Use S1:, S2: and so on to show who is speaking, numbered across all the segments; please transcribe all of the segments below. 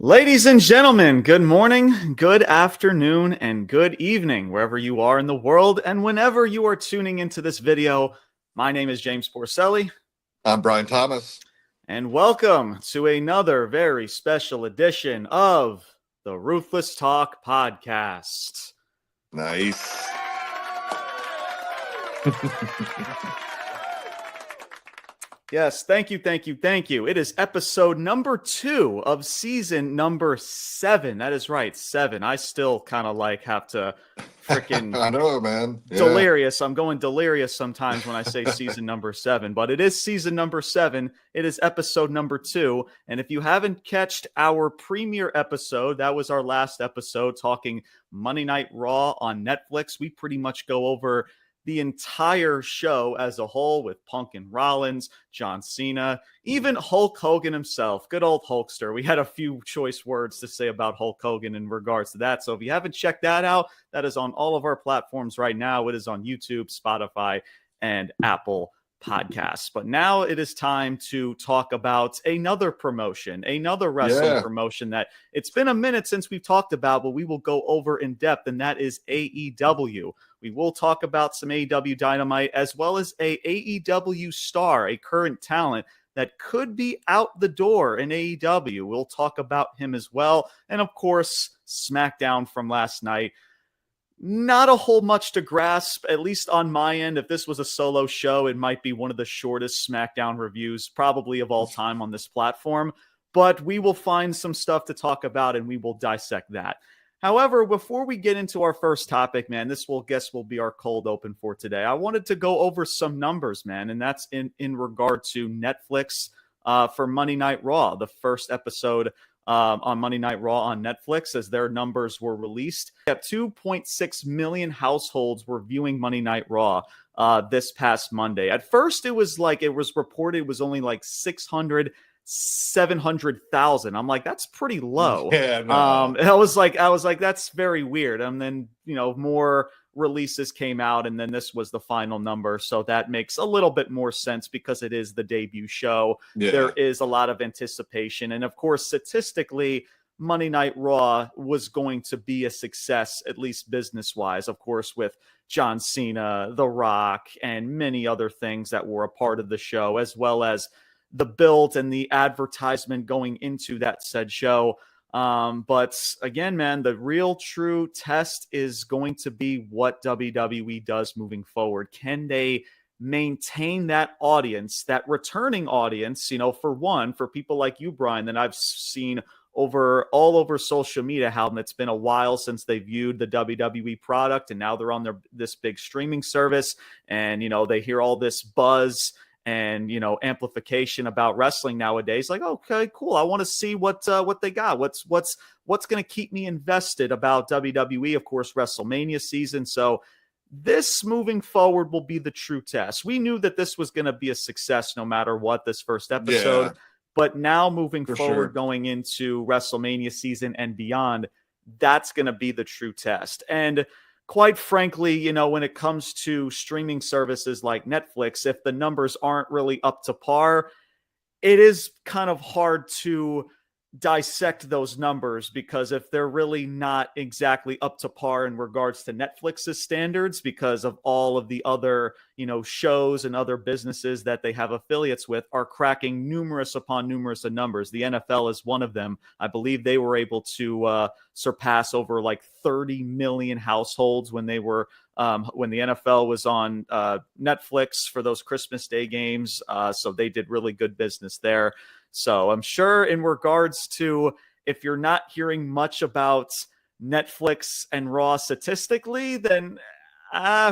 S1: Ladies and gentlemen, good morning, good afternoon, and good evening, wherever you are in the world and whenever you are tuning into this video. My name is James Porcelli.
S2: I'm Brian Thomas.
S1: And welcome to another very special edition of the Ruthless Talk Podcast.
S2: Nice.
S1: Yes, thank you. It is episode number 2 of season number 7. That is right, 7. I still kind of have to freaking
S2: I know, man. Yeah.
S1: Delirious. I'm going delirious sometimes when I say season number 7, but it is season number 7. It is episode number 2. And if you haven't catched our premiere episode, that was our last episode talking Monday Night Raw on Netflix. We pretty much go over the entire show as a whole with Punk and Rollins, John Cena, even Hulk Hogan himself. Good old Hulkster. We had a few choice words to say about Hulk Hogan in regards to that. So if you haven't checked that out, that is on all of our platforms right now. It is on YouTube, Spotify, and Apple Podcasts. But now it is time to talk about another promotion, another wrestling promotion that it's been a minute since we've talked about, but we will go over in depth, and that is AEW. We will talk about some AEW Dynamite as well as a AEW star, a current talent that could be out the door in AEW. We'll talk about him as well. And of course, SmackDown from last night. Not a whole much to grasp, at least on my end. If this was a solo show, it might be one of the shortest SmackDown reviews probably of all time on this platform. But we will find some stuff to talk about and we will dissect that. However, before we get into our first topic, man, this will be our cold open for today. I wanted to go over some numbers, man, and that's in regard to Netflix for Monday Night Raw, the first episode on Monday Night Raw on Netflix, as their numbers were released. 2.6 million households were viewing Monday Night Raw this past Monday. At first, it was reported it was only 700,000. I'm like, that's pretty low.
S2: Yeah, no.
S1: I was like, that's very weird. And then, more releases came out, and then this was the final number. So that makes a little bit more sense because it is the debut show. Yeah. There is a lot of anticipation. And of course, statistically, Monday Night Raw was going to be a success, at least business-wise, of course, with John Cena, The Rock, and many other things that were a part of the show, as well as the build and the advertisement going into that said show. But again, man, the real true test is going to be what WWE does moving forward. Can they maintain that audience, that returning audience, for people like you, Brian, that I've seen all over social media, how it's been a while since they viewed the WWE product, and now they're on this big streaming service, and, they hear all this buzz and, amplification about wrestling nowadays. Like, okay, cool. I want to see what they got. What's going to keep me invested about WWE? Of course, WrestleMania season. So this moving forward will be the true test. We knew that this was going to be a success no matter what, this first episode. Yeah. But now moving forward, going into WrestleMania season and beyond, that's going to be the true test. And quite frankly, when it comes to streaming services like Netflix, if the numbers aren't really up to par, it is kind of hard to dissect those numbers, because if they're really not exactly up to par in regards to Netflix's standards, because of all of the other, shows and other businesses that they have affiliates with are cracking numerous upon numerous of numbers. The NFL is one of them. I believe they were able to surpass over 30 million households when they were when the NFL was on Netflix for those Christmas Day games. So they did really good business there. So I'm sure in regards to, if you're not hearing much about Netflix and Raw statistically, then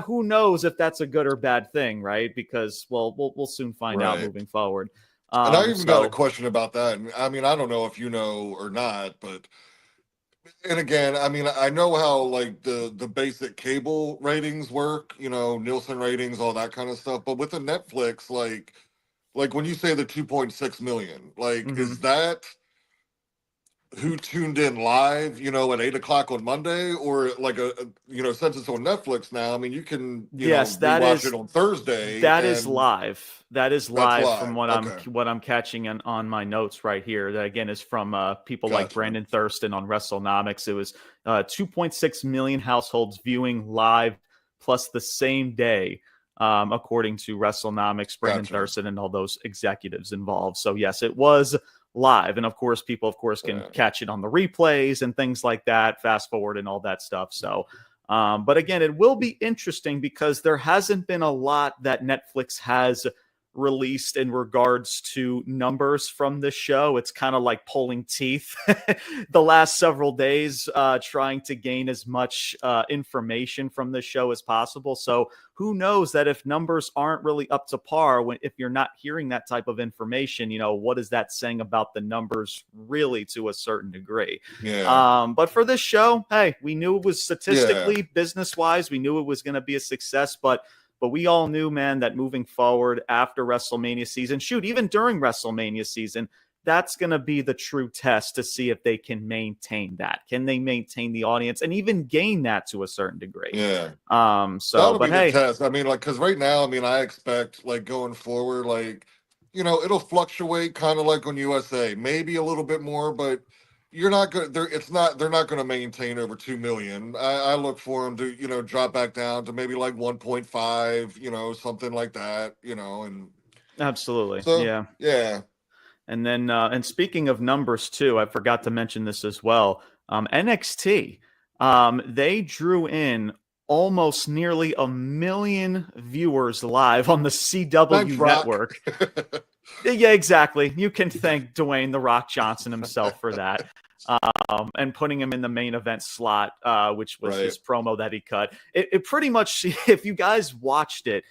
S1: who knows if that's a good or bad thing, right? Because, we'll soon find out moving forward.
S2: And I even got a question about that. I mean, I don't know if you know or not, but, and again, I mean, I know how the basic cable ratings work, Nielsen ratings, all that kind of stuff. But with the Netflix, like when you say the 2.6 million, is that who tuned in live, at 8:00 on Monday, or like since it's on Netflix now, I mean, you can,
S1: Yes,
S2: rewatch it on Thursday.
S1: That is live. That is
S2: That's
S1: live from
S2: live.
S1: what
S2: Okay.
S1: I'm catching on my notes right here. That again is from people like
S2: Gotcha.
S1: Brandon Thurston on WrestleNomics. It was 2.6 million households viewing live plus the same day, according to WrestleNomics, Brandon
S2: Gotcha.
S1: Thurston, and all those executives involved. So yes, it was live, and of course, people can catch it on the replays and things like that, fast forward and all that stuff. So. But again, it will be interesting because there hasn't been a lot that Netflix has released in regards to numbers from this show. It's kind of like pulling teeth the last several days, trying to gain as much information from the show as possible. So who knows that if numbers aren't really up to par, if you're not hearing that type of information, what is that saying about the numbers really to a certain degree?
S2: Yeah.
S1: But for this show, hey, we knew it was statistically, business-wise, we knew it was going to be a success, but we all knew, man, that moving forward after WrestleMania season, even during WrestleMania season, that's going to be the true test to see if they can maintain that. Can they maintain the audience and even gain that to a certain degree?
S2: Yeah.
S1: So, but hey,
S2: the test. I mean, because right now, I mean, I expect going forward, it'll fluctuate kind of like on USA, maybe a little bit more, but you're not going. They're not going to maintain over 2 million. I look for them to drop back down to maybe like 1.5, something like that. And
S1: absolutely,
S2: so, yeah.
S1: And then, and speaking of numbers too, I forgot to mention this as well. NXT, they drew in almost nearly 1 million viewers live on the CW network. Yeah, exactly. You can thank Dwayne "The Rock" Johnson himself for that. And putting him in the main event slot, which was his promo that he cut. It pretty much, if you guys watched it,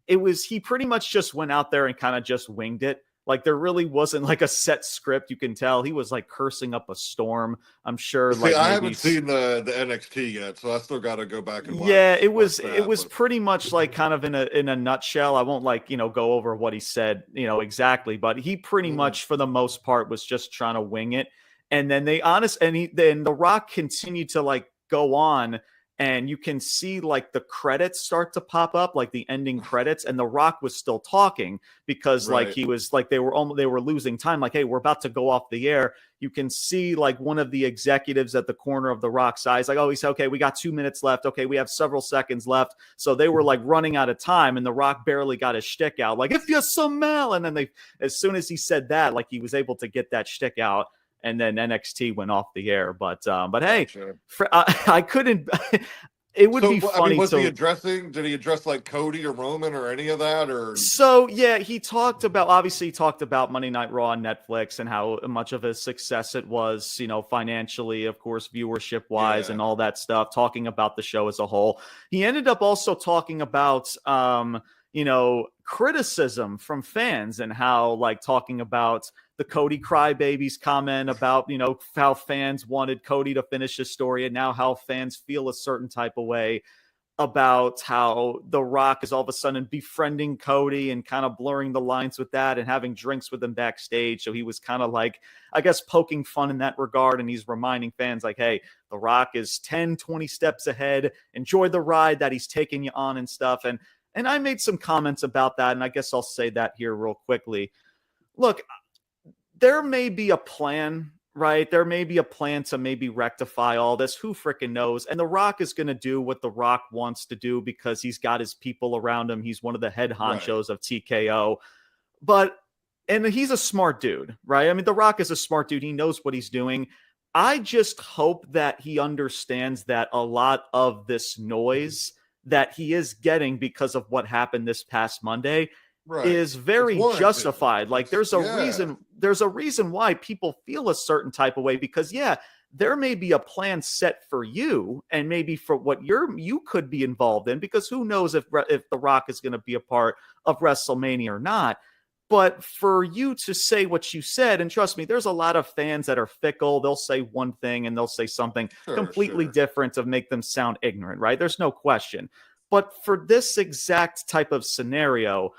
S1: he pretty much just went out there and kind of just winged it. Like there really wasn't like a set script. You can tell he was like cursing up a storm. I'm sure.
S2: See, I haven't seen the NXT yet, so I still got to go back and watch.
S1: Yeah, it was pretty much like kind of in a nutshell. I won't go over what he said, exactly, but he pretty much for the most part was just trying to wing it. And then then The Rock continued to go on, and you can see the credits start to pop up, like the ending credits, and The Rock was still talking because he was they were losing time. Like, hey, we're about to go off the air. You can see one of the executives at the corner of The Rock's eyes, he said, okay, we got 2 minutes left. Okay, we have several seconds left. So they were running out of time, and The Rock barely got his shtick out. If you smell, and then as soon as he said that, he was able to get that shtick out. And then NXT went off the air, but hey, I couldn't. It would be funny.
S2: Did he address Cody or Roman or any of that? Or
S1: so yeah, he talked about Monday Night Raw on Netflix and how much of a success it was, financially, of course, viewership wise, and all that stuff. Talking about the show as a whole, he ended up also talking about criticism from fans and how talking about the Cody Crybabies comment about, how fans wanted Cody to finish his story, and now how fans feel a certain type of way about how The Rock is all of a sudden befriending Cody and kind of blurring the lines with that and having drinks with him backstage. So he was kind of I guess, poking fun in that regard. And he's reminding fans hey, The Rock is 10, 20 steps ahead. Enjoy the ride that he's taking you on and stuff. And I made some comments about that, and I guess I'll say that here real quickly. Look, there may be a plan, right? There may be a plan to maybe rectify all this. Who freaking knows? And The Rock is going to do what The Rock wants to do because he's got his people around him. He's one of the head honchos of TKO. And he's a smart dude, right? I mean, The Rock is a smart dude. He knows what he's doing. I just hope that he understands that a lot of this noise that he is getting because of what happened this past Monday is very justified. There's a reason why people feel a certain type of way because there may be a plan set for you and maybe for what you could be involved in, because who knows if The Rock is going to be a part of WrestleMania or not. But for you to say what you said, and trust me, there's a lot of fans that are fickle. They'll say one thing and they'll say something completely different to make them sound ignorant, right? There's no question. But for this exact type of scenario,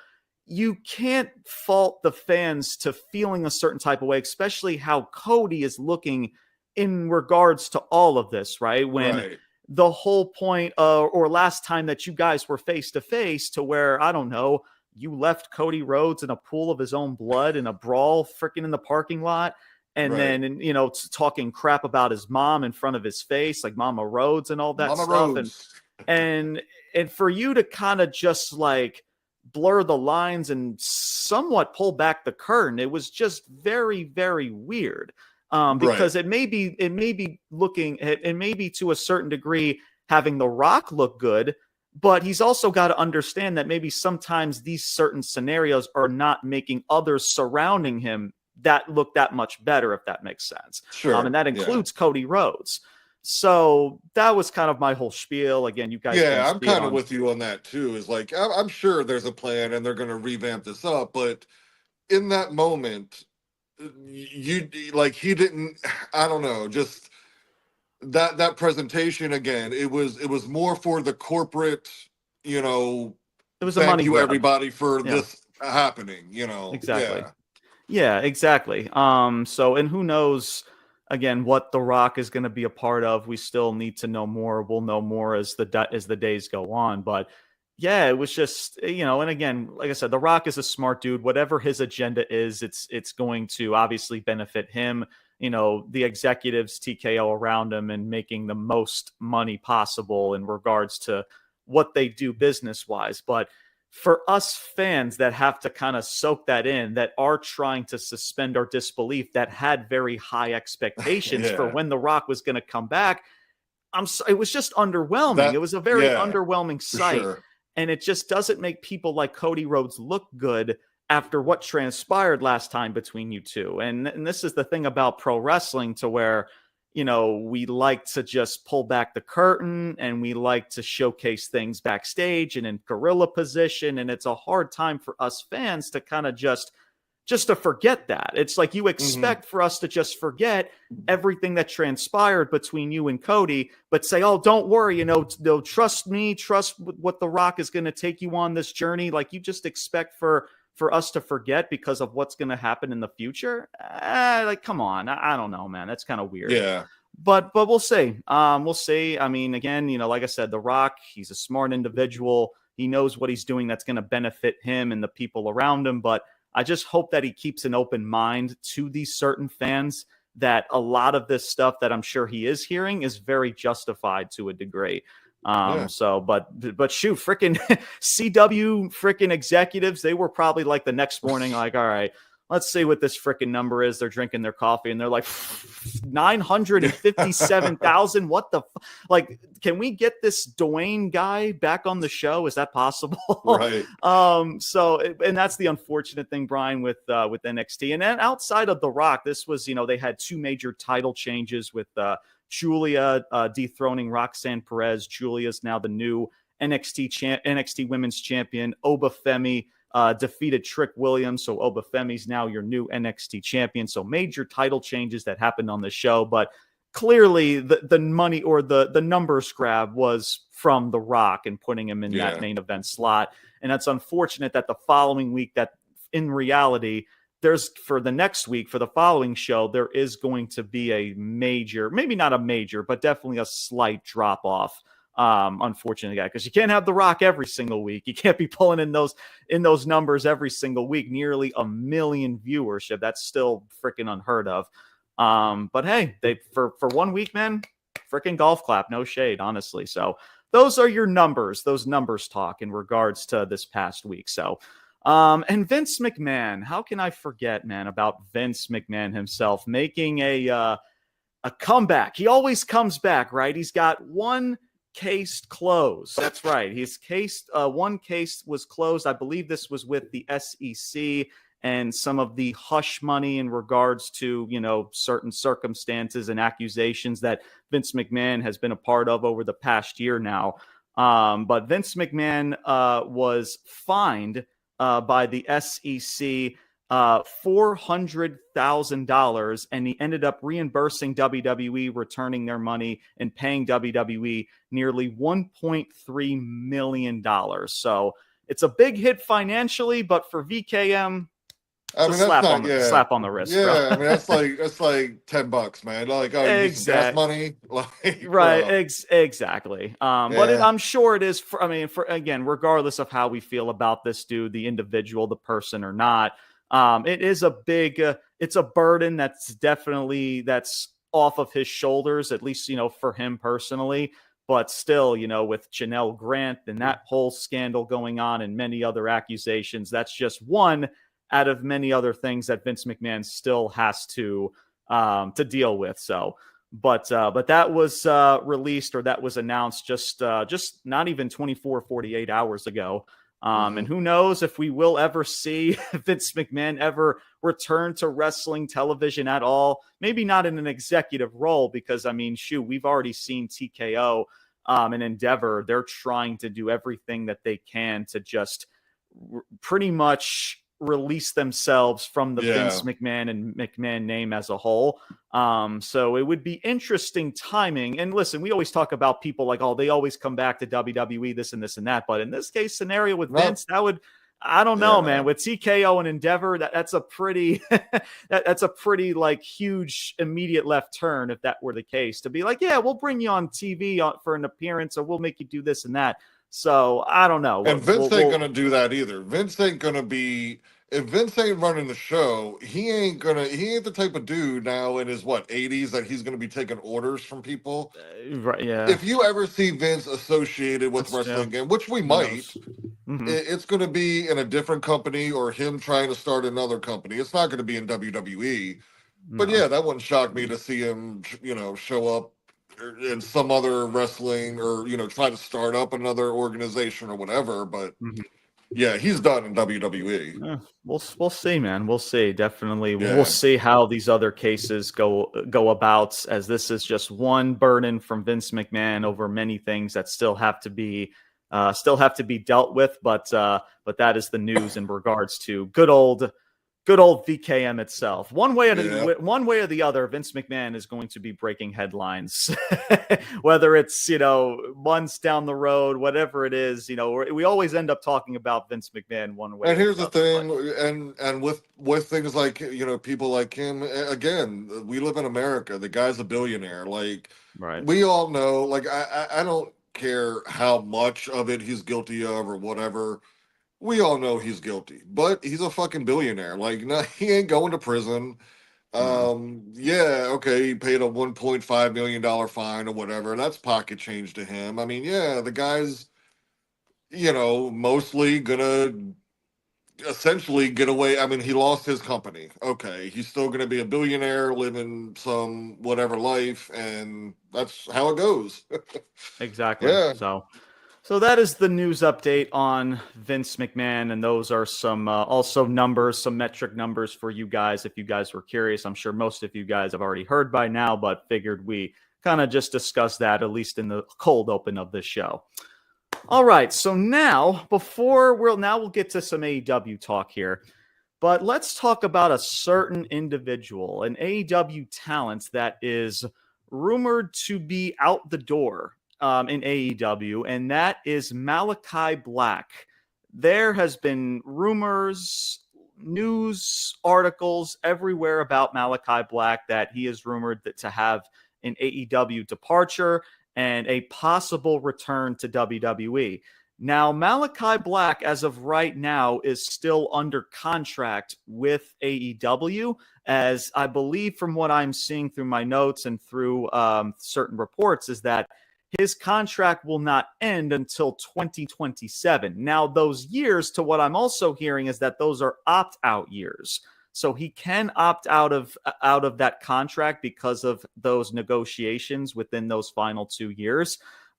S1: you can't fault the fans to feeling a certain type of way, especially how Cody is looking in regards to all of this, right? When the whole point or last time that you guys were face to face to where, I don't know, you left Cody Rhodes in a pool of his own blood in a brawl freaking in the parking lot. And then, you know, talking crap about his mom in front of his face, like Mama Rhodes and all that
S2: Mama
S1: stuff.
S2: Rhodes.
S1: And for you to kind of just like blur the lines and somewhat pull back the curtain, it was just very, very weird. Because it may be to a certain degree having The Rock look good, but he's also got to understand that maybe sometimes these certain scenarios are not making others surrounding him that look that much better, if that makes sense.
S2: Sure.
S1: And that includes Cody Rhodes. So that was kind of my whole spiel. Again, you guys.
S2: Yeah, I'm kind of with you on that too. Is like, I'm sure there's a plan and they're going to revamp this up, but in that moment, he didn't, I don't know, just that presentation again, it was more for the corporate, you know,
S1: it was a money grab.
S2: Everybody for this happening, you know.
S1: Exactly. Yeah, exactly. So, and who knows again what The Rock is going to be a part of. We still need to know more. We'll know more as the days go on, but yeah, it was just, you know, and again, like I said, The Rock is a smart dude. Whatever his agenda is, it's going to obviously benefit him, you know, the executives, TKO around him, and making the most money possible in regards to what they do business-wise. But for us fans that have to kind of soak that in, that are trying to suspend our disbelief, that had very high expectations for when The Rock was going to come back, it was just underwhelming. It was a very underwhelming sight. Sure. And it just doesn't make people like Cody Rhodes look good after what transpired last time between you two. And this is the thing about pro wrestling, to where, you know, we like to just pull back the curtain and we like to showcase things backstage and in gorilla position. And it's a hard time for us fans to kind of just to forget that. It's like you expect for us to just forget everything that transpired between you and Cody, but say, oh, don't worry, you know, trust me, trust what The Rock is going to take you on this journey. Like, you just expect for us to forget because of what's going to happen in the future. Like, come on. I don't know, man. That's kind of weird.
S2: Yeah.
S1: But we'll see. We'll see. I mean, again, you know, like I said, The Rock, he's a smart individual. He knows what he's doing that's going to benefit him and the people around him. But I just hope that he keeps an open mind to these certain fans, that a lot of this stuff that I'm sure he is hearing is very justified to a degree. So, but shoot, freaking CW freaking executives, they were probably like the next morning, like, all right, let's see what this freaking number is. They're drinking their coffee and they're like, 957,000. What the like, can we get this Dwayne guy back on the show? Is that possible?
S2: Right.
S1: So, and that's the unfortunate thing, Brian, with NXT. And then outside of The Rock, this was, you know, they had two major title changes with, Julia dethroning Roxanne Perez. Julia's now the new NXT Women's Champion. Oba Femi defeated Trick Williams, so Oba Femi's now your new NXT champion. So major title changes that happened on the show, but clearly the money or the numbers grab was from The Rock and putting him in that main event slot. And that's unfortunate that the following week, that in reality, for the next week, for the following show, there is going to be a major, maybe not a major, but definitely a slight drop off. Unfortunately, guy, because you can't have The Rock every single week. You can't be pulling in those numbers every single week. Nearly 1 million viewership. That's still freaking unheard of. But hey, for 1 week, man, freaking golf clap. No shade, honestly. So those are your numbers. Those numbers talk in regards to this past week. So. And Vince McMahon, how can I forget, man, about Vince McMahon himself making a comeback? He always comes back, right? He's got one case closed. That's right. His case, one case was closed. I believe this was with the SEC and some of the hush money in regards to, you know, certain circumstances and accusations that Vince McMahon has been a part of over the past year now. But Vince McMahon was fined by the SEC $400,000, and he ended up reimbursing WWE, returning their money and paying WWE nearly $1.3 million. So it's a big hit financially, but for VKM,
S2: I mean, that's not
S1: slap on the wrist,
S2: yeah.
S1: bro.
S2: I mean, that's like $10, man. Like, oh, you need some gas money, like,
S1: right? Exactly. But I'm sure it is. Again, regardless of how we feel about this dude, the individual, the person, or not, it is a big. It's a burden that's off of his shoulders, at least for him personally. But still, with Janelle Grant and that whole scandal going on and many other accusations, that's just one out of many other things that Vince McMahon still has to deal with. So, but that was released, or that was announced just not even 24, 48 hours ago. And who knows if we will ever see Vince McMahon ever return to wrestling television at all. Maybe not in an executive role, because we've already seen TKO and Endeavor. They're trying to do everything that they can to just pretty much release themselves from the Vince McMahon and McMahon name as a whole. So it would be interesting timing. And listen, we always talk about people like, oh, they always come back to WWE, this and this and that. But in this case scenario with Vince, I don't know, man. With TKO and Endeavor, that's a pretty that's a pretty like huge immediate left turn if that were the case, to be like, yeah, we'll bring you on TV for an appearance, or we'll make you do this and that. So I don't know.
S2: And Vince ain't gonna do that either. Vince ain't gonna be. If Vince ain't running the show, he ain't the type of dude now in his 80s that he's gonna be taking orders from people.
S1: Right? Yeah.
S2: If you ever see Vince associated with wrestling game, which we might, it's gonna be in a different company, or him trying to start another company. It's not gonna be in WWE. But yeah, that wouldn't shock me to see him, show up in some other wrestling, or try to start up another organization or whatever. But yeah, he's done in WWE.
S1: We'll see, man. We'll see. Definitely, we'll see how these other cases go about, as this is just one burden from Vince McMahon over many things that still have to be dealt with. But that is the news in regards to good old VKM itself. One way or the other, Vince McMahon is going to be breaking headlines, whether it's months down the road, whatever it is. We always end up talking about Vince McMahon one way.
S2: And here's the thing, and with things like people like him, again, we live in America. The guy's a billionaire. Like,
S1: right?
S2: We all know. Like, I don't care how much of it he's guilty of or whatever. We all know he's guilty, but he's a fucking billionaire. Like, no, he ain't going to prison. He paid a $1.5 million fine or whatever. That's pocket change to him. The guy's, mostly gonna essentially get away. He lost his company. Okay, he's still gonna be a billionaire living some whatever life, and that's how it goes.
S1: Exactly. Yeah. So that is the news update on Vince McMahon, and those are some also numbers, some metric numbers for you guys if you guys were curious. I'm sure most of you guys have already heard by now, but figured we kind of just discuss that, at least in the cold open of this show. All right, so now we'll get to some AEW talk here, but let's talk about a certain individual, an AEW talent that is rumored to be out the door in AEW, and that is Malachi Black. There has been rumors, news articles everywhere about Malachi Black that he is rumored to have an AEW departure and a possible return to WWE. Now, Malachi Black, as of right now, is still under contract with AEW, as I believe from what I'm seeing through my notes and through certain reports, is that his contract will not end until 2027. Now, those years, to what I'm also hearing, is that those are opt-out years. So he can opt out of that contract because of those negotiations within those final 2 years.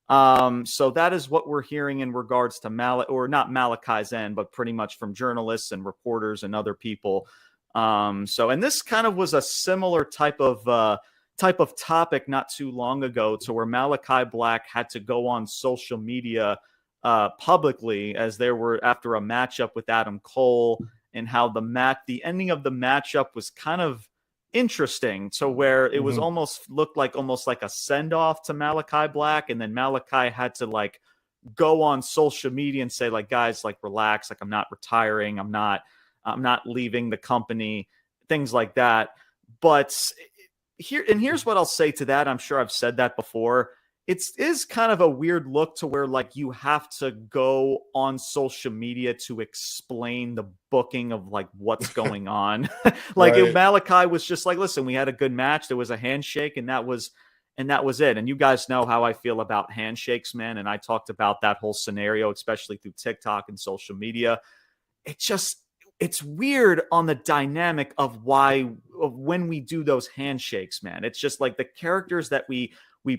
S1: So that is what we're hearing in regards to not Malachi's end, but pretty much from journalists and reporters and other people. And this kind of was a similar type of topic not too long ago, to where Malachi Black had to go on social media publicly as there were after a matchup with Adam Cole, and how the ending of the matchup was kind of interesting, to where it was almost like a send-off to Malachi Black, and then Malachi had to go on social media and say, guys, relax, I'm not retiring, I'm not I'm not leaving the company, things like that. But here's what I'll say to that. I'm sure I've said that before. It is kind of a weird look to where like you have to go on social media to explain the booking of like what's going on. Like
S2: Right.
S1: Malachi was just like, listen, we had a good match. There was a handshake and that was it. And you guys know how I feel about handshakes, man. And I talked about that whole scenario, especially through TikTok and social media. It's weird on the dynamic of when we do those handshakes, man. It's just like the characters that we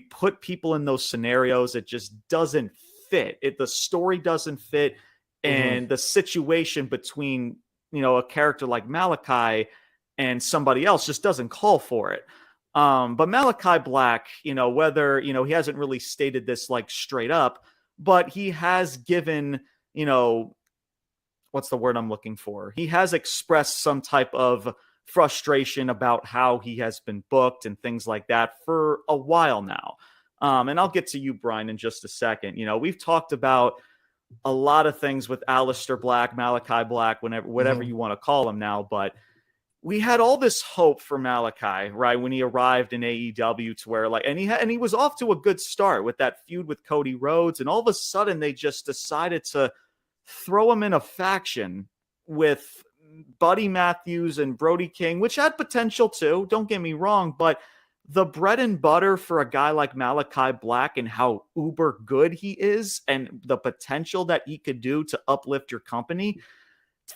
S1: put people in those scenarios, it just doesn't fit. The story doesn't fit, and the situation between, a character like Malachi and somebody else just doesn't call for it. But Malachi Black, whether, he hasn't really stated this like straight up, but he has given, what's the word I'm looking for? He has expressed some type of frustration about how he has been booked and things like that for a while now. And I'll get to you, Brian, in just a second. We've talked about a lot of things with Aleister Black, Malachi Black, whatever you want to call him now, but we had all this hope for Malachi, right, when he arrived in AEW, to where like, and he was off to a good start with that feud with Cody Rhodes, and all of a sudden they just decided to throw him in a faction with Buddy Matthews and Brody King, which had potential too, don't get me wrong, but the bread and butter for a guy like Malachi Black and how uber good he is and the potential that he could do to uplift your company,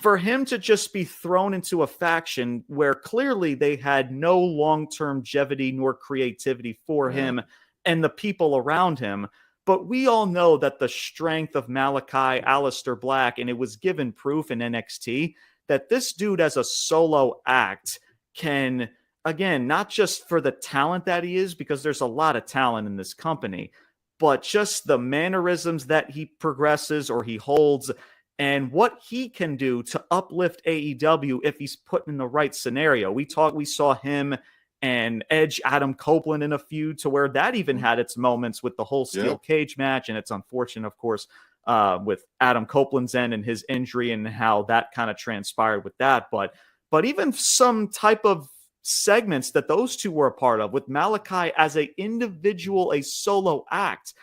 S1: for him to just be thrown into a faction where clearly they had no long-term longevity nor creativity for him and the people around him. But we all know that the strength of Malachi, Aleister Black, and it was given proof in NXT, that this dude as a solo act can, again, not just for the talent that he is, because there's a lot of talent in this company, but just the mannerisms that he progresses or he holds and what he can do to uplift AEW if he's put in the right scenario. We saw him and Edge, Adam Copeland in a feud to where that even had its moments with the whole steel cage match. And it's unfortunate, of course, with Adam Copeland's end and his injury and how that kind of transpired with that. But even some type of segments that those two were a part of with Malachi as an individual, a solo act,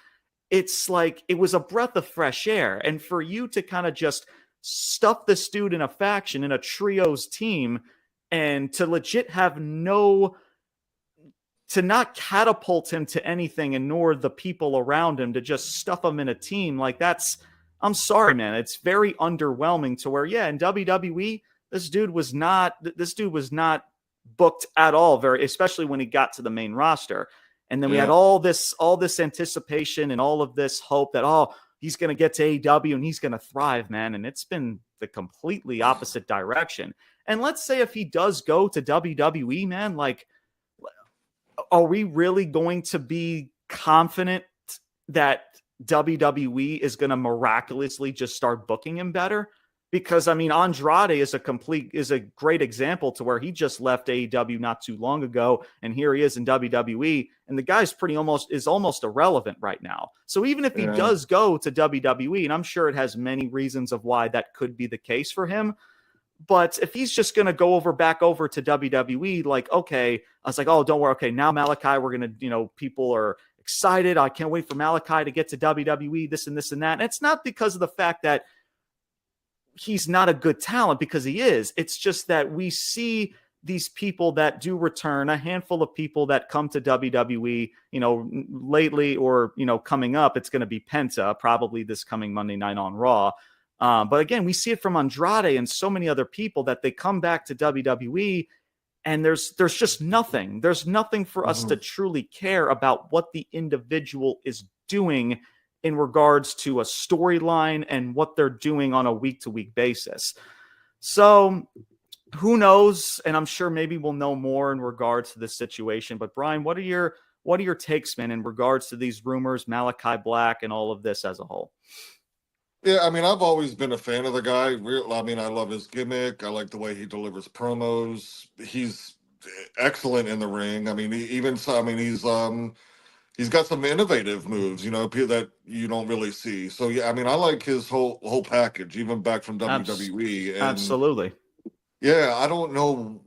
S1: it's like it was a breath of fresh air. And for you to kind of just stuff this dude in a faction, in a trios team, and to legit have to not catapult him to anything, and nor the people around him, to just stuff him in a team like I'm sorry, man. It's very underwhelming to where, in WWE, this dude was not booked at all, especially when he got to the main roster. And then we had all this anticipation and all of this hope that, he's going to get to AEW and he's going to thrive, man. And it's been the completely opposite direction. And let's say if he does go to WWE, man, like, are we really going to be confident that WWE is going to miraculously just start booking him better? Because, I mean, Andrade is a great example to where he just left AEW not too long ago, and here he is in WWE, and the guy's almost irrelevant right now. So even if he does go to WWE, and I'm sure it has many reasons of why that could be the case for him, but if he's just going to go back over to WWE, like, okay, I was like, oh, don't worry. Okay, now Malachi, we're going to, people are excited. I can't wait for Malachi to get to WWE, this and this and that. And it's not because of the fact that he's not a good talent, because he is. It's just that we see these people that do return, a handful of people that come to WWE, lately or, coming up. It's going to be Penta, probably this coming Monday night on Raw. But again, we see it from Andrade and so many other people that they come back to WWE and there's just nothing. There's nothing for us to truly care about what the individual is doing in regards to a storyline and what they're doing on a week-to-week basis. So who knows? And I'm sure maybe we'll know more in regards to this situation. But Brian, what are your takes, man, in regards to these rumors, Malachi Black, and all of this as a whole?
S2: Yeah, I mean, I've always been a fan of the guy. I mean, I love his gimmick. I like the way he delivers promos. He's excellent in the ring. I mean, he's got some innovative moves, that you don't really see. So yeah, I mean, I like his whole package, even back from WWE. And
S1: absolutely.
S2: Yeah, I don't know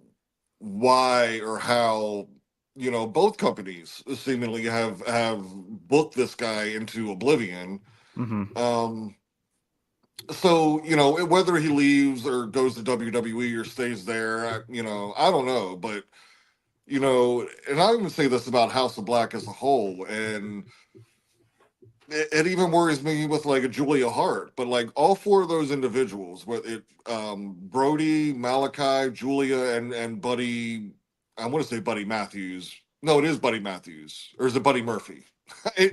S2: why or how, both companies seemingly have booked this guy into oblivion. Um, so, whether he leaves or goes to WWE or stays there, I don't know. But, and I even say this about House of Black as a whole, and it even worries me with like a Julia Hart, but like all four of those individuals, Brody, Malachi, Julia, and Buddy, I want to say Buddy Matthews. No, it is Buddy Matthews, or is it Buddy Murphy?
S1: It's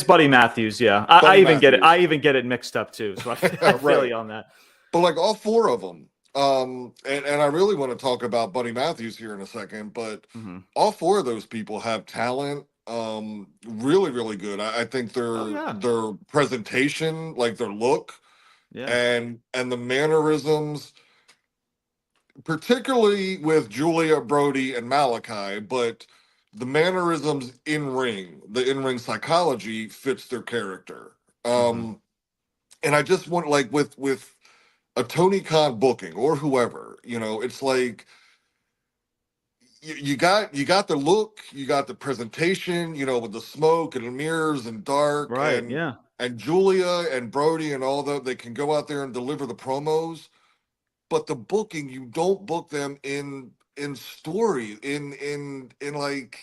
S1: Buddy Matthews. Yeah, I even
S2: Matthews.
S1: get it. I even get it mixed up too. So I feel you on that.
S2: But like all four of them, and I really want to talk about Buddy Matthews here in a second, but all four of those people have talent. Really, really good. I think their presentation, like their look, and the mannerisms, particularly with Julia, Brody, and Malachi, but the mannerisms the in-ring psychology fits their character. And I just want, like, with a Tony Khan booking or whoever, it's like you got the look, you got the presentation, with the smoke and the mirrors and dark,
S1: right?
S2: And Julia and Brody and all that, they can go out there and deliver the promos, but the booking, you don't book them in story, in like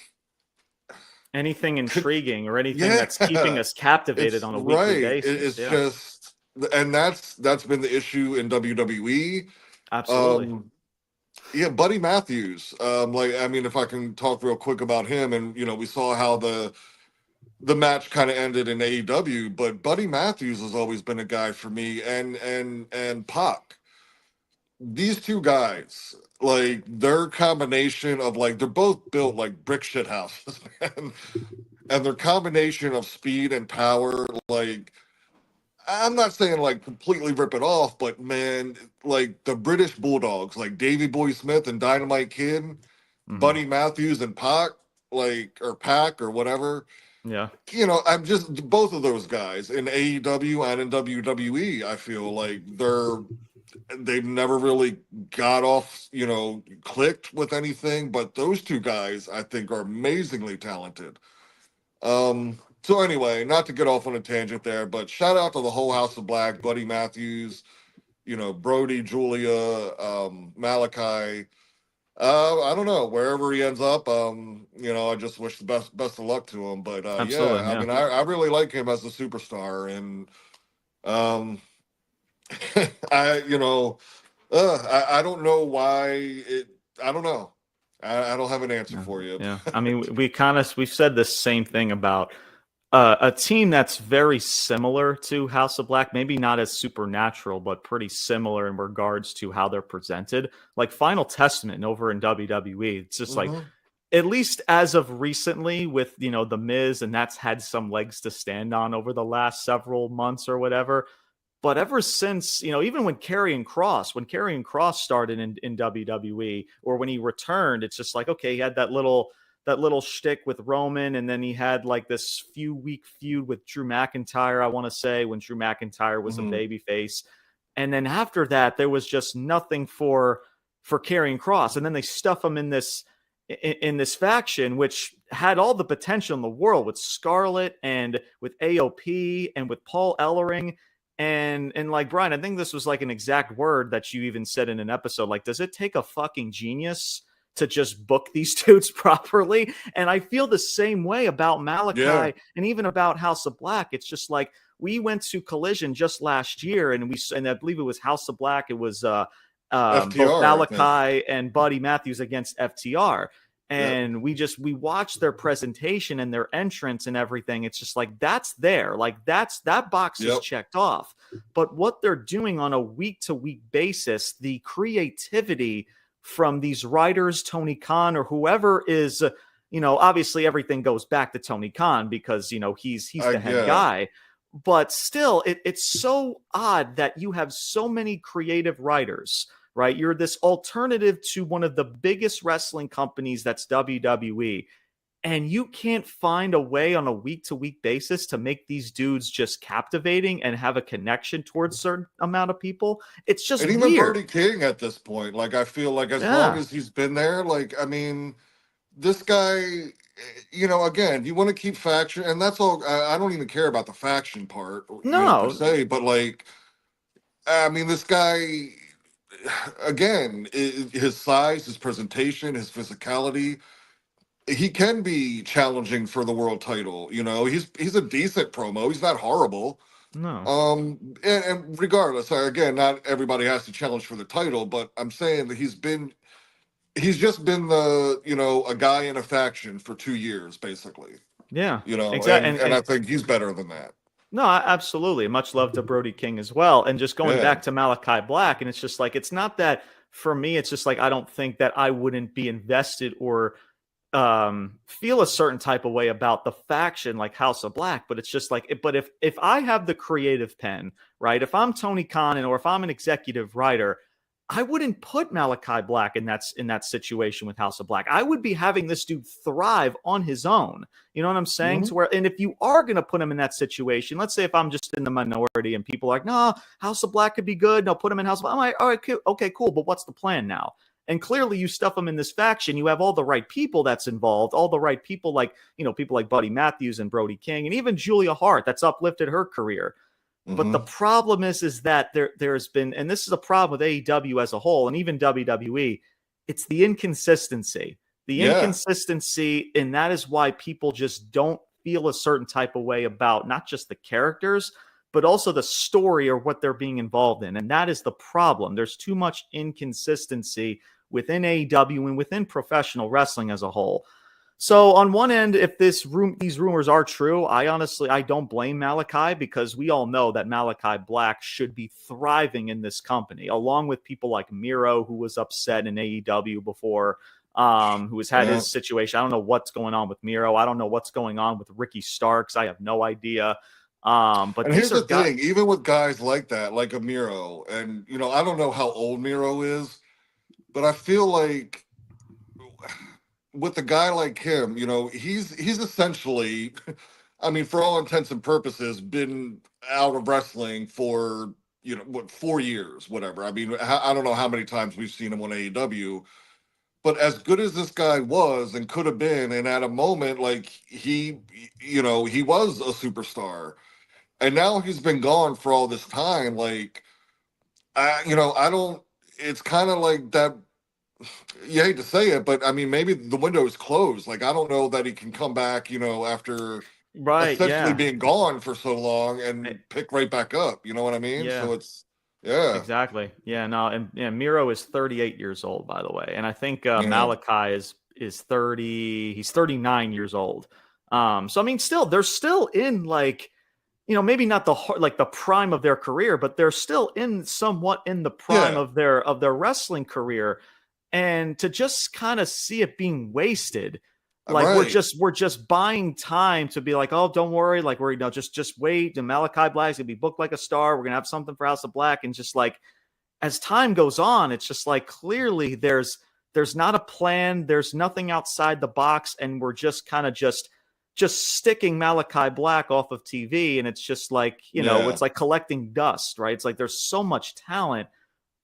S1: anything intriguing or anything that's keeping us captivated on a weekly basis.
S2: It's just, and that's been the issue in WWE.
S1: Absolutely.
S2: Buddy Matthews. If I can talk real quick about him, and we saw how the match kind of ended in AEW, but Buddy Matthews has always been a guy for me, and Pac. These two guys, like their combination of, like, they're both built like brick shit houses, man. And their combination of speed and power, like, I'm not saying like completely rip it off, but man, like the British Bulldogs, like Davey Boy Smith and Dynamite Kid, Buddy Matthews and Pac, or Pac or whatever.
S1: Yeah.
S2: I'm just, both of those guys in AEW and in WWE, I feel like they've never really got off, clicked with anything, but those two guys I think are amazingly talented. So anyway, not to get off on a tangent there, but shout out to the whole House of Black, Buddy Matthews, Brody, Julia, Malachi. I don't know, wherever he ends up, I just wish the best of luck to him. But I mean, I really like him as a superstar, and I don't know why I don't know. I don't have an answer for you.
S1: Yeah. I mean, we've said the same thing about a team that's very similar to House of Black, maybe not as supernatural, but pretty similar in regards to how they're presented. Like Final Testament over in WWE, it's just like, at least as of recently with, The Miz, and that's had some legs to stand on over the last several months or whatever. But ever since, even when Karrion Kross started in WWE, or when he returned, it's just like, okay, he had that little shtick with Roman, and then he had like this week feud with Drew McIntyre, I want to say, when Drew McIntyre was a babyface. And then after that, there was just nothing for Karrion Kross. And then they stuff him in this faction, which had all the potential in the world with Scarlett and with AOP and with Paul Ellering. And like, Brian, I think this was like an exact word that you even said in an episode. Like, does it take a fucking genius to just book these dudes properly? And I feel the same way about Malachi and even about House of Black. It's just like, we went to Collision just last year, and I believe it was House of Black. It was FTR, both Malachi and Buddy Matthews against FTR. And we watched their presentation and their entrance and everything. It's just like, that's there. Like, that box is checked off. But what they're doing on a week-to-week basis, the creativity from these writers, Tony Khan or whoever is, obviously everything goes back to Tony Khan because, he's the head guy. But still, it's so odd that you have so many creative writers, right? You're this alternative to one of the biggest wrestling companies, that's WWE. and you can't find a way on a week-to-week basis to make these dudes just captivating and have a connection towards a certain amount of people. It's just
S2: and even
S1: weird.
S2: Brody King at this point, like I feel like as
S1: Yeah.
S2: long as he's been there, like I mean, this guy, you know, again, you want to keep faction, and that's all. I don't even care about the faction part, you know, per se, but like, I mean, this guy, again, his size, his presentation, his physicality, he can be challenging for the world title. You know, he's a decent promo. He's not horrible.
S1: No.
S2: And regardless, again, not everybody has to challenge for the title, but I'm saying that he's just been the, you know, a guy in a faction for 2 years, basically.
S1: Yeah,
S2: you know,
S1: exactly.
S2: And I think he's better than that.
S1: No, absolutely. Much love to Brody King as well. And just going back to Malachi Black, and it's just like, it's not that for me, it's just like, I don't think that I wouldn't be invested or feel a certain type of way about the faction like House of Black, but it's just like, but if I have the creative pen, right, if I'm Tony Khan or if I'm an executive writer, I wouldn't put Malachi Black in that situation with House of Black. I would be having this dude thrive on his own. You know what I'm saying? To where, and if you are going to put him in that situation, let's say if I'm just in the minority and people are like, no, House of Black could be good. No, put him in House of Black. I'm like, all right, okay, cool. But what's the plan now? And clearly you stuff them in this faction. You have all the right people that's involved, all the right people like, you know, people like Buddy Matthews and Brody King, and even Julia Hart that's uplifted her career. But the problem is that there's been, and this is a problem with AEW as a whole, and even WWE, it's the inconsistency. Inconsistency, and that is why people just don't feel a certain type of way about not just the characters, but also the story or what they're being involved in. And that is the problem. There's too much inconsistency within AEW and within professional wrestling as a whole. So on one end, if these rumors are true, I don't blame Malachi, because we all know that Malachi Black should be thriving in this company, along with people like Miro, who was upset in AEW before, who has had his situation. I don't know what's going on with Miro. I don't know what's going on with Ricky Starks. I have no idea. But
S2: and here's the thing, even with guys like that, like a Miro, and you know, I don't know how old Miro is, but I feel like with a guy like him, you know, he's essentially, I mean, for all intents and purposes, been out of wrestling for, you know, 4 years, whatever. I mean, I don't know how many times we've seen him on AEW, but as good as this guy was and could have been, and at a moment, like he, you know, he was a superstar, and now he's been gone for all this time. Like, it's kind of like that. You hate to say it, but I mean, maybe the window is closed. Like, I don't know that he can come back, you know, after essentially being gone for so long and pick right back up. You know what I mean?
S1: Yeah.
S2: So it's,
S1: exactly. Yeah, no. And Miro is 38 years old, by the way. And I think Malachi is 30. He's 39 years old. So, I mean, they're still in, like, you know, maybe not the prime of their career, but they're still somewhat in the prime of their wrestling career. And to just kind of see it being wasted, like we're just buying time to be like, oh, don't worry, like we're, you know, just wait, and Malachi Black's gonna be booked like a star. We're gonna have something for House of Black, and just like as time goes on, it's just like clearly there's not a plan, there's nothing outside the box, and we're just kind of just sticking Malachi Black off of TV, and it's just like, you know, it's like collecting dust, right? It's like there's so much talent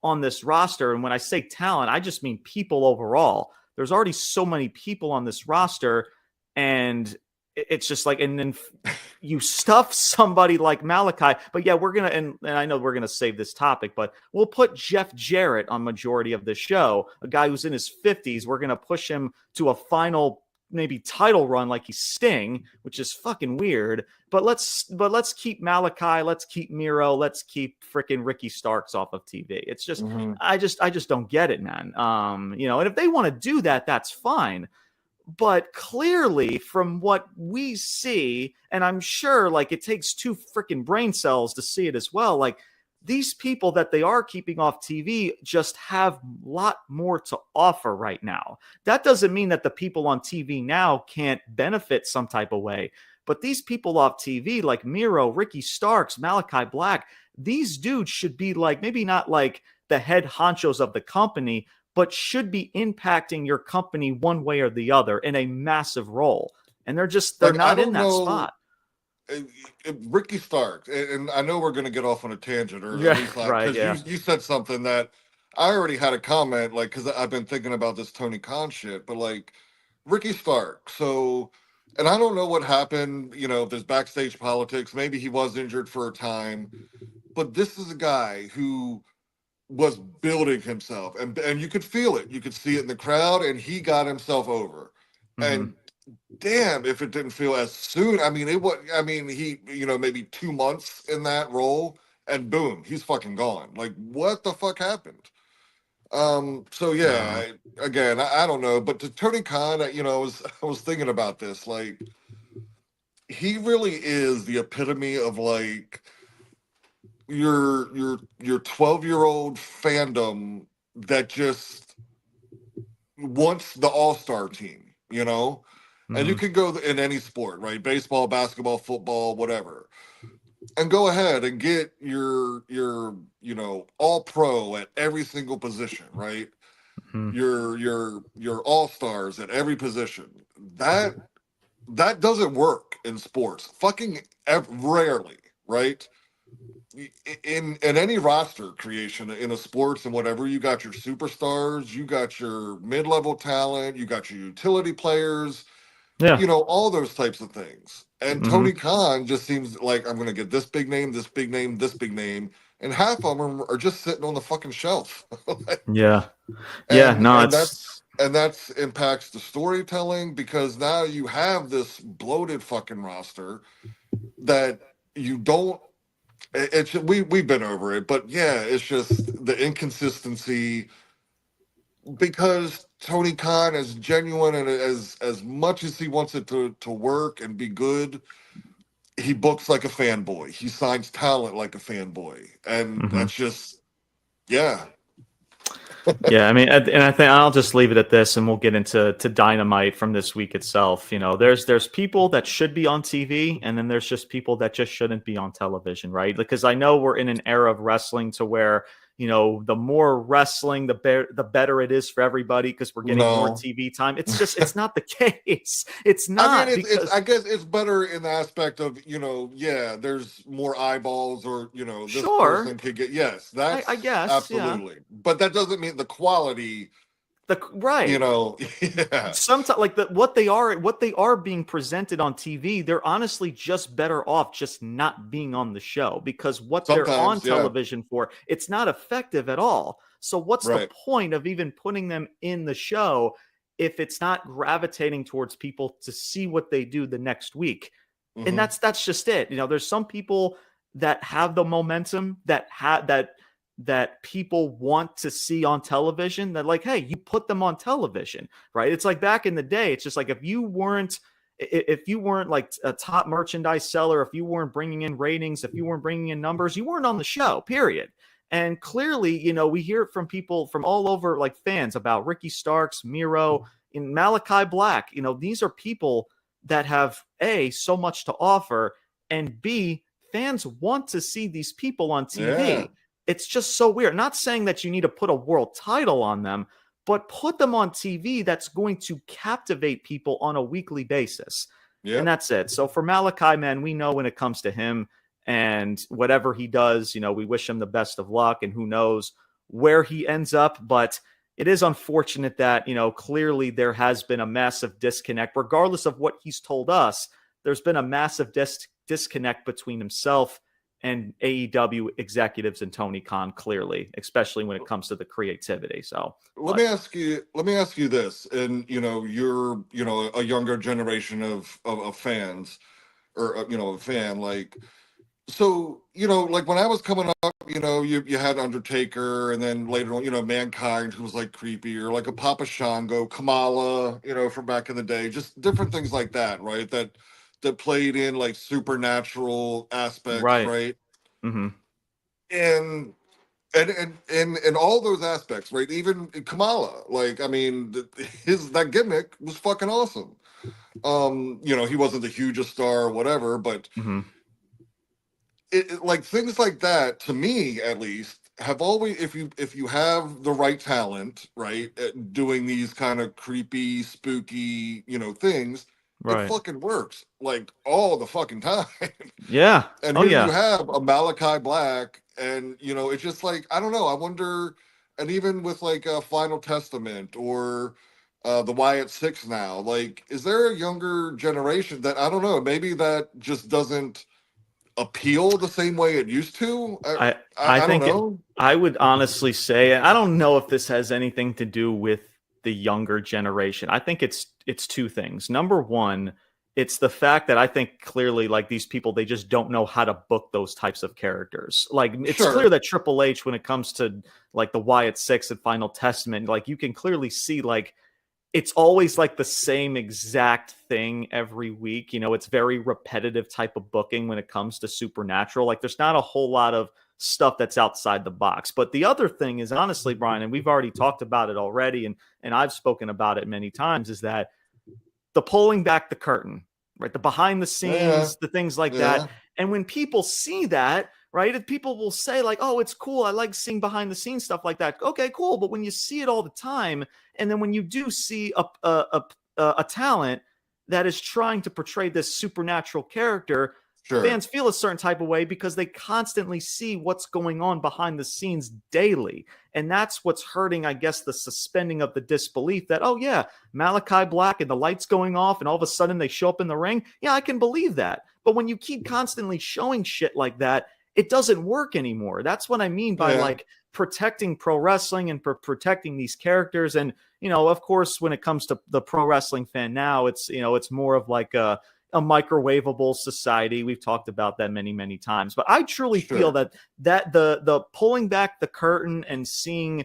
S1: on this roster. And when I say talent, I just mean people overall. There's already so many people on this roster, and it's just like, and then you stuff somebody like Malachi. But yeah, we're going to, and I know we're going to save this topic, but we'll put Jeff Jarrett on majority of the show, a guy who's in his 50s. We're going to push him to a final maybe title run like he's Sting, which is fucking weird. But let's keep Malachi, let's keep Miro, let's keep freaking Ricky Starks off of TV. It's just I just don't get it, man. You know, and if they want to do that, that's fine. But clearly, from what we see, and I'm sure like it takes 2 freaking brain cells to see it as well, like these people that they are keeping off TV just have a lot more to offer right now. That doesn't mean that the people on TV now can't benefit some type of way. But these people off TV like Miro, Ricky Starks, Malachi Black, these dudes should be like, maybe not like the head honchos of the company, but should be impacting your company one way or the other in a massive role. And they're not in that spot.
S2: Ricky Starks, and I know we're going to get off on a tangent, or
S1: Yeah,
S2: at least
S1: right,
S2: because you said something that I already had a comment, like, because I've been thinking about this Tony Khan shit, but like Ricky Stark. So, and I don't know what happened, you know, if there's backstage politics, maybe he was injured for a time, but this is a guy who was building himself, and you could feel it, you could see it in the crowd, and he got himself over. And damn, if it didn't feel as soon. I mean, he, you know, maybe 2 months in that role, and boom, he's fucking gone. Like, what the fuck happened? So yeah, I don't know, but to Tony Khan, you know, I was thinking about this. Like, he really is the epitome of like your 12-year-old fandom that just wants the all-star team, you know. And you can go in any sport, right? Baseball, basketball, football, whatever. And go ahead and get your you know, all pro at every single position, right? Your all stars at every position. That doesn't work in sports. Fucking rarely, right? In any roster creation in a sports and whatever, you got your superstars, you got your mid-level talent, you got your utility players.
S1: Yeah.
S2: You know, all those types of things. And Tony Khan just seems like, I'm going to get this big name, this big name, this big name. And half of them are just sitting on the fucking shelf.
S1: Yeah.
S2: That's impacts the storytelling, because now you have this bloated fucking roster that you don't, we've been over it, but yeah, it's just the inconsistency, because Tony Khan, as genuine and as much as he wants it to work and be good, he books like a fanboy. He signs talent like a fanboy, and that's just, yeah.
S1: Yeah, I mean, and I think I'll just leave it at this, and we'll get into Dynamite from this week itself. You know, there's people that should be on TV, and then there's just people that just shouldn't be on television, right? Because I know we're in an era of wrestling to where, you know, the more wrestling, the better it is for everybody, because we're getting more TV time. It's just, it's not the case. It's not.
S2: I mean, I guess it's better in the aspect of, you know, yeah, there's more eyeballs, or, you know, this person could get, yes, that's, I guess, absolutely. Yeah. But that doesn't mean the quality.
S1: Right,
S2: you know, yeah.
S1: Sometimes, like what they are being presented on TV, they're honestly just better off just not being on the show, because what they're on television for, it's not effective at all. So what's the point of even putting them in the show if it's not gravitating towards people to see what they do the next week? And that's just it. You know, there's some people that have the momentum, that people want to see on television, that like, hey, you put them on television, right? It's like back in the day, it's just like, if you weren't like a top merchandise seller, if you weren't bringing in ratings, if you weren't bringing in numbers, you weren't on the show, period. And clearly, you know, we hear it from people from all over, like fans, about Ricky Starks, Miro, and Malachi Black. You know, these are people that have A, so much to offer, and B, fans want to see these people on TV. Yeah. It's just so weird. Not saying that you need to put a world title on them, but put them on TV that's going to captivate people on a weekly basis. Yep. And that's it. So for Malachi, man, we know when it comes to him and whatever he does, you know, we wish him the best of luck, and who knows where he ends up. But it is unfortunate that, you know, clearly there has been a massive disconnect, regardless of what he's told us. There's been a massive disconnect between himself and AEW executives and Tony Khan, clearly, especially when it comes to the creativity. So let me ask you this, and you know, you're, you know, a younger generation of fans, or you know, a fan, like, so, you know, like when I was coming up, you know, you had Undertaker, and then later on, you know, Mankind, who was like creepy, or like a Papa Shango, Kamala, you know, from back in the day, just different things like that, right? That played in like supernatural aspects, right? Mm-hmm.
S2: And all those aspects, right? Even Kamala, like, I mean, that gimmick was fucking awesome. You know, he wasn't the hugest star or whatever, but it, like things like that, to me at least, have always, if you have the right talent, right, at doing these kind of creepy, spooky, things, it
S1: Right.
S2: fucking works like all the fucking time.
S1: Yeah.
S2: And
S1: Oh
S2: here you
S1: yeah.
S2: have a Malachi Black, and it's just like, I don't know. I wonder, and even with like a Final Testament or the Wyatt Six now, like, is there a younger generation that, I don't know, maybe that just doesn't appeal the same way it used to?
S1: I
S2: I don't
S1: think
S2: know.
S1: I would honestly say, I don't know if this has anything to do with the younger generation. I think it's two things. Number one, it's the fact that I think clearly, like, these people, they just don't know how to book those types of characters. Like, it's clear
S2: Sure.
S1: that Triple H, when it comes to like the Wyatt Six and Final Testament, like, you can clearly see, like, it's always like the same exact thing every week. It's very repetitive type of booking when it comes to Supernatural. Like, there's not a whole lot of stuff that's outside the box. But the other thing is, honestly, Brian, and we've already talked about it already, and I've spoken about it many times, is that the pulling back the curtain, right? The behind the
S2: Yeah.
S1: scenes, the things like
S2: Yeah.
S1: that. And when people see that, right, people will say, like, oh, it's cool, I like seeing behind the scenes stuff like that. Okay, cool. But when you see it all the time, and then when you do see a talent that is trying to portray this supernatural character,
S2: Sure.
S1: fans feel a certain type of way because they constantly see what's going on behind the scenes daily. And that's what's hurting, I guess, the suspending of the disbelief that, oh yeah, Malachi Black and the lights going off and all of a sudden they show up in the ring. Yeah, I can believe that. But when you keep constantly showing shit like that, it doesn't work anymore. That's what I mean by like protecting pro wrestling and protecting these characters. And, of course, when it comes to the pro wrestling fan now, it's more of like a microwavable society. We've talked about that many, many times. But I truly feel that the pulling back the curtain and seeing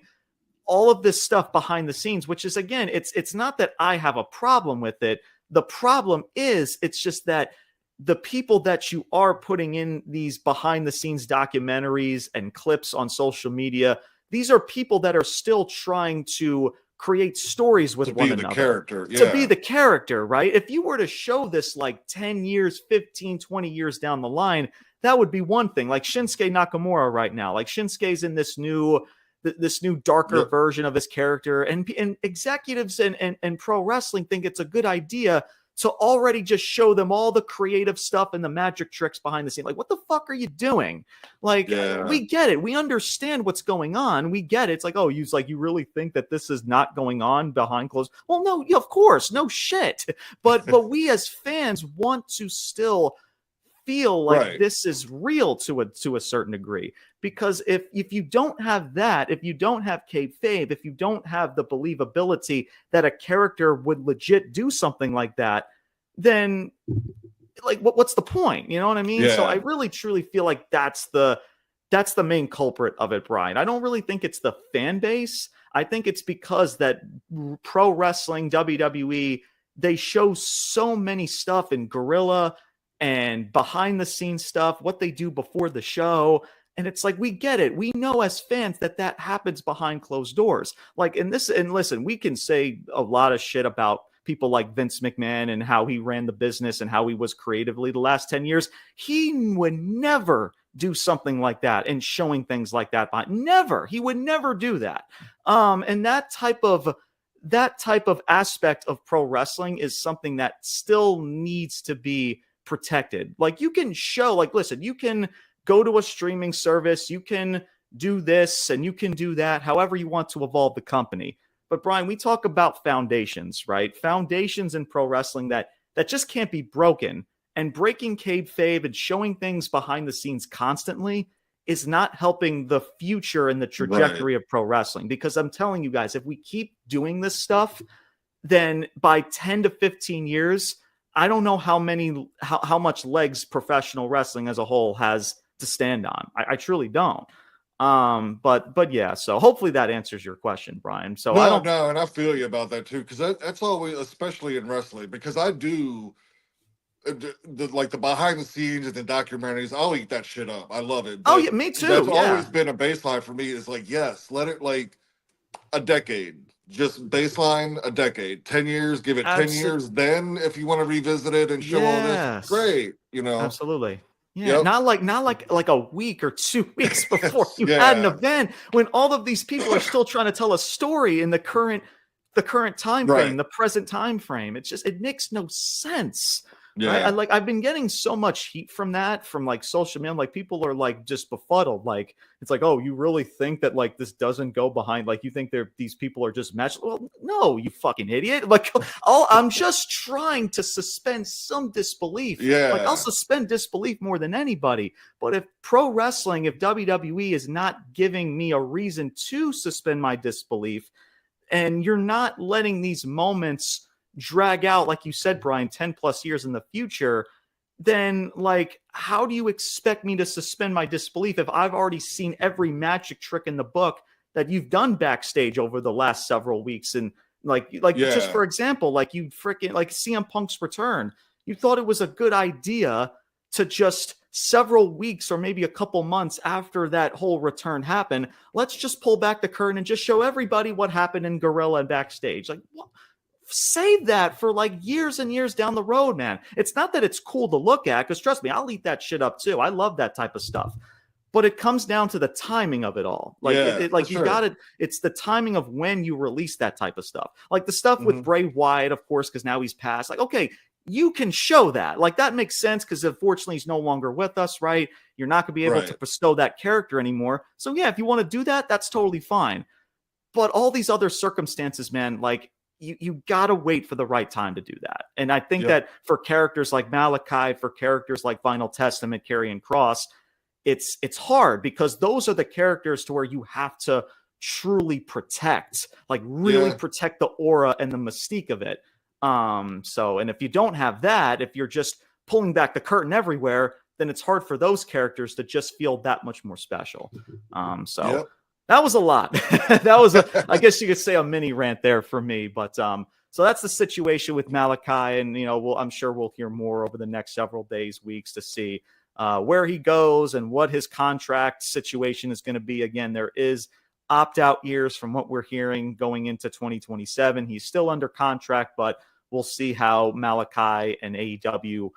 S1: all of this stuff behind the scenes, which is, again, it's not that I have a problem with it. The problem is, it's just that the people that you are putting in these behind the scenes documentaries and clips on social media, these are people that are still trying to create stories with one another. To be the character, right? If you were to show this like 10 years, 15, 20 years down the line, that would be one thing. Like Shinsuke Nakamura right now. Like Shinsuke's in this new darker version of his character, and executives and pro wrestling think it's a good idea to already just show them all the creative stuff and the magic tricks behind the scene. Like, what the fuck are you doing? Like, we get it. We understand what's going on. We get it. It's like, oh, you really think that this is not going on behind closed? Well, no, of course, no shit. But we as fans want to still feel like this is real to a certain degree. Because if you don't have that, if you don't have kayfabe, if you don't have the believability that a character would legit do something like that, then like what's the point? You know what I mean? So I really truly feel like that's the main culprit of it, Brian. I don't really think it's the fan base. I think it's because that pro wrestling, WWE, they show so many stuff in guerrilla and behind the scenes stuff, what they do before the show. And it's like, we get it. We know as fans that happens behind closed doors. Like in this, and listen, we can say a lot of shit about people like Vince McMahon and how he ran the business and how he was creatively the last 10 years. He would never do something like that and showing things like that. Never. He would never do that. And that type of aspect of pro wrestling is something that still needs to be protected. Like you can show, like, listen, you can go to a streaming service, you can do this and you can do that, however you want to evolve the company. But Brian, we talk about foundations, right? Foundations in pro wrestling that just can't be broken. And breaking kayfabe and showing things behind the scenes constantly is not helping the future and the trajectory of pro wrestling. Because I'm telling you guys, if we keep doing this stuff, then by 10 to 15 years, I don't know how much legs professional wrestling as a whole has to stand on. I truly don't. But yeah, so hopefully that answers your question, Brian. So
S2: no, and I feel you about that too, because that's always, especially in wrestling, because I do the behind the scenes and the documentaries. I'll eat that shit up. I love it.
S1: Oh yeah, me too.
S2: That's always been a baseline for me. Is like, yes, let it like a decade. Just baseline a decade, 10 years, give it 10 years. Then if you want to revisit it and show all this, great,
S1: Absolutely. Yeah, not like a week or 2 weeks before you had an event, when all of these people are still trying to tell a story in the current time frame, the present time frame. It makes no sense.
S2: Yeah.
S1: Right? I've been getting so much heat from that, from like social media. Like, people are like just befuddled. Like, it's like, oh, you really think that like this doesn't go behind? Like, you think these people are just matched? Well, no, you fucking idiot. Like, I'm just trying to suspend some disbelief.
S2: Yeah.
S1: Like, I'll suspend disbelief more than anybody. But if WWE is not giving me a reason to suspend my disbelief, and you're not letting these moments drag out, like you said, Brian, 10 plus years in the future, then like, how do you expect me to suspend my disbelief if I've already seen every magic trick in the book that you've done backstage over the last several weeks? And just for example, like, you freaking like CM Punk's return, you thought it was a good idea to just several weeks or maybe a couple months after that whole return happened, let's just pull back the curtain and just show everybody what happened in Gorilla and backstage. Like, what? Save that for like years and years down the road, man. It's not that it's cool to look at, because trust me, I'll eat that shit up too. I love that type of stuff. But it comes down to the timing of it all. Like, it's the timing of when you release that type of stuff. Like the stuff with Bray Wyatt, of course, because now he's passed. Like, okay, you can show that. Like, that makes sense because unfortunately he's no longer with us, right? You're not going to be able to bestow that character anymore. So yeah, if you want to do that, that's totally fine. But all these other circumstances, man, like, you got to wait for the right time to do that. And I think that for characters like Malachi, for characters like Final Testament, Karrion Kross, it's hard, because those are the characters to where you have to truly protect, like really protect the aura and the mystique of it. And if you don't have that, if you're just pulling back the curtain everywhere, then it's hard for those characters to just feel that much more special. That was a lot. That was, I guess you could say, a mini rant there for me. But so that's the situation with Malachi, and I'm sure we'll hear more over the next several days, weeks, to see where he goes and what his contract situation is going to be. Again, there is opt-out years from what we're hearing going into 2027. He's still under contract, but we'll see how Malachi and AEW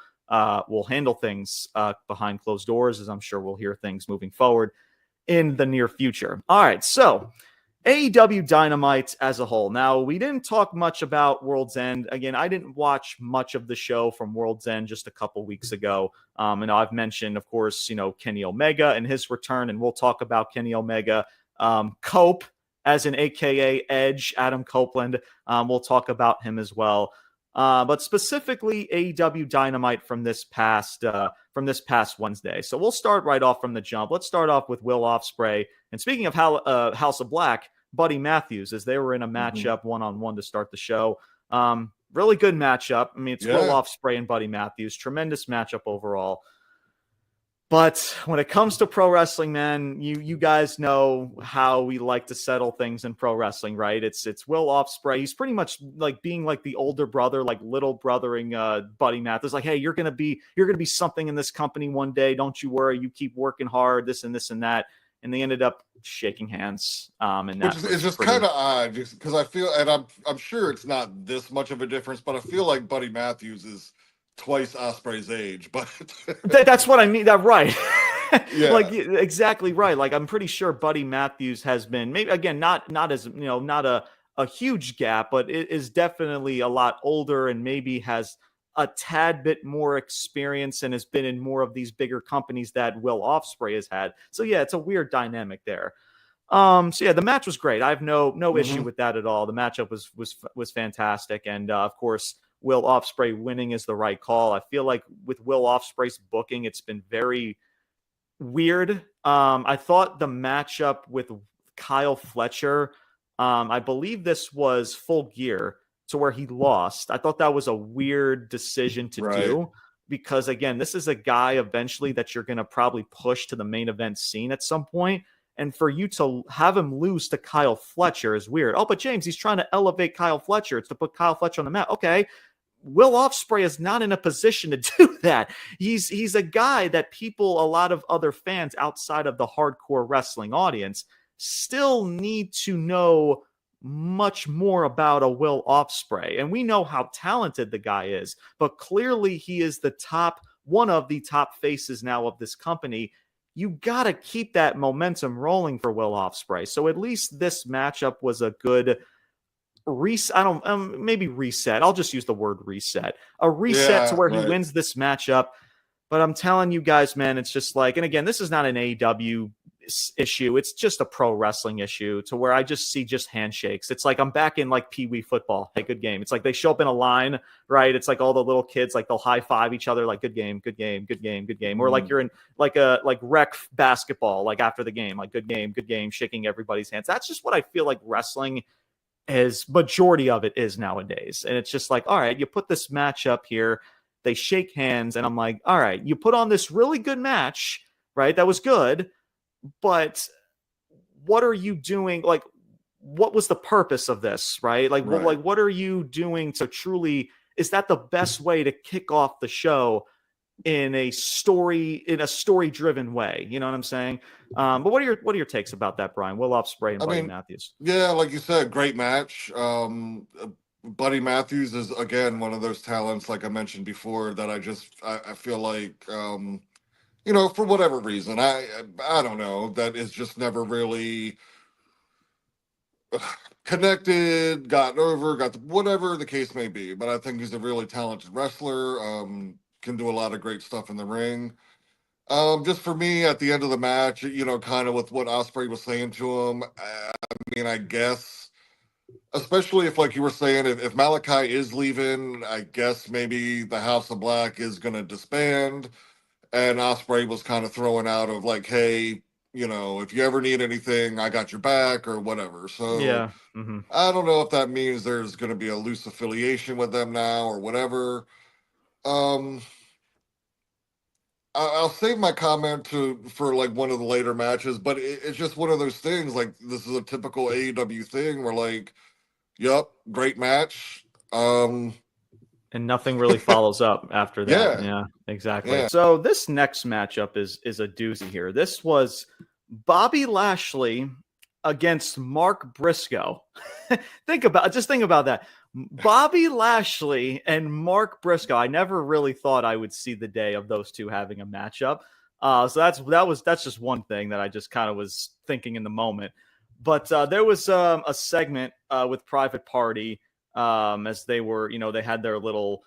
S1: will handle things behind closed doors, as I'm sure we'll hear things moving forward in the near future. All right, so AEW Dynamite as a whole. Now, we didn't talk much about World's End. Again, I didn't watch much of the show from World's End just a couple weeks ago. And I've mentioned, of course, Kenny Omega and his return, and we'll talk about Kenny Omega. Cope, as in AKA Edge, Adam Copeland. We'll talk about him as well. But specifically AEW Dynamite from this past Wednesday. So we'll start right off from the jump. Let's start off with Will Ospreay. And speaking of House of Black, Buddy Matthews, as they were in a matchup one-on-one to start the show. Really good matchup. I mean, it's Will Ospreay and Buddy Matthews. Tremendous matchup overall. But when it comes to pro wrestling, man, you guys know how we like to settle things in pro wrestling, right? It's Will Ospreay. He's pretty much like being like the older brother, like little brothering Buddy Matthews. Like, hey, you're gonna be something in this company one day. Don't you worry. You keep working hard. This and that. And they ended up shaking hands. And that
S2: it's just kind of odd, just because I feel, and I'm sure it's not this much of a difference, but I feel like Buddy Matthews is twice Ospreay's age, but
S1: that's what I mean. That right. Like, exactly right. Like, I'm pretty sure Buddy Matthews has been, maybe again, not as, not a huge gap, but it is definitely a lot older and maybe has a tad bit more experience and has been in more of these bigger companies that Will Ospreay has had. So yeah, it's a weird dynamic there. So yeah, the match was great. I have no issue with that at all. The matchup was fantastic. And of course, Will Ospreay winning is the right call. I feel like with Will Ospreay's booking, it's been very weird. I thought the matchup with Kyle Fletcher, I believe this was Full Gear, to where he lost. I thought that was a weird decision to do, because again, this is a guy eventually that you're going to probably push to the main event scene at some point. And for you to have him lose to Kyle Fletcher is weird. Oh, but James, he's trying to elevate Kyle Fletcher. It's to put Kyle Fletcher on the map. Okay. Will Ospreay is not in a position to do that. He's a guy that people, a lot of other fans outside of the hardcore wrestling audience, still need to know much more about a Will Ospreay. And we know how talented the guy is, but clearly he is the top one of the top faces now of this company. You got to keep that momentum rolling for Will Ospreay. So at least this matchup was a good reset. Maybe reset. I'll just use the word reset. A reset to where he wins this matchup. But I'm telling you guys, man, it's just like, and again, this is not an AEW issue. It's just a pro wrestling issue to where I just see just handshakes. It's like I'm back in like Pee Wee football. Hey, good game. It's like they show up in a line, right? It's like all the little kids, like they'll high five each other, like good game, good game, good game, good game. Or like you're in like rec basketball, like after the game, like good game, shaking everybody's hands. That's just what I feel like wrestling is. Majority of it is nowadays. And it's just like, all right, you put this match up here, they shake hands, and I'm like, all right, you put on this really good match, right? That was good. But what are you doing? Like, what was the purpose of this, right? Like, what are you doing to truly? Is that the best way to kick off the show in a story-driven way? You know what I'm saying? But what are your takes about that, Brian? Will Ospreay and Buddy Matthews?
S2: Yeah, like you said, great match. Buddy Matthews is again one of those talents, like I mentioned before, that I feel like. For whatever reason, I don't know, that is just never really connected, gotten over, whatever the case may be. But I think he's a really talented wrestler, can do a lot of great stuff in the ring. Just for me, at the end of the match, kind of with what Ospreay was saying to him, I guess, especially if, like you were saying, if Malachi is leaving, I guess maybe the House of Black is going to disband. And Ospreay was kind of throwing out of like, hey, if you ever need anything, I got your back or whatever. So
S1: yeah,
S2: I don't know if that means there's going to be a loose affiliation with them now or whatever. I'll save my comment for like one of the later matches, but it's just one of those things. Like, this is a typical AEW thing where like, yep, great match.
S1: And nothing really follows up after that. Yeah, exactly. Yeah. So this next matchup is a doozy here. This was Bobby Lashley against Mark Briscoe. Think about that. Bobby Lashley and Mark Briscoe. I never really thought I would see the day of those two having a matchup. So that's just one thing that I just kind of was thinking in the moment. But there was a segment with Private Party. As they were, they had their little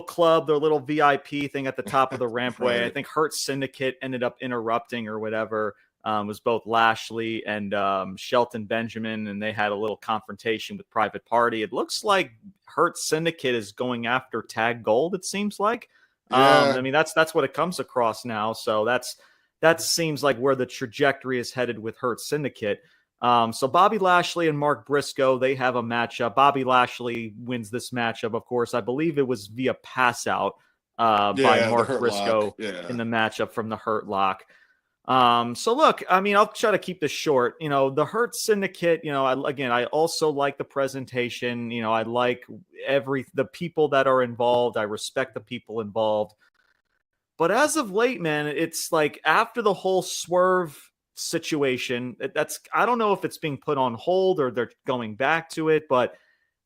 S1: club, their little VIP thing at the top of the rampway. I think Hurt Syndicate ended up interrupting or whatever. It was both Lashley and Shelton Benjamin, and they had a little confrontation with Private Party. It looks like Hurt Syndicate is going after Tag Gold, it seems like.
S2: Yeah.
S1: That's what it comes across now. So that seems like where the trajectory is headed with Hurt Syndicate. So Bobby Lashley and Mark Briscoe, they have a matchup. Bobby Lashley wins this matchup, of course. I believe it was via pass out by Mark Briscoe in the matchup from the Hurt Lock. So look, I'll try to keep this short. The Hurt Syndicate, I also like the presentation. I like the people that are involved. I respect the people involved. But as of late, man, it's like after the whole Swerve situation, I don't know if it's being put on hold or they're going back to it, but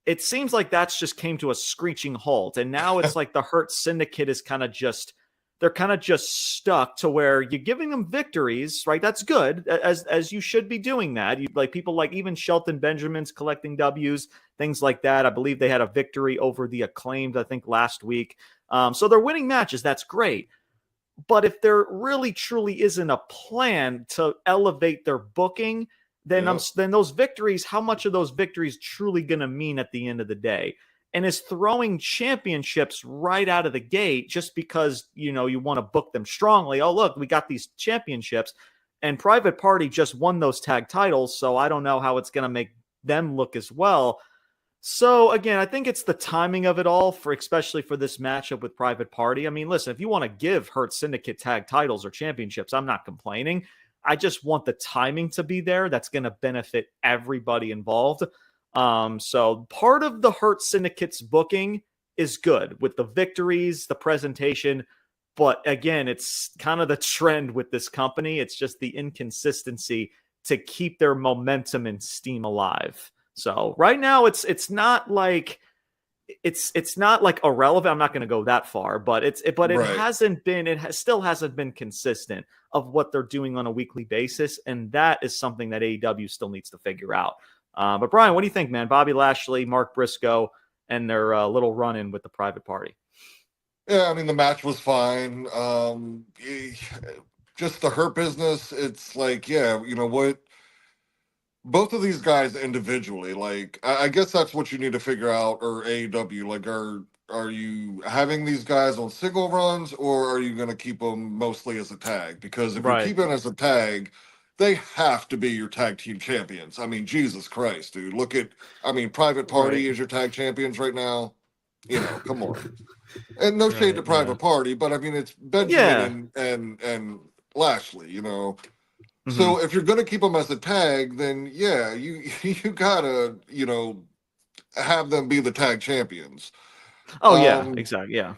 S1: it seems like that's just came to a screeching halt. And now it's like the Hurt Syndicate is they're kind of just stuck to where you're giving them victories, right? That's good, as you should be doing that. You like people like even Shelton Benjamin's collecting W's, things like that. I believe they had a victory over the Acclaimed, I think, last week. So they're winning matches. That's great. But if there really truly isn't a plan to elevate their booking, then those victories, how much of those victories truly going to mean at the end of the day? And is throwing championships right out of the gate just because, you want to book them strongly. Oh, look, we got these championships, and Private Party just won those tag titles. So I don't know how it's going to make them look as well. So again, I think it's the timing of it all, especially for this matchup with Private Party. Listen, if you want to give Hurt Syndicate tag titles or championships, I'm not complaining. I just want the timing to be there. That's going to benefit everybody involved. So part of the Hurt Syndicate's booking is good with the victories, the presentation. But again, it's kind of the trend with this company. It's just the inconsistency to keep their momentum and steam alive. So right now it's not like it's not like irrelevant. I'm not going to go that far, but it still hasn't been consistent of what they're doing on a weekly basis. And that is something that AEW still needs to figure out. But Brian, what do you think, man? Bobby Lashley, Mark Briscoe, and their little run-in with the Private Party.
S2: Yeah, I mean, the match was fine. Just the Hurt Business, it's like, yeah, you know what? Both of these guys individually, like, I guess that's what you need to figure out, or AEW, like, are you having these guys on single runs, or are you going to keep them mostly as a tag? Because if you keep it as a tag, they have to be your tag team champions. I mean, Jesus Christ, dude. Look at, Private Party is your tag champions right now. You know, come on. And no shade to Private Party, but I mean, it's Benjamin and Lashley, you know. Mm-hmm. So if you're going to keep them as a tag, then yeah, you gotta, you know, have them be the tag champions.
S1: Oh yeah, exactly. Yeah.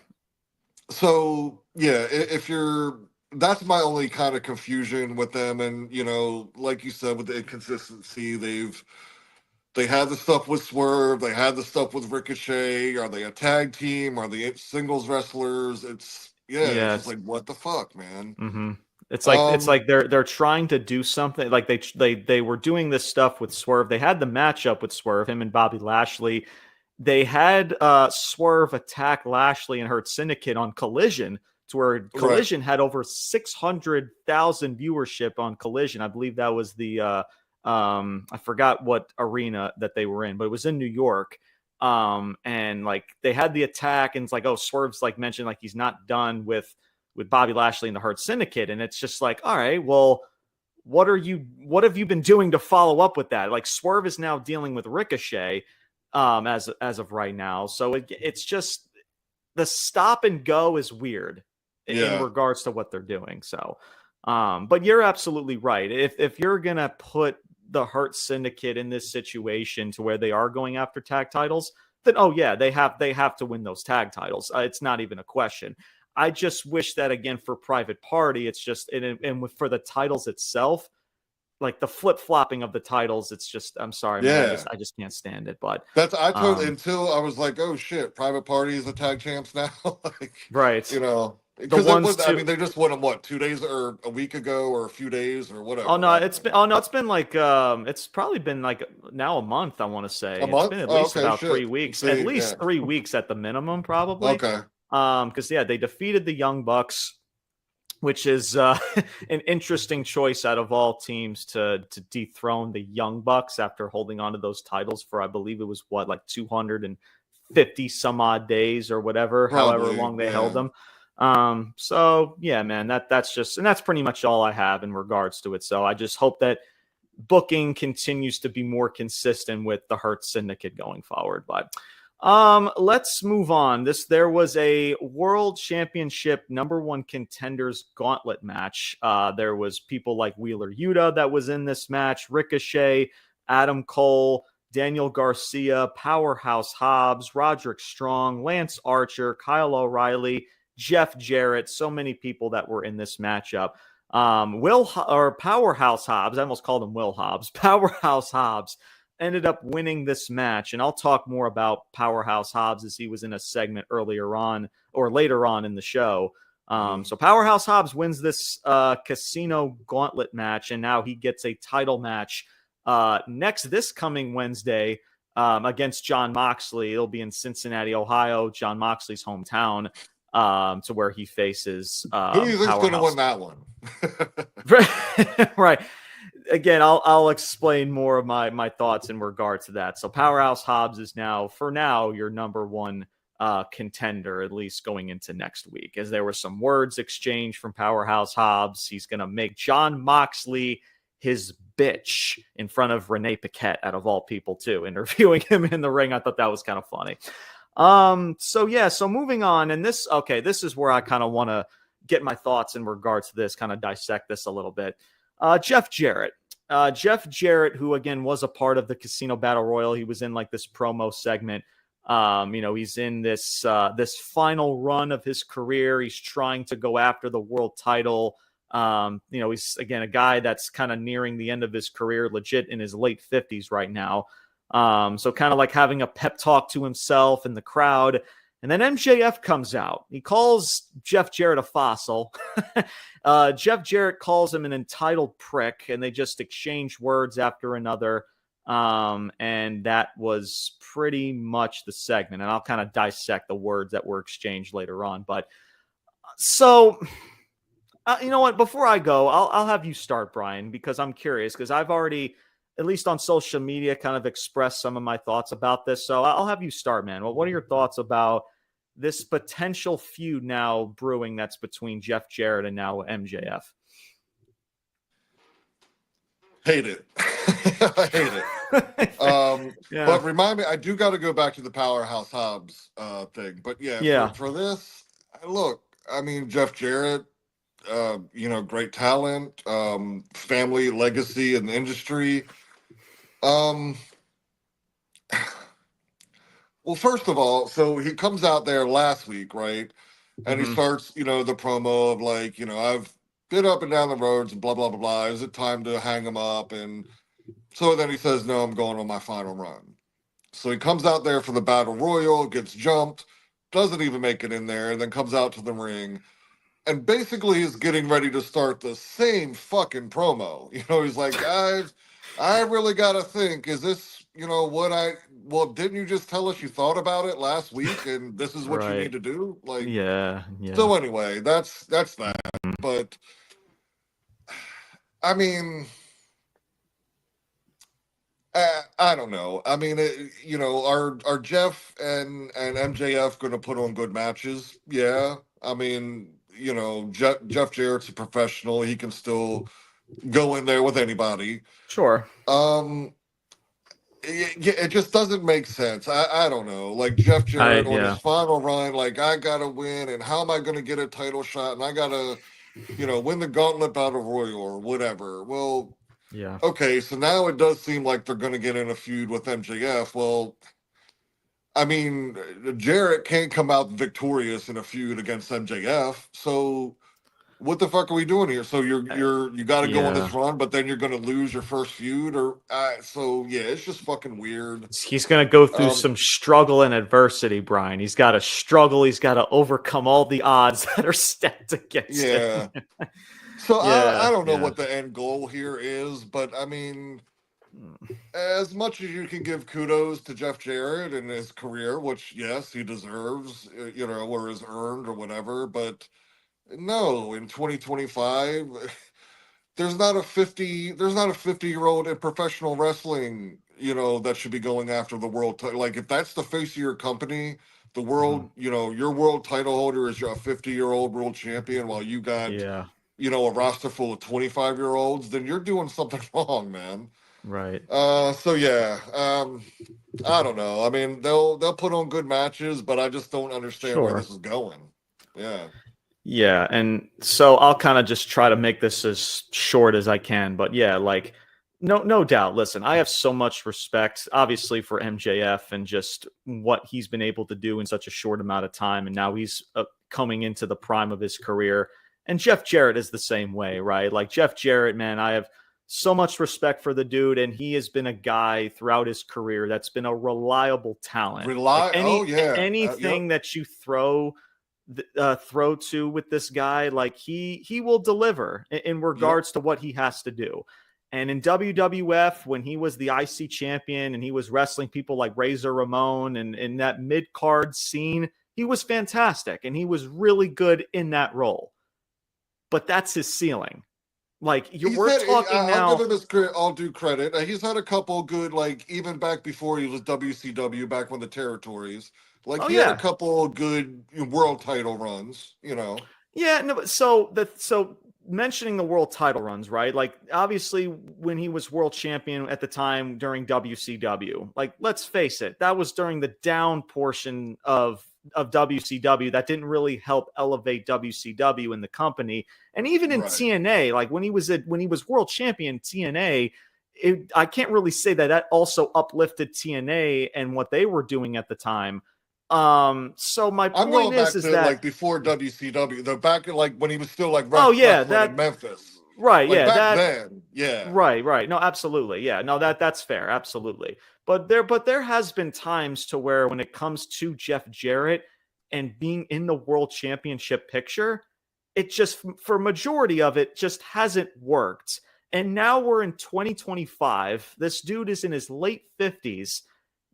S2: So yeah, that's my only kind of confusion with them. And, you know, like you said, with the inconsistency, they had the stuff with Swerve, they had the stuff with Ricochet. Are they a tag team? Are they singles wrestlers? It's just like, what the fuck, man?
S1: Mm-hmm. It's like they're trying to do something. Like they were doing this stuff with Swerve. They had the matchup with Swerve, him and Bobby Lashley. They had Swerve attack Lashley and Hurt Syndicate on Collision, to where Collision had over 600,000 viewership on Collision. I believe that was the I forgot what arena that they were in, but it was in New York. And like they had the attack, and it's like, oh, Swerve's like mentioned, like he's not done with Bobby Lashley and the Hurt Syndicate. And it's just like, all right, well, what have you been doing to follow up with that? Like Swerve is now dealing with Ricochet as of right now. So it's just, the stop and go is weird in regards to what they're doing. So, but you're absolutely right. If you're going to put the Hurt Syndicate in this situation to where they are going after tag titles, then, oh yeah, they have to win those tag titles. It's not even a question. I just wish that, again, for Private Party, it's just, and for the titles itself, like the flip-flopping of the titles, it's just, I'm sorry, man, I just can't stand it. But
S2: until I was like, oh shit, Private Party is the tag champs now. Like, you know, because they just won them 2 days or a week ago or a few days or whatever.
S1: It's been like it's probably been like now a month, I want to say. It's been at least about 3 weeks. At least 3 weeks at the minimum, probably.
S2: Okay.
S1: Because they defeated the Young Bucks, which is an interesting choice out of all teams to dethrone the Young Bucks after holding on to those titles for, I believe it was 250 some odd days or whatever, however long they held them. So yeah, man, that's just, and that's pretty much all I have in regards to it. So I just hope that booking continues to be more consistent with the Hurt Syndicate going forward. But let's move on. There was a World Championship #1 contenders gauntlet match. There was people like Wheeler Yuta that was in this match, Ricochet, Adam Cole, Daniel Garcia, Powerhouse Hobbs, Roderick Strong, Lance Archer, Kyle O'Reilly, Jeff Jarrett. So many people that were in this matchup. Powerhouse Hobbs, I almost called him Will Hobbs. Powerhouse Hobbs ended up winning this match, and I'll talk more about Powerhouse Hobbs as he was in a segment later on in the show. So Powerhouse Hobbs wins this Casino Gauntlet match, and now he gets a title match this coming Wednesday against Jon Moxley. It'll be in Cincinnati, Ohio, Jon Moxley's hometown, to where he faces
S2: who do you think's going to win that one?
S1: Right. Again, I'll explain more of my thoughts in regard to that. So Powerhouse Hobbs is now, for now, your #1 contender, at least going into next week, as there were some words exchanged from Powerhouse Hobbs. He's going to make Jon Moxley his bitch in front of Renee Paquette, out of all people, too, interviewing him in the ring. I thought that was kind of funny. So moving on, and this is where I kind of want to get my thoughts in regards to this, kind of dissect this a little bit. Jeff Jarrett, who again was a part of the Casino Battle Royal. He was in like this promo segment. He's in this final run of his career. He's trying to go after the world title. He's again a guy that's kind of nearing the end of his career, legit in his late 50s right now. So kind of like having a pep talk to himself and the crowd. And then MJF comes out. He calls Jeff Jarrett a fossil. Jeff Jarrett calls him an entitled prick, and they just exchange words after another. And that was pretty much the segment. And I'll kind of dissect the words that were exchanged later on. But so, you know what? Before I go, I'll have you start, Brian, because I'm curious, because I've already, at least on social media, kind of expressed some of my thoughts about this. So I'll have you start, man. Well, what are your thoughts about this potential feud now brewing that's between Jeff Jarrett and now MJF?
S2: Hate it. I hate it.
S1: Yeah.
S2: But remind me, I do got to go back to the Powerhouse Hobbs thing. But yeah. For this, look, I mean, Jeff Jarrett, great talent, family legacy in the industry. Well, first of all, so he comes out there last week, right? And he starts, the promo of like, I've been up and down the roads and blah, blah, blah, blah. Is it time to hang him up? And so then he says, no, I'm going on my final run. So he comes out there for the Battle Royal, gets jumped, doesn't even make it in there, and then comes out to the ring. And basically is getting ready to start the same fucking promo. He's like, guys, I really got to think, is this, didn't you just tell us you thought about it last week and this is what you need to do? Like, yeah. So anyway, that's that. But I mean, I don't know. I mean, are Jeff and MJF going to put on good matches? Yeah. I mean, Jeff Jarrett's a professional. He can still go in there with anybody.
S1: Sure.
S2: It just doesn't make sense. I don't know. Like Jeff Jarrett on his final run, like I gotta win, and how am I gonna get a title shot? And I gotta, win the Gauntlet Battle Royal or whatever. Well, yeah. Okay, so now it does seem like they're gonna get in a feud with MJF. Well, I mean, Jarrett can't come out victorious in a feud against MJF. So what the fuck are we doing here? So you got to go on this run, but then you're going to lose your first feud, or it's just fucking weird.
S1: He's going to go through some struggle and adversity, Brian. He's got to struggle. He's got to overcome all the odds that are stacked against him.
S2: So I don't know what the end goal here is, but I mean, as much as you can give kudos to Jeff Jarrett and his career, which yes, he deserves, or is earned or whatever, but no, in 2025, there's not a 50-year-old in professional wrestling, that should be going after the world title. Like if that's the face of your company, the world, your world title holder is your 50-year-old world champion, while you got, a roster full of 25-year-olds, then you're doing something wrong, man.
S1: Right.
S2: I don't know. I mean, they'll put on good matches, but I just don't understand where this is going. Yeah.
S1: Yeah, and so I'll kind of just try to make this as short as I can, but yeah, like no doubt. Listen, I have so much respect, obviously, for MJF and just what he's been able to do in such a short amount of time, and now he's coming into the prime of his career. And Jeff Jarrett is the same way, right? Like Jeff Jarrett, man, I have so much respect for the dude, and he has been a guy throughout his career that's been a reliable talent. Anything that you throw to with this guy, like he will deliver in regards to what he has to do. And in WWF, when he was the IC champion and he was wrestling people like Razor Ramon and in that mid-card scene, he was fantastic and he was really good in that role. But that's his ceiling. Like
S2: I'll give him all due credit. He's had a couple good, like even back before he was WCW, back when the territories. Like he had a couple good world title runs,
S1: Yeah, no. So mentioning the world title runs, right? Like obviously when he was world champion at the time during WCW, like let's face it, that was during the down portion of WCW. That didn't really help elevate WCW in the company, and even in TNA, like when he was world champion TNA. I can't really say that also uplifted TNA and what they were doing at the time. So my point is that
S2: like before WCW, back like when he was still like wrestling in Memphis.
S1: Right.
S2: Like
S1: Yeah.
S2: back then. Yeah.
S1: Right. No, absolutely. Yeah. No, that's fair. Absolutely. But there has been times to where when it comes to Jeff Jarrett and being in the world championship picture, it just for majority of it just hasn't worked. And now we're in 2025. This dude is in his late 50s.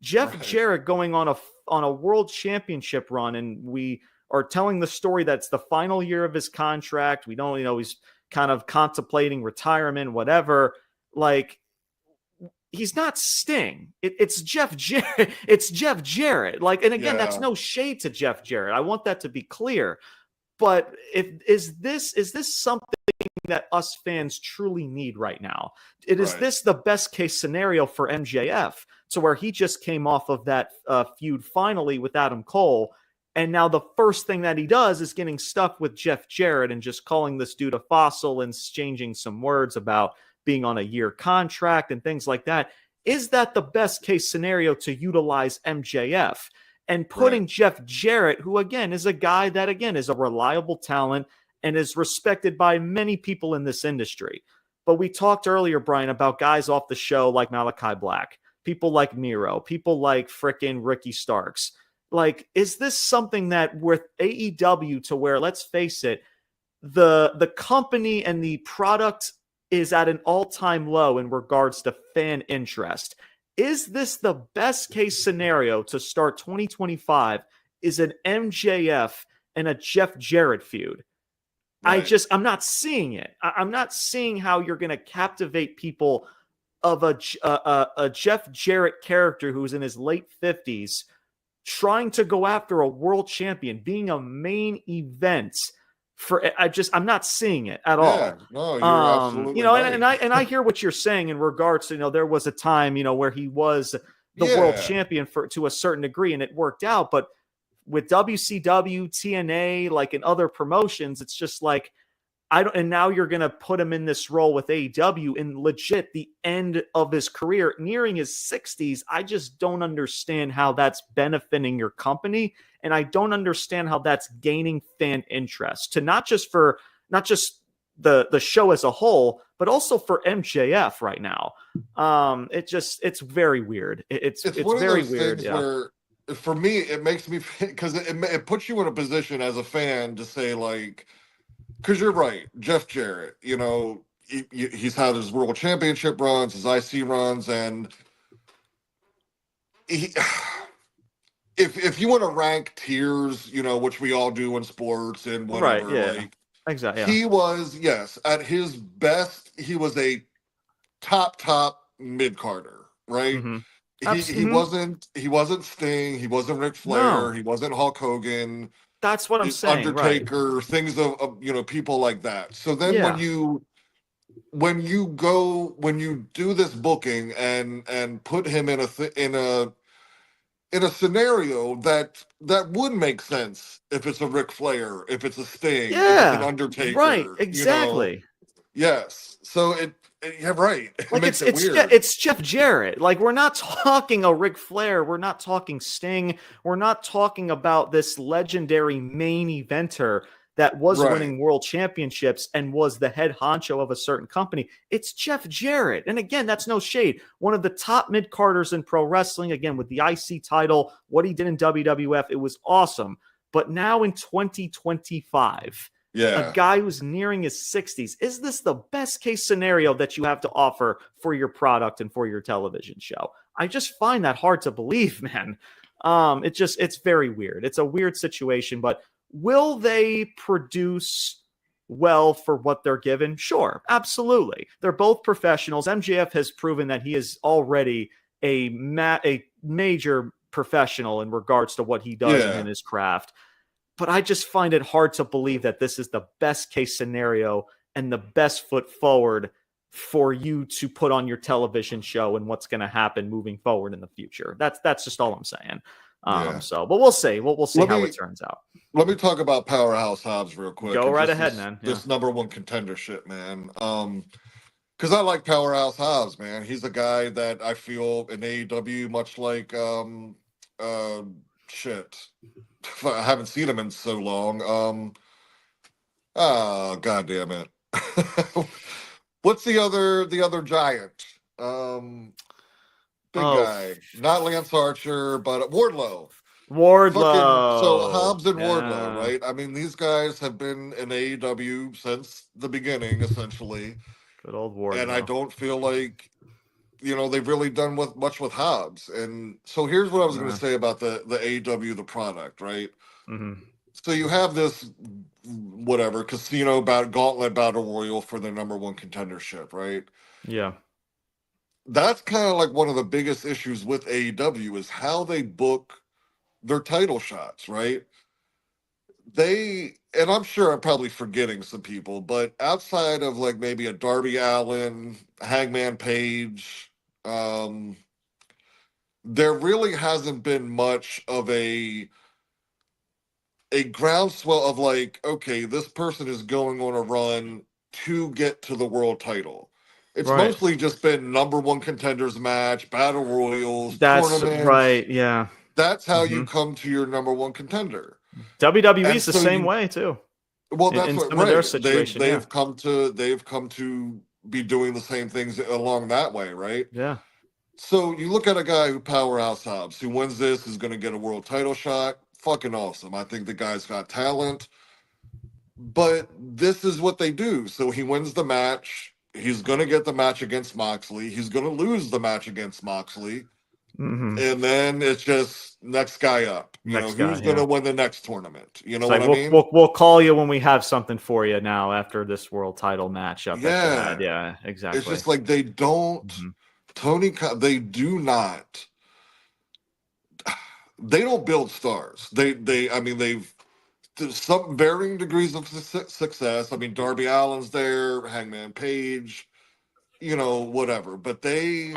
S1: Jeff
S2: Right.
S1: Jarrett going on a world championship run, and we are telling the story that's the final year of his contract. We don't, he's kind of contemplating retirement, whatever. Like, he's not Sting. It's Jeff Jarrett. It's Jeff Jarrett. Like, and again, that's
S2: Yeah.
S1: no shade to Jeff Jarrett. I want that to be clear. But is this something that us fans truly need right now? Is this the best case scenario for MJF, to where he just came off of that feud finally with Adam Cole, and now the first thing that he does is getting stuck with Jeff Jarrett and just calling this dude a fossil and exchanging some words about being on a year contract and things like that? Is that the best case scenario to utilize MJF? And putting Jeff Jarrett, who again is a guy that again is a reliable talent and is respected by many people in this industry. But we talked earlier, Brian, about guys off the show like Malachi Black, people like Miro, people like frickin' Ricky Starks. Like, is this something that with AEW, to where, let's face it, the company and the product is at an all-time low in regards to fan interest? Is this the best case scenario to start 2025? Is an MJF and a Jeff Jarrett feud? Right. I'm not seeing it. I'm not seeing how you're going to captivate people of a Jeff Jarrett character who's in his late 50s trying to go after a world champion, being a main event. I'm not seeing it at all.
S2: No, you're absolutely right.
S1: And I hear what you're saying in regards to, there was a time, where he was the world champion to a certain degree and it worked out. But with WCW, TNA, like in other promotions, it's just like, and now you're going to put him in this role with AEW in legit the end of his career, nearing his 60s. I just don't understand how that's benefiting your company. And I don't understand how that's gaining fan interest to not just the show as a whole, but also for MJF right now. It's very weird. It's very weird.
S2: Where, for me, it makes me, because it puts you in a position as a fan to say, like, because you're right, Jeff Jarrett, he's had his world championship runs, his IC runs, and if you want to rank tiers, which we all do in sports and whatever,
S1: exactly.
S2: He was, at his best, he was a top mid-carder, right?
S1: Mm-hmm.
S2: He wasn't Sting, he wasn't Ric Flair, he wasn't Hulk Hogan.
S1: That's what I'm saying.
S2: Undertaker, things of people like that. So then when you do this booking and put him in a scenario that would make sense if it's a Ric Flair, if it's a Sting, if it's an Undertaker,
S1: right? Exactly.
S2: Yes. So right.
S1: Like
S2: makes it weird.
S1: It's Jeff Jarrett. Like, we're not talking a Ric Flair. We're not talking Sting. We're not talking about this legendary main eventer that was winning world championships and was the head honcho of a certain company. It's Jeff Jarrett. And again, that's no shade. One of the top mid-carders in pro wrestling, again, with the IC title, what he did in WWF, it was awesome. But now in 2025, a guy who's nearing his 60s, is this the best case scenario that you have to offer for your product and for your television show? I just find that hard to believe, man. It's very weird. It's a weird situation, but will they produce well for what they're given? Sure, absolutely. They're both professionals. MJF has proven that he is already a major professional in regards to what he does in his craft. But I just find it hard to believe that this is the best case scenario and the best foot forward for you to put on your television show and what's going to happen moving forward in the future. That's just all I'm saying. But we'll see. We'll see how it turns out.
S2: Let me talk about Powerhouse Hobbs real quick.
S1: Go right ahead, man.
S2: This number one contender shit, man. Because I like Powerhouse Hobbs, man. He's a guy that I feel in AEW, much like I haven't seen him in so long. God damn it. What's the other giant? Big guy, not Lance Archer, but Wardlow. So Hobbs and Wardlow, right? I mean, these guys have been in AEW since the beginning, essentially.
S1: Good old Wardlow.
S2: And I don't feel like, they've really done much with Hobbs. And so here's what I was going to say about the AEW, the product, right?
S1: Mm-hmm.
S2: So you have this, casino gauntlet battle royal for the number one contendership, right?
S1: Yeah.
S2: That's kind of like one of the biggest issues with AEW is how they book their title shots, right? And I'm sure I'm probably forgetting some people, but outside of like maybe a Darby Allin, Hangman Page, there really hasn't been much of a groundswell of like, okay, this person is going on a run to get to the world title. It's mostly just been number one contenders match, battle royals, tournaments.
S1: Right, yeah.
S2: That's how you come to your number one contender.
S1: WWE's the same way too.
S2: Well, that's what
S1: their situation.
S2: They've come to be doing the same things along that way, right?
S1: Yeah.
S2: So you look at a guy who Powerhouse Hobbs, who wins this, is going to get a world title shot. Fucking awesome. I think the guy's got talent. But this is what they do. So he wins the match. He's going to get the match against Moxley. He's going to lose the match against Moxley.
S1: Mm-hmm.
S2: And then it's just next guy up. Who's going to win the next tournament? You know what I mean?
S1: We'll call you when we have something for you now after this world title match up. Yeah, exactly.
S2: It's just like they don't. Mm-hmm. They do not. They don't build stars. They've some varying degrees of success. I mean, Darby Allin's there, Hangman Page, whatever. But they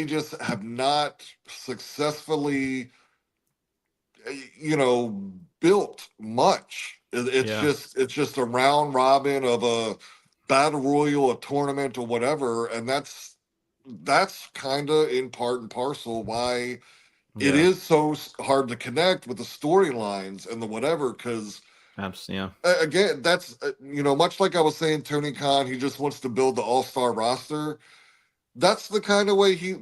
S2: just have not successfully, built much. It's just a round robin of a battle royal, a tournament, or whatever, and that's kind of in part and parcel why it is so hard to connect with the storylines and the whatever. Because again, that's much like I was saying, Tony Khan, he just wants to build the all-star roster. That's the kind of way he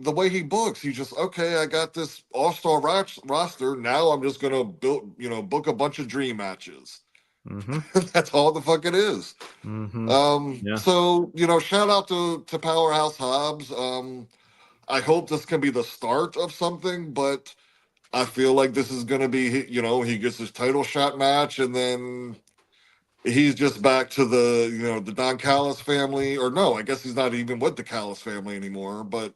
S2: books. He just, okay, I got this all-star roster. Now I'm just gonna book a bunch of dream matches. Mm-hmm. That's all the fuck it is. Mm-hmm. So shout out to Powerhouse Hobbs. I hope this can be the start of something, but I feel like this is gonna be, he gets his title shot match, and then he's just back to the the Don Callis family, or no, I guess he's not even with the Callis family anymore. But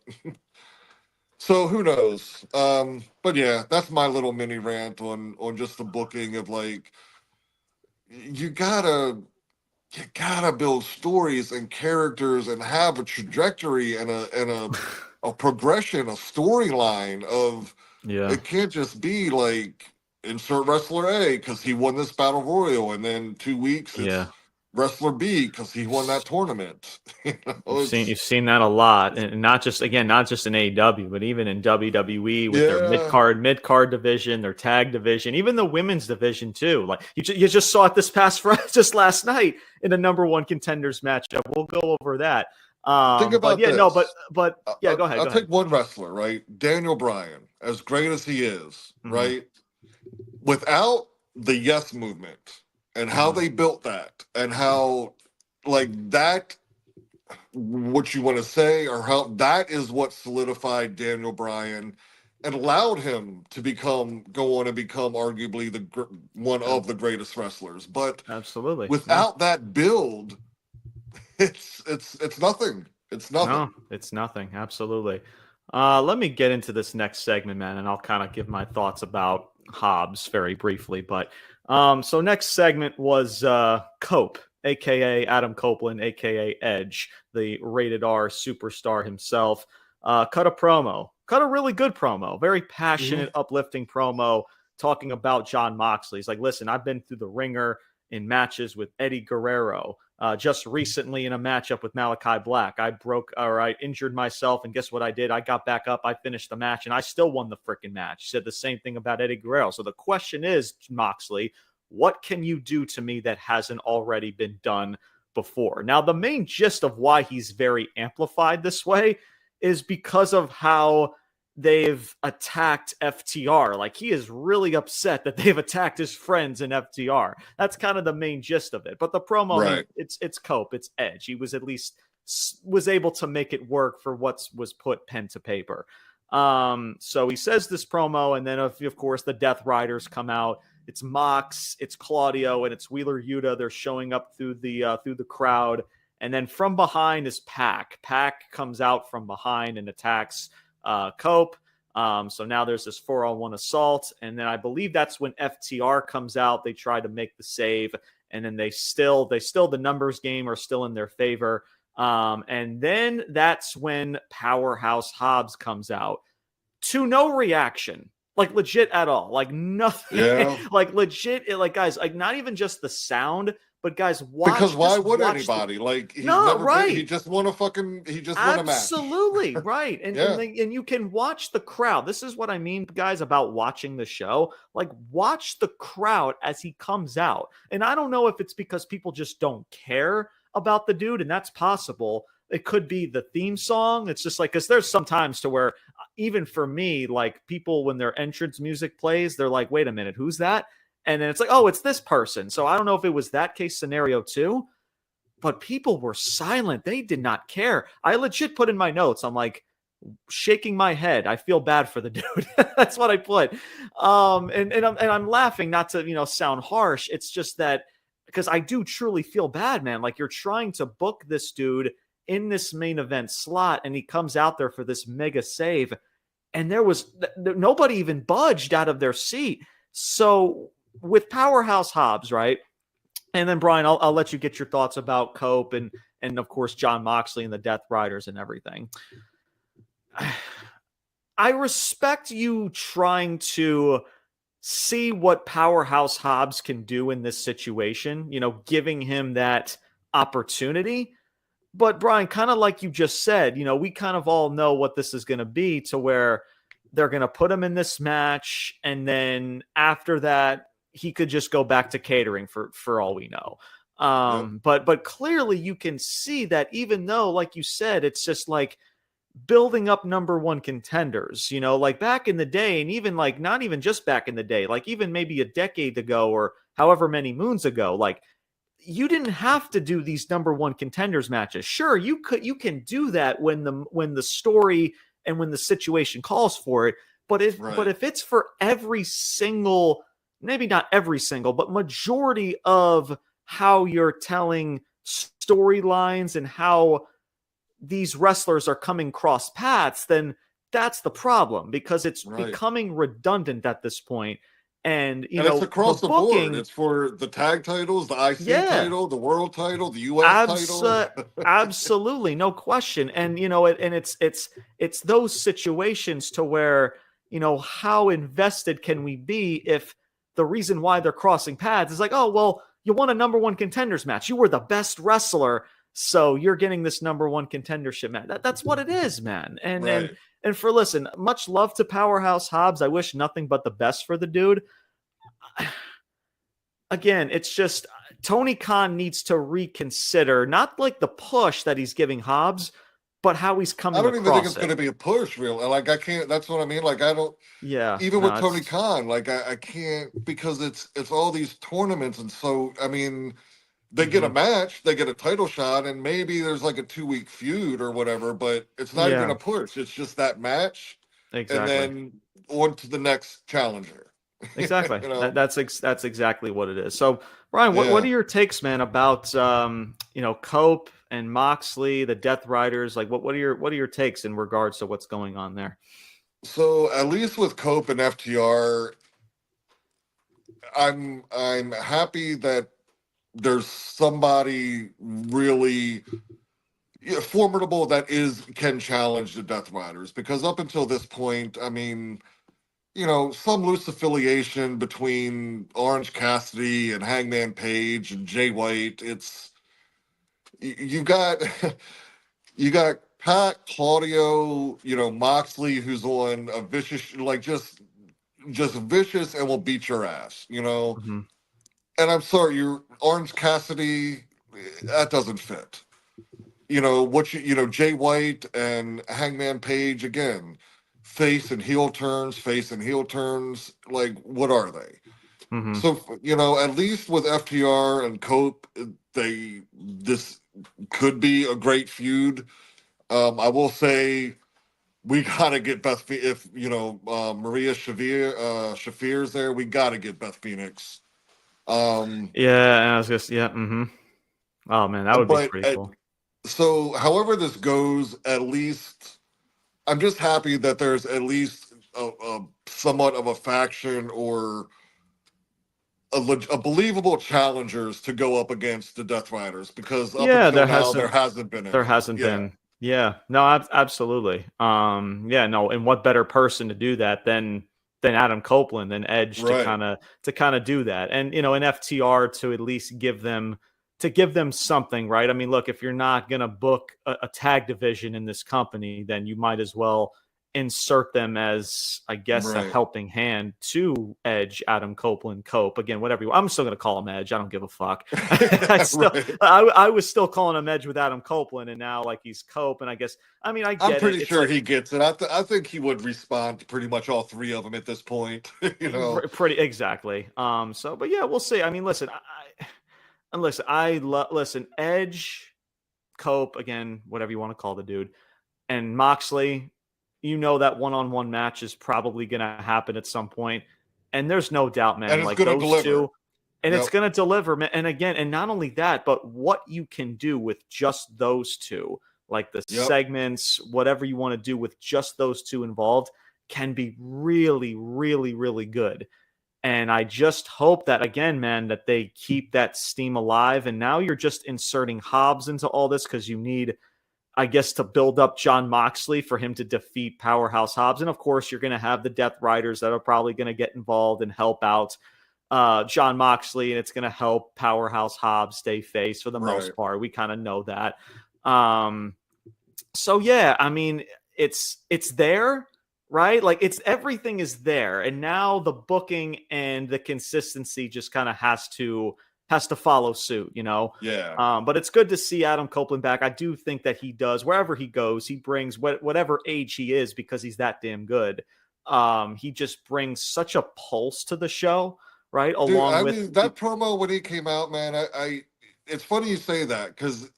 S2: so who knows? But yeah, that's my little mini rant on just the booking of like, you gotta build stories and characters and have a trajectory and a progression, a storyline of. It can't just be like insert wrestler A because he won this battle royal, and then 2 weeks it's wrestler B because he won that tournament.
S1: You've seen that a lot, and not just in AEW, but even in WWE with their mid card division, their tag division, even the women's division too. Like you just saw it this past Friday, just last night in a number one contenders matchup. We'll go over that.
S2: Think about this.
S1: Go ahead.
S2: I'll take one wrestler, right? Daniel Bryan, as great as he is, right? Without the Yes movement and how they built that, and how like that, what you want to say, or how that is what solidified Daniel Bryan and allowed him to go on and become arguably one of the greatest wrestlers. But
S1: absolutely,
S2: without that build, it's nothing. It's nothing.
S1: No, it's nothing. Absolutely. Let me get into this next segment, man, and I'll kind of give my thoughts about Hobbs very briefly. But so next segment was Cope, aka Adam Copeland, aka Edge, the rated R superstar himself. Cut a really good promo, very passionate, uplifting promo, talking about Jon Moxley. He's like, listen, I've been through the ringer in matches with Eddie Guerrero. Just recently in a matchup with Malachi Black, I injured myself, and guess what I did? I got back up, I finished the match, and I still won the freaking match. He said the same thing about Eddie Guerrero. So the question is, Moxley, what can you do to me that hasn't already been done before. Now, the main gist of why he's very amplified this way is because of how they've attacked FTR. Like, he is really upset that they've attacked his friends in FTR. That's kind of the main gist of it. But the promo,
S2: right.
S1: it's Cope, it's Edge. He was at least was able to make it work for what was put pen to paper. So he says this promo, and then of course the Death Riders come out. It's Mox, it's Claudio, and it's Wheeler Yuta. They're showing up through the crowd, and then from behind is Pac. Pac comes out from behind and attacks Cope. So now there's this 4-on-1 assault, and then I believe that's when FTR comes out. They try to make the save, and then they still the numbers game are still in their favor. And then that's when Powerhouse Hobbs comes out to no reaction, like legit at all, like nothing, like legit, like guys, like not even just the sound, but guys, watch.
S2: Because why would anybody? Like, he's never
S1: right.
S2: He just won a match.
S1: Absolutely, right. And, and you can watch the crowd. This is what I mean, guys, about watching the show. Like, watch the crowd as he comes out. And I don't know if it's because people just don't care about the dude, and that's possible. It could be the theme song. It's just like, because there's some times to where, even for me, like, people, when their entrance music plays, they're like, wait a minute, who's that? And then it's like, oh, it's this person. So I don't know if it was that case scenario too, but people were silent. They did not care. I legit put in my notes, I'm like, shaking my head. I feel bad for the dude. That's what I put. And I'm laughing, not to, sound harsh. It's just that, because I do truly feel bad, man. Like, you're trying to book this dude in this main event slot, and he comes out there for this mega save, and there was nobody even budged out of their seat. So with Powerhouse Hobbs, right? And then Brian, I'll let you get your thoughts about Cope and of course Jon Moxley and the Death Riders and everything. I respect you trying to see what Powerhouse Hobbs can do in this situation, giving him that opportunity. But Brian, kind of like you just said, we kind of all know what this is going to be, to where they're going to put him in this match, and then after that, he could just go back to catering for all we know. But clearly you can see that, even though, like you said, it's just like building up number one contenders, like back in the day, and even like not even just back in the day, like even maybe a decade ago or however many moons ago, like, you didn't have to do these number one contenders matches. Sure, you can do that when the story and when the situation calls for it. But if it's for every single, maybe not every single, but majority of how you're telling storylines and how these wrestlers are coming cross paths, then that's the problem, because it's becoming redundant at this point. And
S2: it's across the board. It's for the tag titles, the IC title, the world title, the US title.
S1: Absolutely, no question. And and it's those situations to where, how invested can we be if the reason why they're crossing paths is like, oh, well, you won a number one contenders match. You were the best wrestler, so you're getting this number one contendership match. That's what it is, man. And for, listen, much love to Powerhouse Hobbs. I wish nothing but the best for the dude. Again, it's just Tony Khan needs to reconsider, not like the push that he's giving Hobbs, but how he's coming across.
S2: I don't even think it's going to be a push, really. Like, I can't, that's what I mean. Like, I don't, even with Tony Khan, like, I can't, because it's all these tournaments. And so, I mean, they get a match, they get a title shot, and maybe there's like a 2-week feud or whatever, but it's not even a push. It's just that match. Exactly. And then on to the next challenger.
S1: Exactly. That's exactly what it is. So, Brian, what are your takes, man, about Cope and Moxley, the Death Riders? Like, what are your takes in regards to what's going on there?
S2: So, at least with Cope and FTR, I'm happy that there's somebody really formidable that can challenge the Death Riders, because up until this point, I mean, some loose affiliation between Orange Cassidy and Hangman Page and Jay White. It's you got Pat, Claudio, Moxley, who's on a vicious, like just vicious and will beat your ass, And I'm sorry, Orange Cassidy that doesn't fit. Jay White and Hangman Page again, face and heel turns. Like, what are they?
S1: Mm-hmm.
S2: So, at least with FTR and Cope, this could be a great feud. I will say we gotta get Beth. If Maria Shafir's there, we gotta get Beth Phoenix.
S1: Yeah, I was just Mm-hmm. Oh man, that would be pretty cool.
S2: So, however this goes, at least I'm just happy that there's at least a somewhat of a faction or a believable challengers to go up against the Death Riders, because up until now there hasn't been any.
S1: There hasn't been. Yeah, no, absolutely. No, and what better person to do that than Adam Copeland and Edge to kind of do that, and an FTR to at least give them something, right? I mean, look, if you're not gonna book a tag division in this company, then you might as well insert them as, I guess, a helping hand to Edge, Adam Copeland, Cope. Again, whatever I'm still going to call him Edge. I don't give a fuck. I was still calling him Edge with Adam Copeland, and now like he's Cope. And I guess, I mean, I'm
S2: pretty sure he gets it. I think he would respond to pretty much all three of them at this point.
S1: Pretty exactly. But yeah, we'll see. I mean, listen, listen, Edge, Cope, again, whatever you want to call the dude, and Moxley. That one-on-one match is probably going to happen at some point. And there's no doubt, man.
S2: And it's going to deliver.
S1: It's going to deliver, man. And again, and not only that, but what you can do with just those two, like the segments, whatever you want to do with just those two involved, can be really, really, really good. And I just hope that, again, man, that they keep that steam alive. And now you're just inserting Hobbs into all this because you need, I guess, to build up Jon Moxley for him to defeat Powerhouse Hobbs. And of course, you're going to have the Death Riders that are probably going to get involved and help out Jon Moxley, and it's going to help Powerhouse Hobbs stay face for the most part. We kind of know that. So yeah, I mean, it's there, right? Like everything is there. And now the booking and the consistency just kind of has to follow suit,
S2: Yeah.
S1: But it's good to see Adam Copeland back. I do think that he does, wherever he goes, he brings whatever age he is, because he's that damn good. He just brings such a pulse to the show, right?
S2: That promo when he came out, man, it's funny you say that, because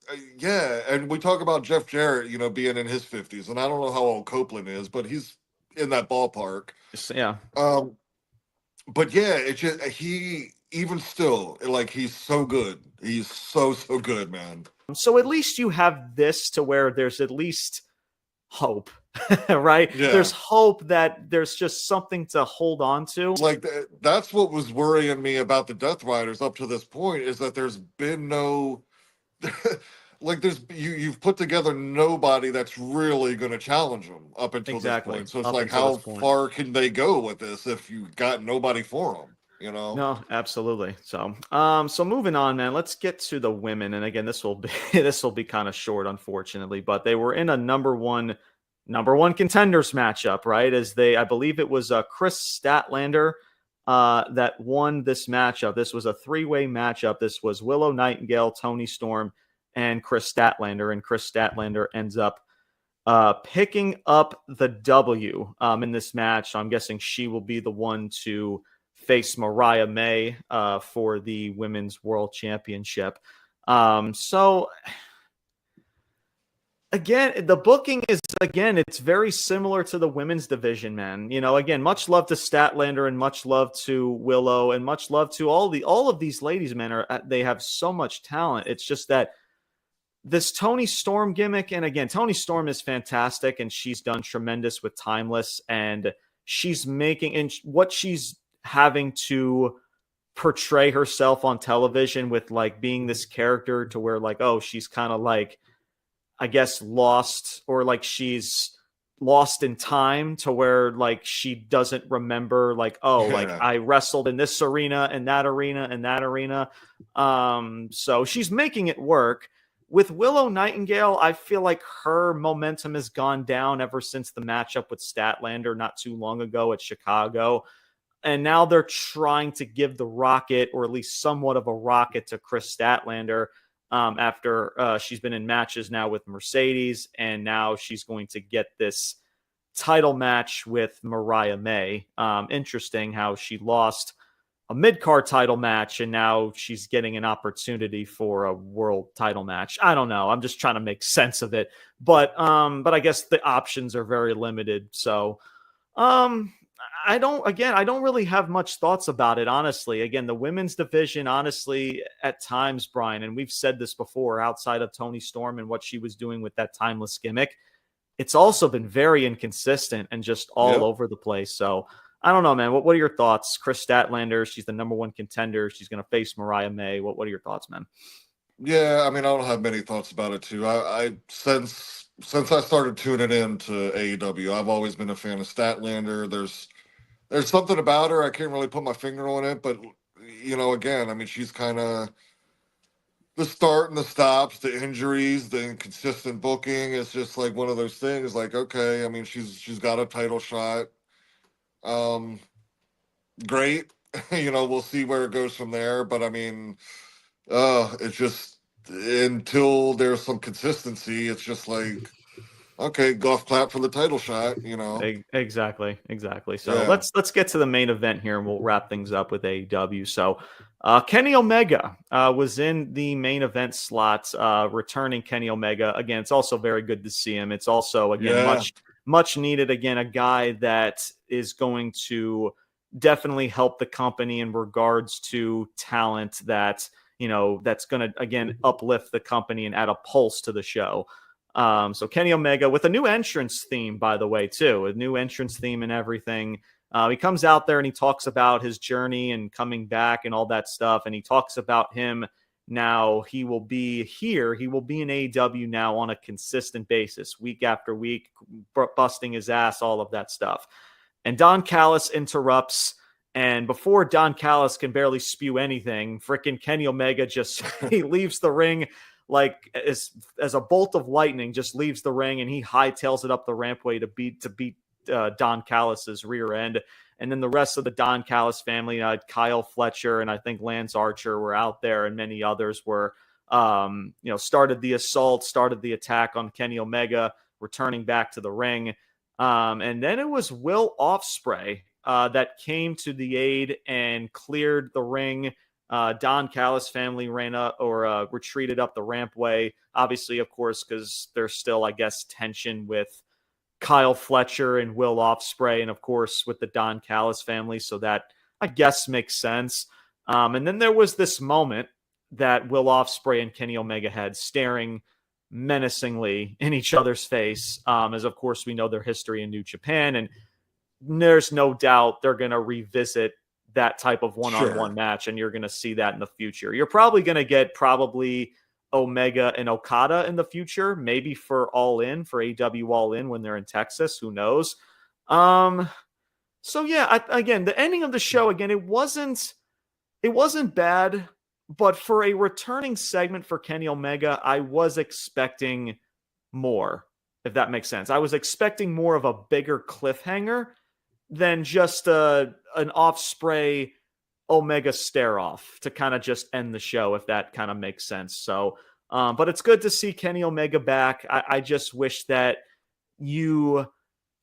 S2: and we talk about Jeff Jarrett, being in his 50s, and I don't know how old Copeland is, but he's in that ballpark.
S1: Yeah.
S2: But yeah, it's just even still, like, he's so good. He's so good, man.
S1: So at least you have this to where there's at least hope, right?
S2: Yeah.
S1: There's hope that there's just something to hold on to.
S2: Like, that's what was worrying me about the Death Riders up to this point, is that there's been no... like, you've put together nobody that's really going to challenge them up until this point. So it's like, how far can they go with this if you got nobody for them?
S1: No, absolutely. So moving on, man, let's get to the women. And again, this will be kind of short, unfortunately, but they were in a number one contenders matchup, right? I believe it was Chris Statlander that won this matchup. This was a 3-way matchup. This was Willow Nightingale, Toni Storm, and Chris Statlander. And Chris Statlander ends up picking up the W in this match. So I'm guessing she will be the one to face Mariah May for the Women's World Championship. So again, the booking is, it's very similar to the women's division, man. Again, much love to Statlander and much love to Willow and much love to all of these ladies, man. They have so much talent. It's just that this Toni Storm gimmick, and again, Toni Storm is fantastic and she's done tremendous with Timeless, and she's making, and what she's having to portray herself on television with, like, being this character to where, like, oh, she's kind of like, I guess, lost, or like she's lost in time to where, like, she doesn't remember, like, oh, like, I wrestled in this arena and that arena and that arena. So she's making it work. With Willow Nightingale, I feel like her momentum has gone down ever since the matchup with Statlander not too long ago at Chicago. And now they're trying to give the rocket, or at least somewhat of a rocket, to Chris Statlander. after she's been in matches now with Mercedes, and now she's going to get this title match with Mariah May. Interesting how she lost a mid-card title match and now she's getting an opportunity for a world title match. I don't know. I'm just trying to make sense of it. But I guess the options are very limited. So I don't really have much thoughts about it, honestly. Again, the women's division, honestly, at times, Brian, and we've said this before, outside of Toni Storm and what she was doing with that timeless gimmick, it's also been very inconsistent and just all over the place. So I don't know, man. What are your thoughts? Chris Statlander, she's the number one contender. She's going to face Mariah May. What are your thoughts, man?
S2: Yeah, I mean, I don't have many thoughts about it, too. I since I started tuning in to AEW, I've always been a fan of Statlander. There's something about her. I can't really put my finger on it, but, again, I mean, she's kind of the start and the stops, the injuries, the inconsistent booking. It's just like one of those things. Like, okay, I mean, she's got a title shot. Great. We'll see where it goes from there. But I mean, it's just until there's some consistency, it's just like, okay, golf clap for the title shot,
S1: Exactly. So let's get to the main event here and we'll wrap things up with AEW. So Kenny Omega was in the main event slot, returning Kenny Omega. Again, it's also very good to see him. It's also, again, much needed. Again, a guy that is going to definitely help the company in regards to talent that, that's going to, again, uplift the company and add a pulse to the show. So Kenny Omega with a new entrance theme, by the way, too, a new entrance theme and everything. He comes out there and he talks about his journey and coming back and all that stuff. And he talks about him now. He will be here. He will be in AEW now on a consistent basis, week after week, busting his ass, all of that stuff. And Don Callis interrupts. And before Don Callis can barely spew anything, freaking Kenny Omega just he leaves the ring like as a bolt of lightning, just leaves the ring and he hightails it up the rampway to beat Don Callis's rear end. And then the rest of the Don Callis family, Kyle Fletcher and I think Lance Archer were out there, and many others were, started the assault, started the attack on Kenny Omega, returning back to the ring. And then it was Will Ospreay that came to the aid and cleared the ring. Don Callis family ran up or retreated up the rampway. Obviously, of course, because there's still, I guess, tension with Kyle Fletcher and Will Ospreay, and of course with the Don Callis family. So that, I guess, makes sense. And then there was this moment that Will Ospreay and Kenny Omega had, staring menacingly in each other's face, as of course we know their history in New Japan, and there's no doubt they're going to revisit that type of one-on-one match, and you're going to see that in the future. You're probably going to get Omega and Okada in the future, maybe for All In, for AEW All In when they're in Texas. Who knows? So yeah, again, the ending of the show, again, it wasn't bad, but for a returning segment for Kenny Omega, I was expecting more, if that makes sense. I was expecting more of a bigger cliffhanger than just an Ospreay Omega stare off to kind of just end the show, if that kind of makes sense. So, but it's good to see Kenny Omega back. I just wish that you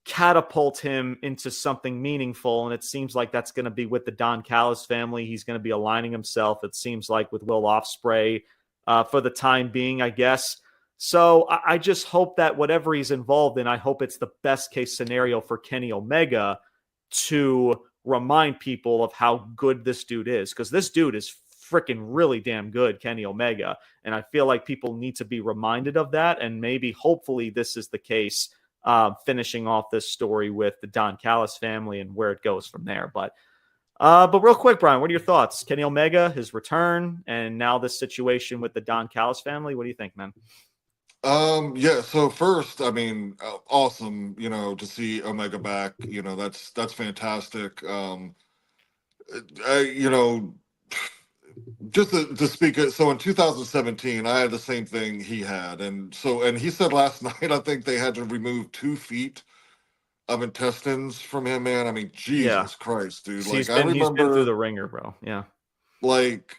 S1: catapult him into something meaningful, and it seems like that's going to be with the Don Callis family. He's going to be aligning himself, it seems like, with Will Ospreay for the time being, I guess. So I just hope that whatever he's involved in, I hope it's the best case scenario for Kenny Omega to remind people of how good this dude is, because this dude is freaking really damn good, Kenny Omega, and I feel like people need to be reminded of that, and maybe hopefully this is the case, finishing off this story with the Don Callis family and where it goes from there. But real quick, Brian, what are your thoughts? Kenny Omega, his return, and now this situation with the Don Callis family. What do you think, man?
S2: Yeah, so first, I mean, awesome, to see Omega back, that's fantastic. Just to speak it, so in 2017, I had the same thing he had. And he said last night, I think they had to remove 2 feet of intestines from him, man. I mean, Jesus Christ, dude.
S1: He's been through the ringer, bro. Yeah.
S2: Like,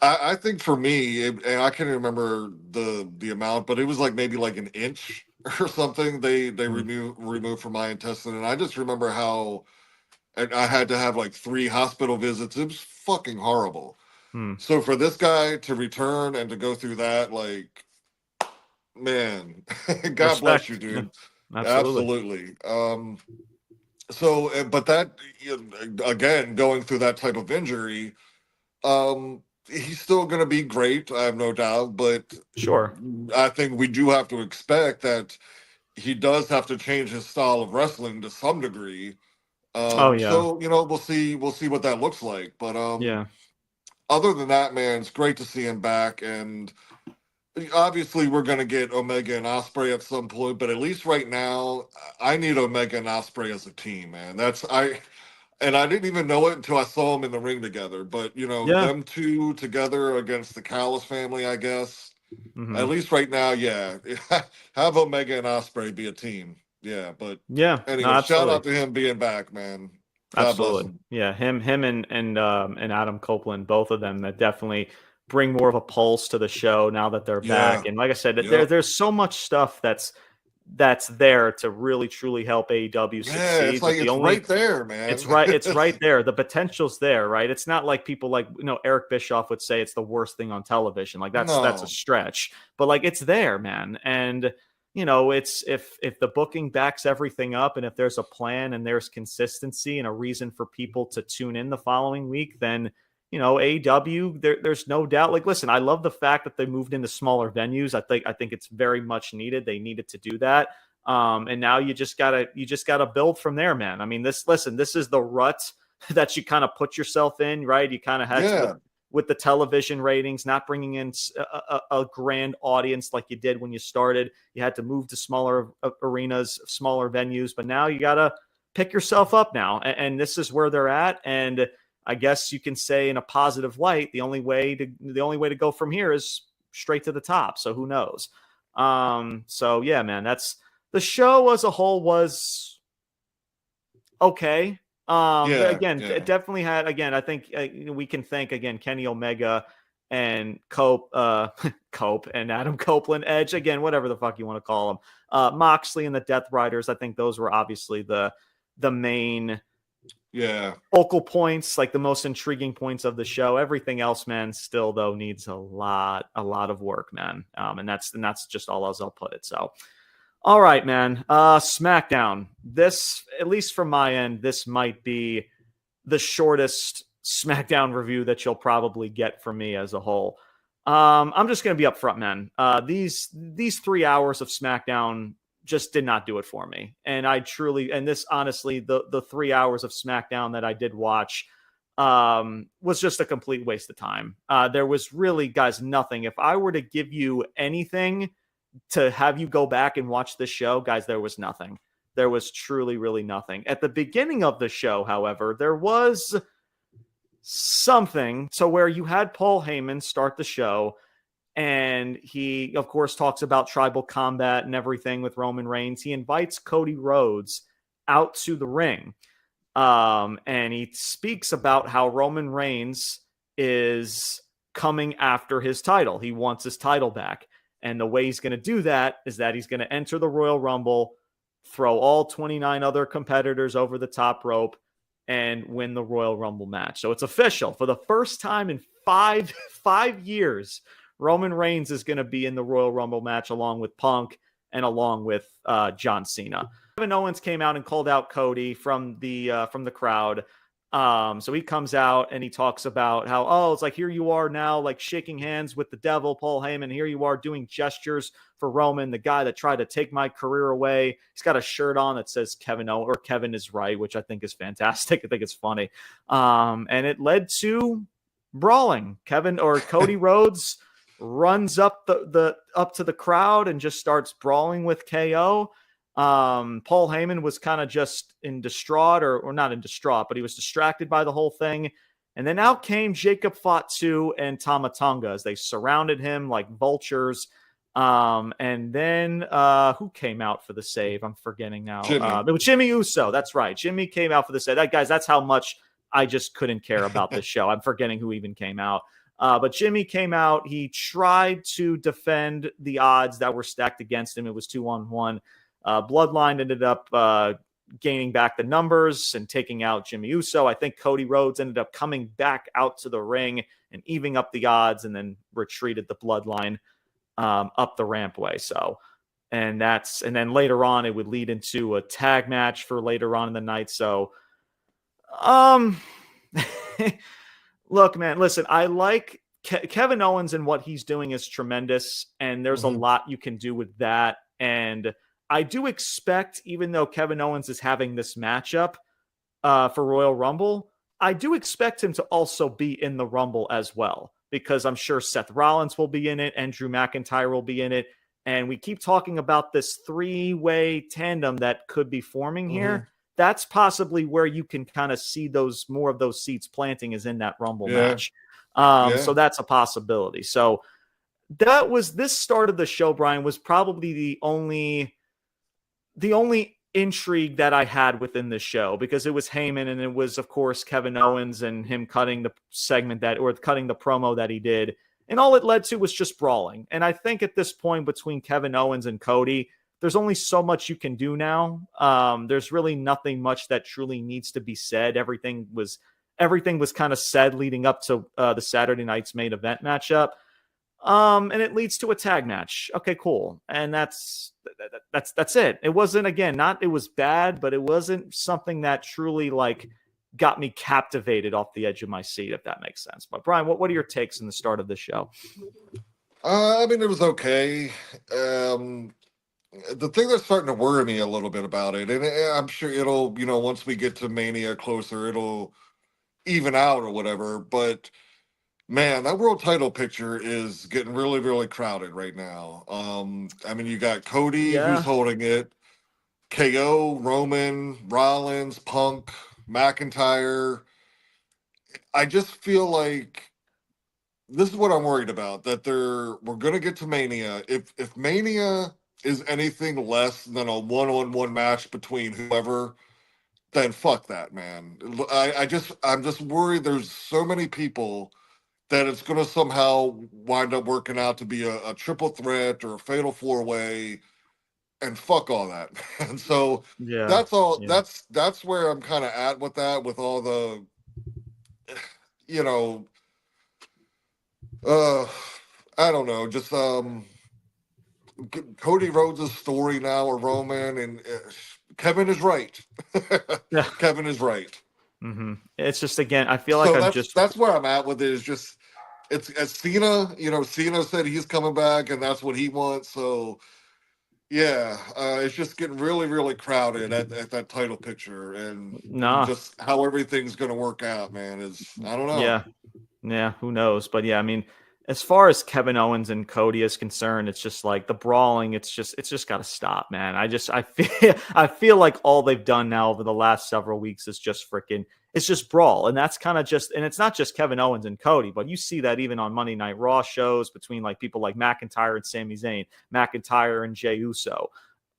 S2: I think for me, and I can't remember the amount, but it was like maybe like an inch or something they removed from my intestine. And I just remember how and I had to have like 3 hospital visits. It was fucking horrible. So for this guy to return and to go through that, like, man, God bless you, dude.
S1: Yeah, absolutely.
S2: So, but that, again, going through that type of injury, he's still going to be great, I have no doubt. But
S1: sure,
S2: I think we do have to expect that he does have to change his style of wrestling to some degree. So we'll see what that looks like. But
S1: yeah.
S2: Other than that, man, it's great to see him back. And obviously, we're going to get Omega and Ospreay at some point. But at least right now, I need Omega and Ospreay as a team, man. And I didn't even know it until I saw them in the ring together. But them two together against the Callis family, I guess. At least right now, yeah. Have Omega and Ospreay be a team. Yeah, but anyway, shout out to him being back, man. God bless him.
S1: Yeah, him and Adam Copeland, both of them that definitely bring more of a pulse to the show now that they're back. And like I said, there's so much stuff that's there to really truly help AEW succeed.
S2: Yeah, it's like right there, man.
S1: It's right there. The potential's there, right? It's not like people like Eric Bischoff would say it's the worst thing on television. Like that's a stretch, but like it's there, man. And it's if the booking backs everything up, and if there's a plan and there's consistency and a reason for people to tune in the following week, then AEW, there's no doubt. Like, listen, I love the fact that they moved into smaller venues. I think it's very much needed. They needed to do that. And now you just gotta build from there, man. I mean, this is the rut that you kind of put yourself in, right? You kind of had with the television ratings, not bringing in a grand audience like you did when you started. You had to move to smaller arenas, smaller venues, but now you got to pick yourself up now. And this is where they're at. And I guess you can say in a positive light, the only way to go from here is straight to the top. So who knows? So yeah, man, that's the show as a whole was okay. It definitely had, I think we can thank again, Kenny Omega and Cope and Adam Copeland, Edge, again, whatever the fuck you want to call them, Moxley and the Death Riders. I think those were obviously the main focal points, like the most intriguing points of the show. Everything else, man, still though needs a lot of work, man. And that's just all as I'll put it. So, all right, man. SmackDown. This, at least from my end, this might be the shortest SmackDown review that you'll probably get from me as a whole. I'm just going to be upfront, man. These 3 hours of SmackDown just did not do it for me. And this honestly, the 3 hours of SmackDown that I did watch was just a complete waste of time. There was really, guys, nothing. If I were to give you anything to have you go back and watch this show, guys, there was nothing. There was truly, really nothing. At the beginning of the show, however, there was something. So where you had Paul Heyman start the show, and he, of course, talks about tribal combat and everything with Roman Reigns. He invites Cody Rhodes out to the ring. And he speaks about how Roman Reigns is coming after his title. He wants his title back. And the way he's going to do that is that he's going to enter the Royal Rumble, throw all 29 other competitors over the top rope, and win the Royal Rumble match. So it's official. For the first time in five years, Roman Reigns is going to be in the Royal Rumble match along with Punk and along with John Cena. Kevin Owens came out and called out Cody from the crowd. So he comes out and he talks about how, it's like, here you are now, like shaking hands with the devil, Paul Heyman. Here you are doing gestures for Roman, the guy that tried to take my career away. He's got a shirt on that says Kevin is right, which I think is fantastic. I think it's funny. And it led to brawling. Cody Rhodes runs up up to the crowd and just starts brawling with KO. Paul Heyman was kind of just in distraught or not in distraught, but he was distracted by the whole thing. And then out came Jacob Fatu and Tama Tonga as they surrounded him like vultures. And then who came out for the save? I'm forgetting now. It was Jimmy Uso. That's right. Jimmy came out for the save. That's how much I just couldn't care about this show. I'm forgetting who even came out. But Jimmy came out. He tried to defend the odds that were stacked against him. It was 2-on-1. Bloodline ended up gaining back the numbers and taking out Jimmy Uso. I think Cody Rhodes ended up coming back out to the ring and evening up the odds, and then retreated the Bloodline up the rampway. And then later on, it would lead into a tag match for later on in the night. So, look, man, listen, I like Kevin Owens, and what he's doing is tremendous. And there's a lot you can do with that. And I do expect, even though Kevin Owens is having this matchup for Royal Rumble, I do expect him to also be in the Rumble as well, because I'm sure Seth Rollins will be in it and Drew McIntyre will be in it. And we keep talking about this three-way tandem that could be forming here. That's possibly where you can kind of see more of those seats planting, is in that Rumble match. So that's a possibility. So this start of the show, Brian, was probably the only intrigue that I had within the show, because it was Heyman, and it was, of course, Kevin Owens and him cutting the cutting the promo that he did. And all it led to was just brawling. And I think at this point, between Kevin Owens and Cody, there's only so much you can do now. There's really nothing much that truly needs to be said. Everything was kind of said leading up to the Saturday night's main event matchup. And it leads to a tag match. Okay, cool. And that's it. It wasn't, again, it was bad, but it wasn't something that truly got me captivated off the edge of my seat, if that makes sense. But Brian, what are your takes in the start of the show?
S2: I mean, it was okay. The thing that's starting to worry me a little bit about it, and I'm sure it'll, once we get to Mania closer, it'll even out or whatever, but man, that world title picture is getting really, really crowded right now. I mean, you got Cody, who's holding it, KO, Roman, Rollins, Punk, McIntyre. I just feel like this is what I'm worried about, that we're going to get to Mania. If Mania is anything less than a one-on-one match between whoever, then fuck that, man. I'm just worried there's so many people that it's going to somehow wind up working out to be a triple threat or a fatal four-way, and fuck all that. And so that's all. Yeah. That's where I'm kind of at with that, with all the, I don't know, just Cody Rhodes' story now, or Roman, and Kevin is right. Kevin is right.
S1: It's just, again, I feel like
S2: that's where I'm at with it. Is just, it's as Cena, Cena said he's coming back, and that's what he wants. So yeah, it's just getting really, really crowded at that title picture, and just how everything's going to work out, man, I don't know.
S1: Yeah, who knows? But yeah, I mean, as far as Kevin Owens and Cody is concerned, it's just like the brawling. It's just got to stop, man. I feel like all they've done now over the last several weeks is just it's just brawl. And that's kind of and it's not just Kevin Owens and Cody, but you see that even on Monday Night Raw shows between people like McIntyre and Sami Zayn, McIntyre and Jey Uso,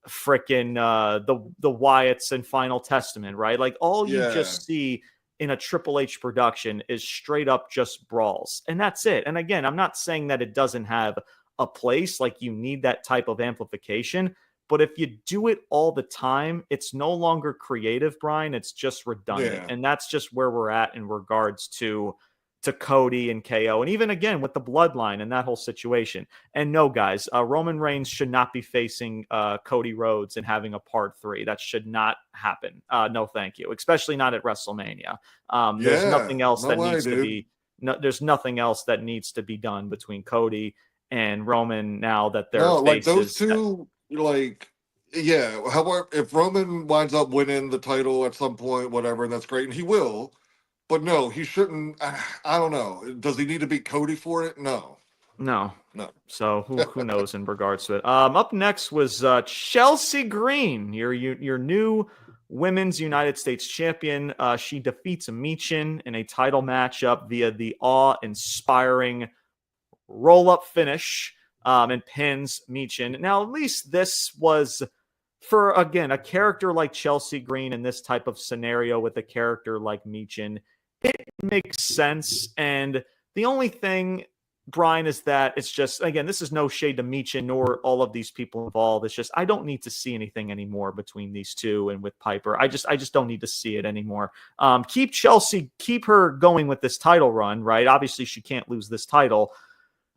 S1: the Wyatts and Final Testament, right? All you just see in a Triple H production is straight up just brawls. And that's it. And again, I'm not saying that it doesn't have a place, you need that type of amplification, but if you do it all the time, it's no longer creative, Brian. It's just redundant. And that's just where we're at in regards to Cody and KO. And even again with the Bloodline and that whole situation. And no, guys, Roman Reigns should not be facing Cody Rhodes and having a part 3. That should not happen. No, thank you. Especially not at WrestleMania. There's nothing else that needs to be. There's nothing else that needs to be done between Cody and Roman now that they're
S2: those two. However, if Roman winds up winning the title at some point, whatever, and that's great, and he will. But no, he shouldn't. I don't know. Does he need to beat Cody for it? No.
S1: So who knows in regards to it? Up next was Chelsea Green, your new Women's United States Champion. She defeats Michin in a title matchup via the awe-inspiring roll-up finish and pins Michin. Now, at least this was for, again, a character like Chelsea Green in this type of scenario with a character like Michin. It makes sense, and The only thing, Brian, is that it's just, again, this is no shade to Michin nor all of these people involved. It's just, I don't need to see anything anymore between these two and with Piper. I just don't need to see it anymore. Keep Chelsea, keep her going with this title run, right? Obviously, she can't lose this title.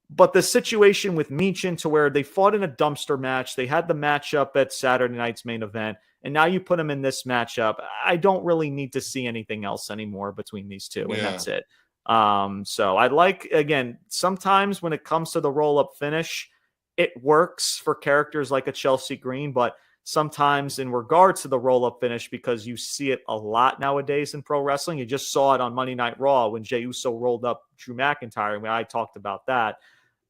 S1: But the situation with Michin, to where they fought in a dumpster match, they had the matchup at Saturday night's main event, and now you put them in this matchup. I don't really need to see anything else anymore between these two, and that's it. So I like, again, sometimes when it comes to the roll-up finish, it works for characters like a Chelsea Green, but sometimes in regards to the roll-up finish, because you see it a lot nowadays in pro wrestling, you just saw it on Monday Night Raw when Jey Uso rolled up Drew McIntyre, and I talked about that.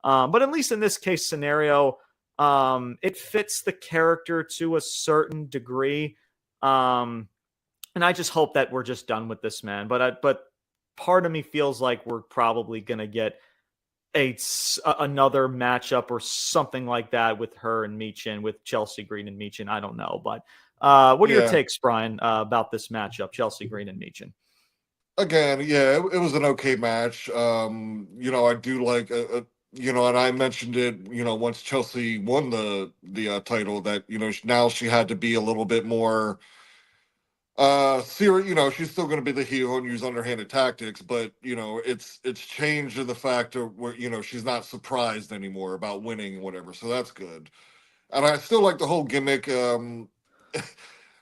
S1: But at least in this case scenario, it fits the character to a certain degree. And I just hope that we're just done with this, man. But part of me feels like we're probably going to get another matchup or something like that with her and Michin, with Chelsea Green and Michin. I don't know. But what are your takes, Brian, about this matchup, Chelsea Green and Michin?
S2: Again, yeah, it was an okay match. I do like and I mentioned it, once Chelsea won the title, that, now she had to be a little bit more serious. She's still going to be the heel and use underhanded tactics, but, it's changed in the fact of where, she's not surprised anymore about winning and whatever. So that's good. And I still like the whole gimmick,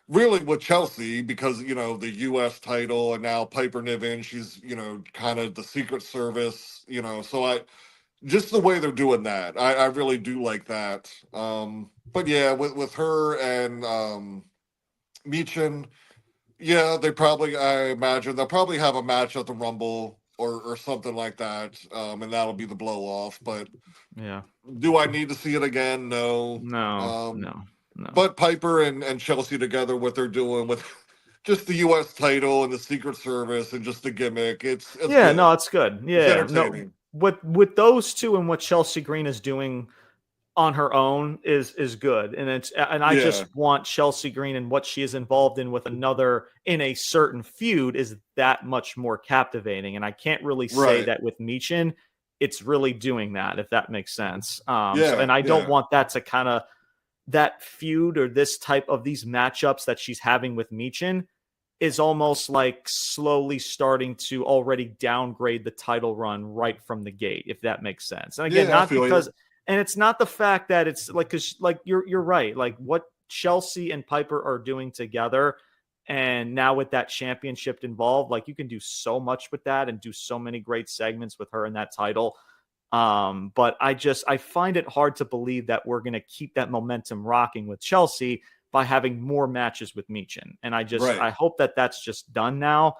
S2: really with Chelsea, because, the U.S. title, and now Piper Niven, she's, kind of the Secret Service, so just the way they're doing that, I really do like that. But yeah, with her and Michin, yeah, I imagine they'll probably have a match at the Rumble or something like that, and that'll be the blow off. But
S1: yeah,
S2: do I need to see it again? No.
S1: No.
S2: But Piper and Chelsea together, what they're doing with just the U.S. title and the Secret Service and just the gimmick, it's
S1: yeah,
S2: good.
S1: no, it's good. Yeah,
S2: it's entertaining.
S1: No, with those two and what Chelsea Green is doing on her own is good, and I just want Chelsea Green and what she is involved in with another in a certain feud is that much more captivating, and I can't really say that with Michin it's really doing that, if that makes sense. And I don't want that to kind of, that feud or this type of these matchups that she's having with Michin is almost like slowly starting to already downgrade the title run right from the gate, if that makes sense. And again, not because, and it's not the fact that it's like, cause like you're right. Like what Chelsea and Piper are doing together, and now with that championship involved, like you can do so much with that and do so many great segments with her in that title. But I find it hard to believe that we're going to keep that momentum rocking with Chelsea by having more matches with Michin. And I hope that that's just done now.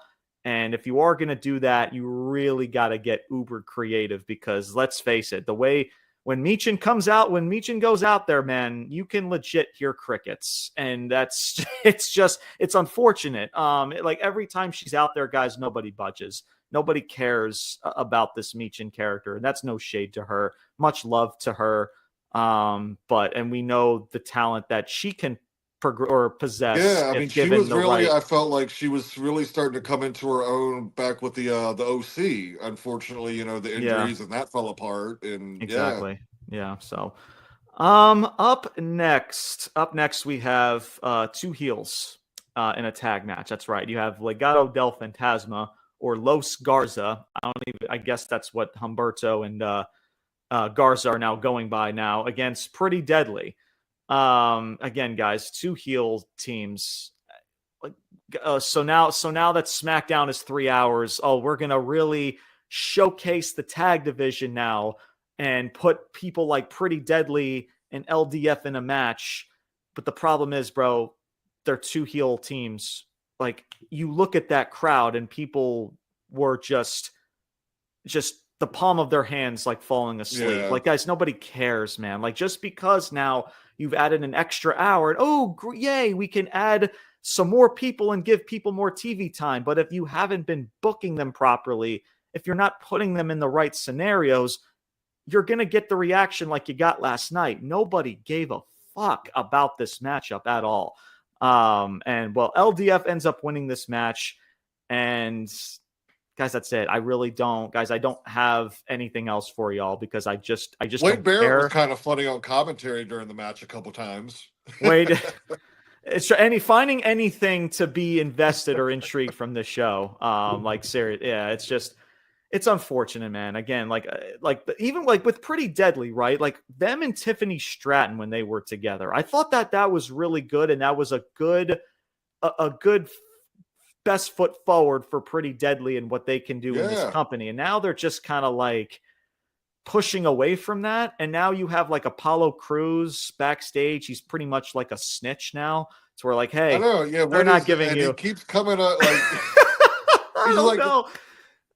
S1: And if you are going to do that, you really got to get uber creative, because let's face it, the way when Michin goes out there, man, you can legit hear crickets. And it's unfortunate. Like every time she's out there, guys, nobody budges. Nobody cares about this Michin character. And that's no shade to her. Much love to her. And we know the talent that she can possess.
S2: Yeah, I mean, she was really, I felt like she was really starting to come into her own back with the OC. Unfortunately, the injuries and that fell apart. And
S1: exactly. Yeah. So, up next we have two heels in a tag match. That's right. You have Legado del Fantasma, or Los Garza. I guess that's what Humberto and Garza are now going by now, against Pretty Deadly. Again, guys, two heel teams. So now that SmackDown is 3 hours, we're going to really showcase the tag division now and put people like Pretty Deadly and LDF in a match. But the problem is, bro, they're two heel teams. Like, you look at that crowd and people were just the palm of their hands, like falling asleep. Yeah. Like, guys, nobody cares, man. Like, just because now you've added an extra hour and yay, we can add some more people and give people more TV time. But if you haven't been booking them properly, if you're not putting them in the right scenarios, you're going to get the reaction like you got last night. Nobody gave a fuck about this matchup at all. LDF ends up winning this match, and guys, that's it. I really don't, guys. I don't have anything else for y'all because I just
S2: Wade
S1: don't
S2: Barrett
S1: care.
S2: was kind of funny on commentary during the match a couple times.
S1: Wade, it's finding anything to be invested or intrigued from this show. Like serious, yeah, it's unfortunate, man. Again, even like with Pretty Deadly, right? Like them and Tiffany Stratton when they were together, I thought that was really good, and that was a good best foot forward for Pretty Deadly and what they can do in this company. And now they're just kind of like pushing away from that. And now you have like Apollo Crews backstage. He's pretty much like a snitch now. So we're like, hey,
S2: I know, yeah,
S1: they're not giving you.
S2: He keeps coming up like
S1: I don't know.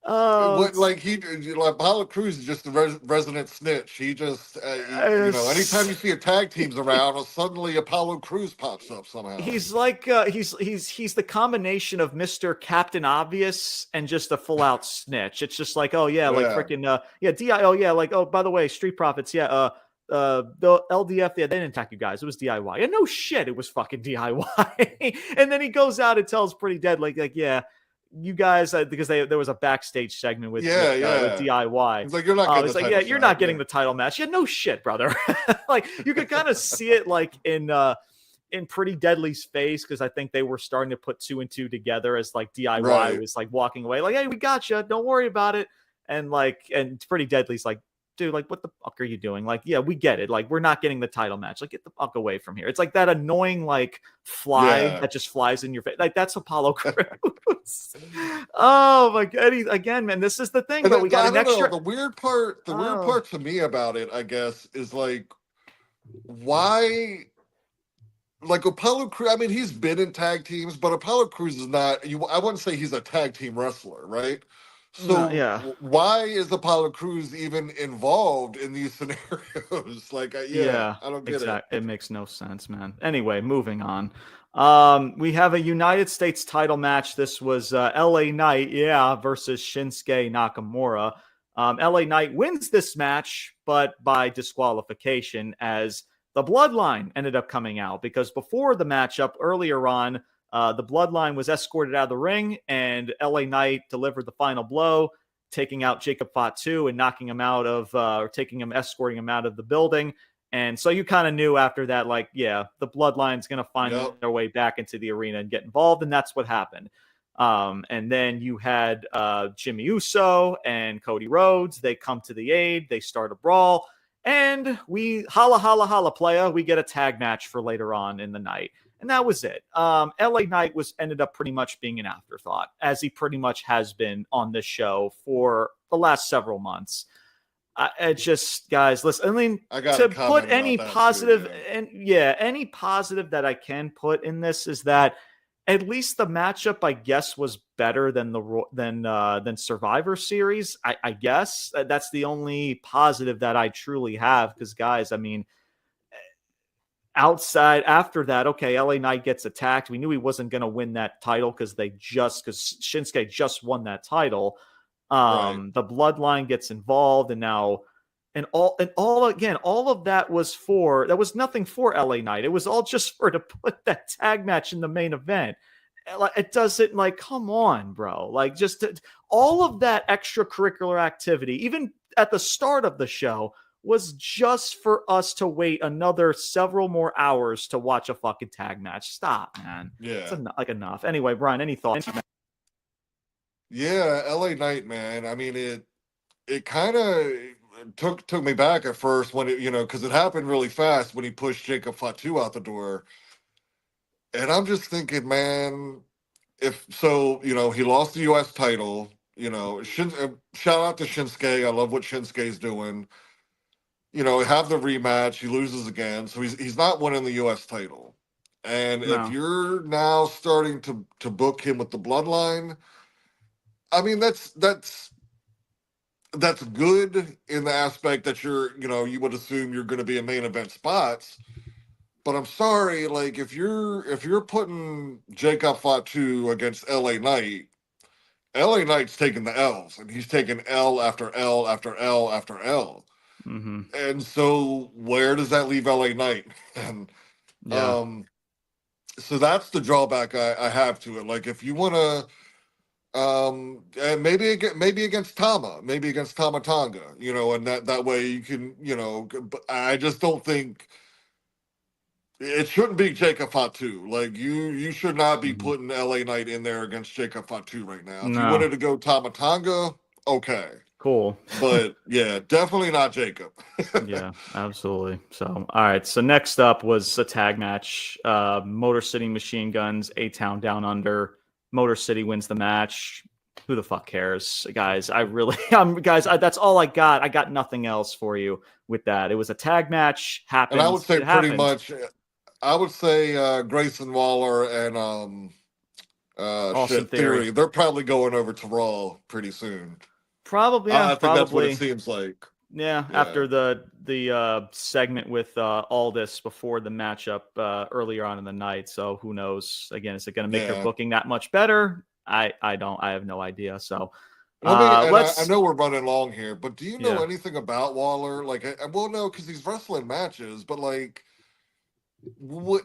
S2: Apollo Crews is just the resident snitch. He just, anytime you see a tag teams around, suddenly Apollo Crews pops up somehow.
S1: He's like, he's the combination of Mr. Captain Obvious and just a full out snitch. It's just like, oh yeah, like freaking, oh yeah, like, oh, by the way, Street Profits, the LDF, they didn't attack you guys. It was DIY. And no shit, it was fucking DIY. And then he goes out and tells Pretty Dead, like, yeah, you guys, because there was a backstage segment with DIY.
S2: He's like, you're not getting
S1: the you're not getting the title match. Yeah, no shit, brother. Like you could kind of see it like in Pretty Deadly's face, because I think they were starting to put 2 and 2 together as like DIY was like walking away, like, hey, we got you, don't worry about it. And Pretty Deadly's like, dude, like, what the fuck are you doing? Like, yeah, we get it. Like, we're not getting the title match. Like, get the fuck away from here. It's like that annoying, like, fly that just flies in your face. Like, that's Apollo Crews. Oh, my God. Again, man, this is the thing. But we got an extra.
S2: The weird part to me about it, I guess, is like, why... Like, Apollo Crews, I mean, he's been in tag teams, but Apollo Crews is not... I wouldn't say he's a tag team wrestler, right? So why is Apollo Crews even involved in these scenarios? Like, I don't get it.
S1: It makes no sense, man. Anyway, moving on. We have a United States title match. This was LA Knight, versus Shinsuke Nakamura. LA Knight wins this match, but by disqualification, as the Bloodline ended up coming out, because before the matchup earlier on, the Bloodline was escorted out of the ring, and LA Knight delivered the final blow, taking out Jacob Fatu and knocking him out of, escorting him out of the building. And so you kind of knew after that, like, the Bloodline's going to find their way back into the arena and get involved. And that's what happened. And then you had Jimmy Uso and Cody Rhodes. They come to the aid. They start a brawl. And we holla, holla, holla, playa. We get a tag match for later on in the night. And that was it. LA Knight ended up pretty much being an afterthought, as he pretty much has been on this show for the last several months. Guys, listen, I mean, to put any positive any positive that I can put in this is that at least the matchup, I guess, was better than than Survivor Series. I guess that's the only positive that I truly have, because, guys, I mean, outside after that, okay, LA Knight gets attacked. We knew he wasn't going to win that title because Shinsuke just won that title. The Bloodline gets involved, and now all of that was nothing for LA Knight. It was all just to put that tag match in the main event. It doesn't, like, come on, bro. Like, just all of that extracurricular activity, even at the start of the show, was just for us to wait another several more hours to watch a fucking tag match. Stop, man.
S2: Yeah.
S1: It's enough. Anyway, Brian, any thoughts?
S2: Yeah, LA Knight, man. I mean, it kind of took me back at first when it, because it happened really fast when he pushed Jacob Fatu out the door. And I'm just thinking, man, he lost the U.S. title, shout out to Shinsuke. I love what Shinsuke's doing. Have the rematch. He loses again. So he's not winning the U.S. title. And if you're now starting to book him with the Bloodline, I mean, that's good in the aspect that you would assume you're going to be in main event spots. But I'm sorry, like, if you're putting Jacob Fatu against LA Knight's taking the L's, and he's taking L after L after L after L.
S1: Mm-hmm.
S2: And so where does that leave LA Knight? And so that's the drawback I have to it. Like, if you want to And maybe against Tama Tonga, and that way you can, but I just don't think it shouldn't be Jacob Fatu. Like you should not be putting LA Knight in there against Jacob Fatu right now. If you wanted to go Tama Tonga, okay.
S1: Cool.
S2: But yeah, definitely not Jacob.
S1: Yeah, absolutely. So, all right. So next up was a tag match. Motor City Machine Guns, A-Town Down Under. Motor City wins the match. Who the fuck cares, guys? That's all I got. I got nothing else for you with that. It was a tag match. Happened.
S2: And I would say pretty much. I would say Grayson Waller and
S1: Austin Theory.
S2: They're probably going over to Raw pretty soon.
S1: Probably. Yeah,
S2: I think that's what it seems like.
S1: Yeah, after the segment with Aldis before the matchup earlier on in the night. So who knows? Again, is it going to make their booking that much better? I have no idea. So
S2: I know we're running long here, but do you know anything about Waller? Like, well, no, because he's wrestling matches, but like, what?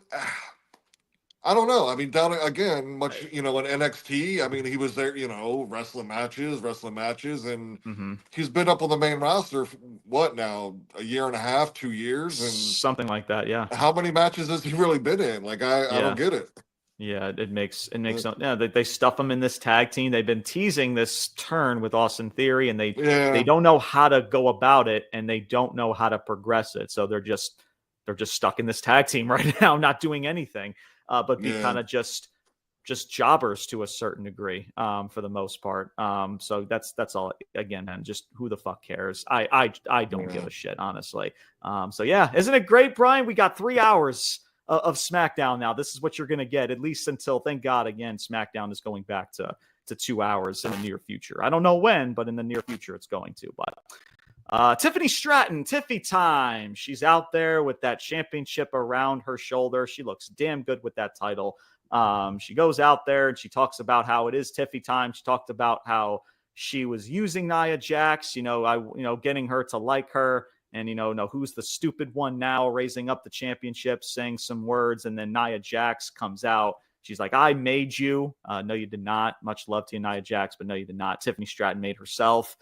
S2: I don't know. I mean, down again, much in NXT. I mean, he was there, wrestling matches, and he's been up on the main roster for, what now, a year and a half, 2 years, and
S1: something like that. Yeah.
S2: How many matches has he really been in? Like, I don't get it.
S1: Yeah, it makes they stuff him in this tag team. They've been teasing this turn with Austin Theory, and they don't know how to go about it, and they don't know how to progress it. So they're just stuck in this tag team right now, not doing anything. But be kind of just jobbers to a certain degree, for the most part. So that's all. Again, man, just who the fuck cares? I don't give a shit, honestly. So yeah, isn't it great, Brian? We got 3 hours of SmackDown now. This is what you're gonna get, at least until, thank God, again, SmackDown is going back to 2 hours in the near future. I don't know when, but in the near future it's going to. But Tiffany Stratton, Tiffy time. She's out there with that championship around her shoulder. She looks damn good with that title. She goes out there and she talks about how it is Tiffy time. She talked about how she was using Nia Jax, getting her to like her, and who's the stupid one now, raising up the championship, saying some words, and then Nia Jax comes out. She's like, I made you. No, you did not. Much love to you, Nia Jax, but no, you did not. Tiffany Stratton made herself.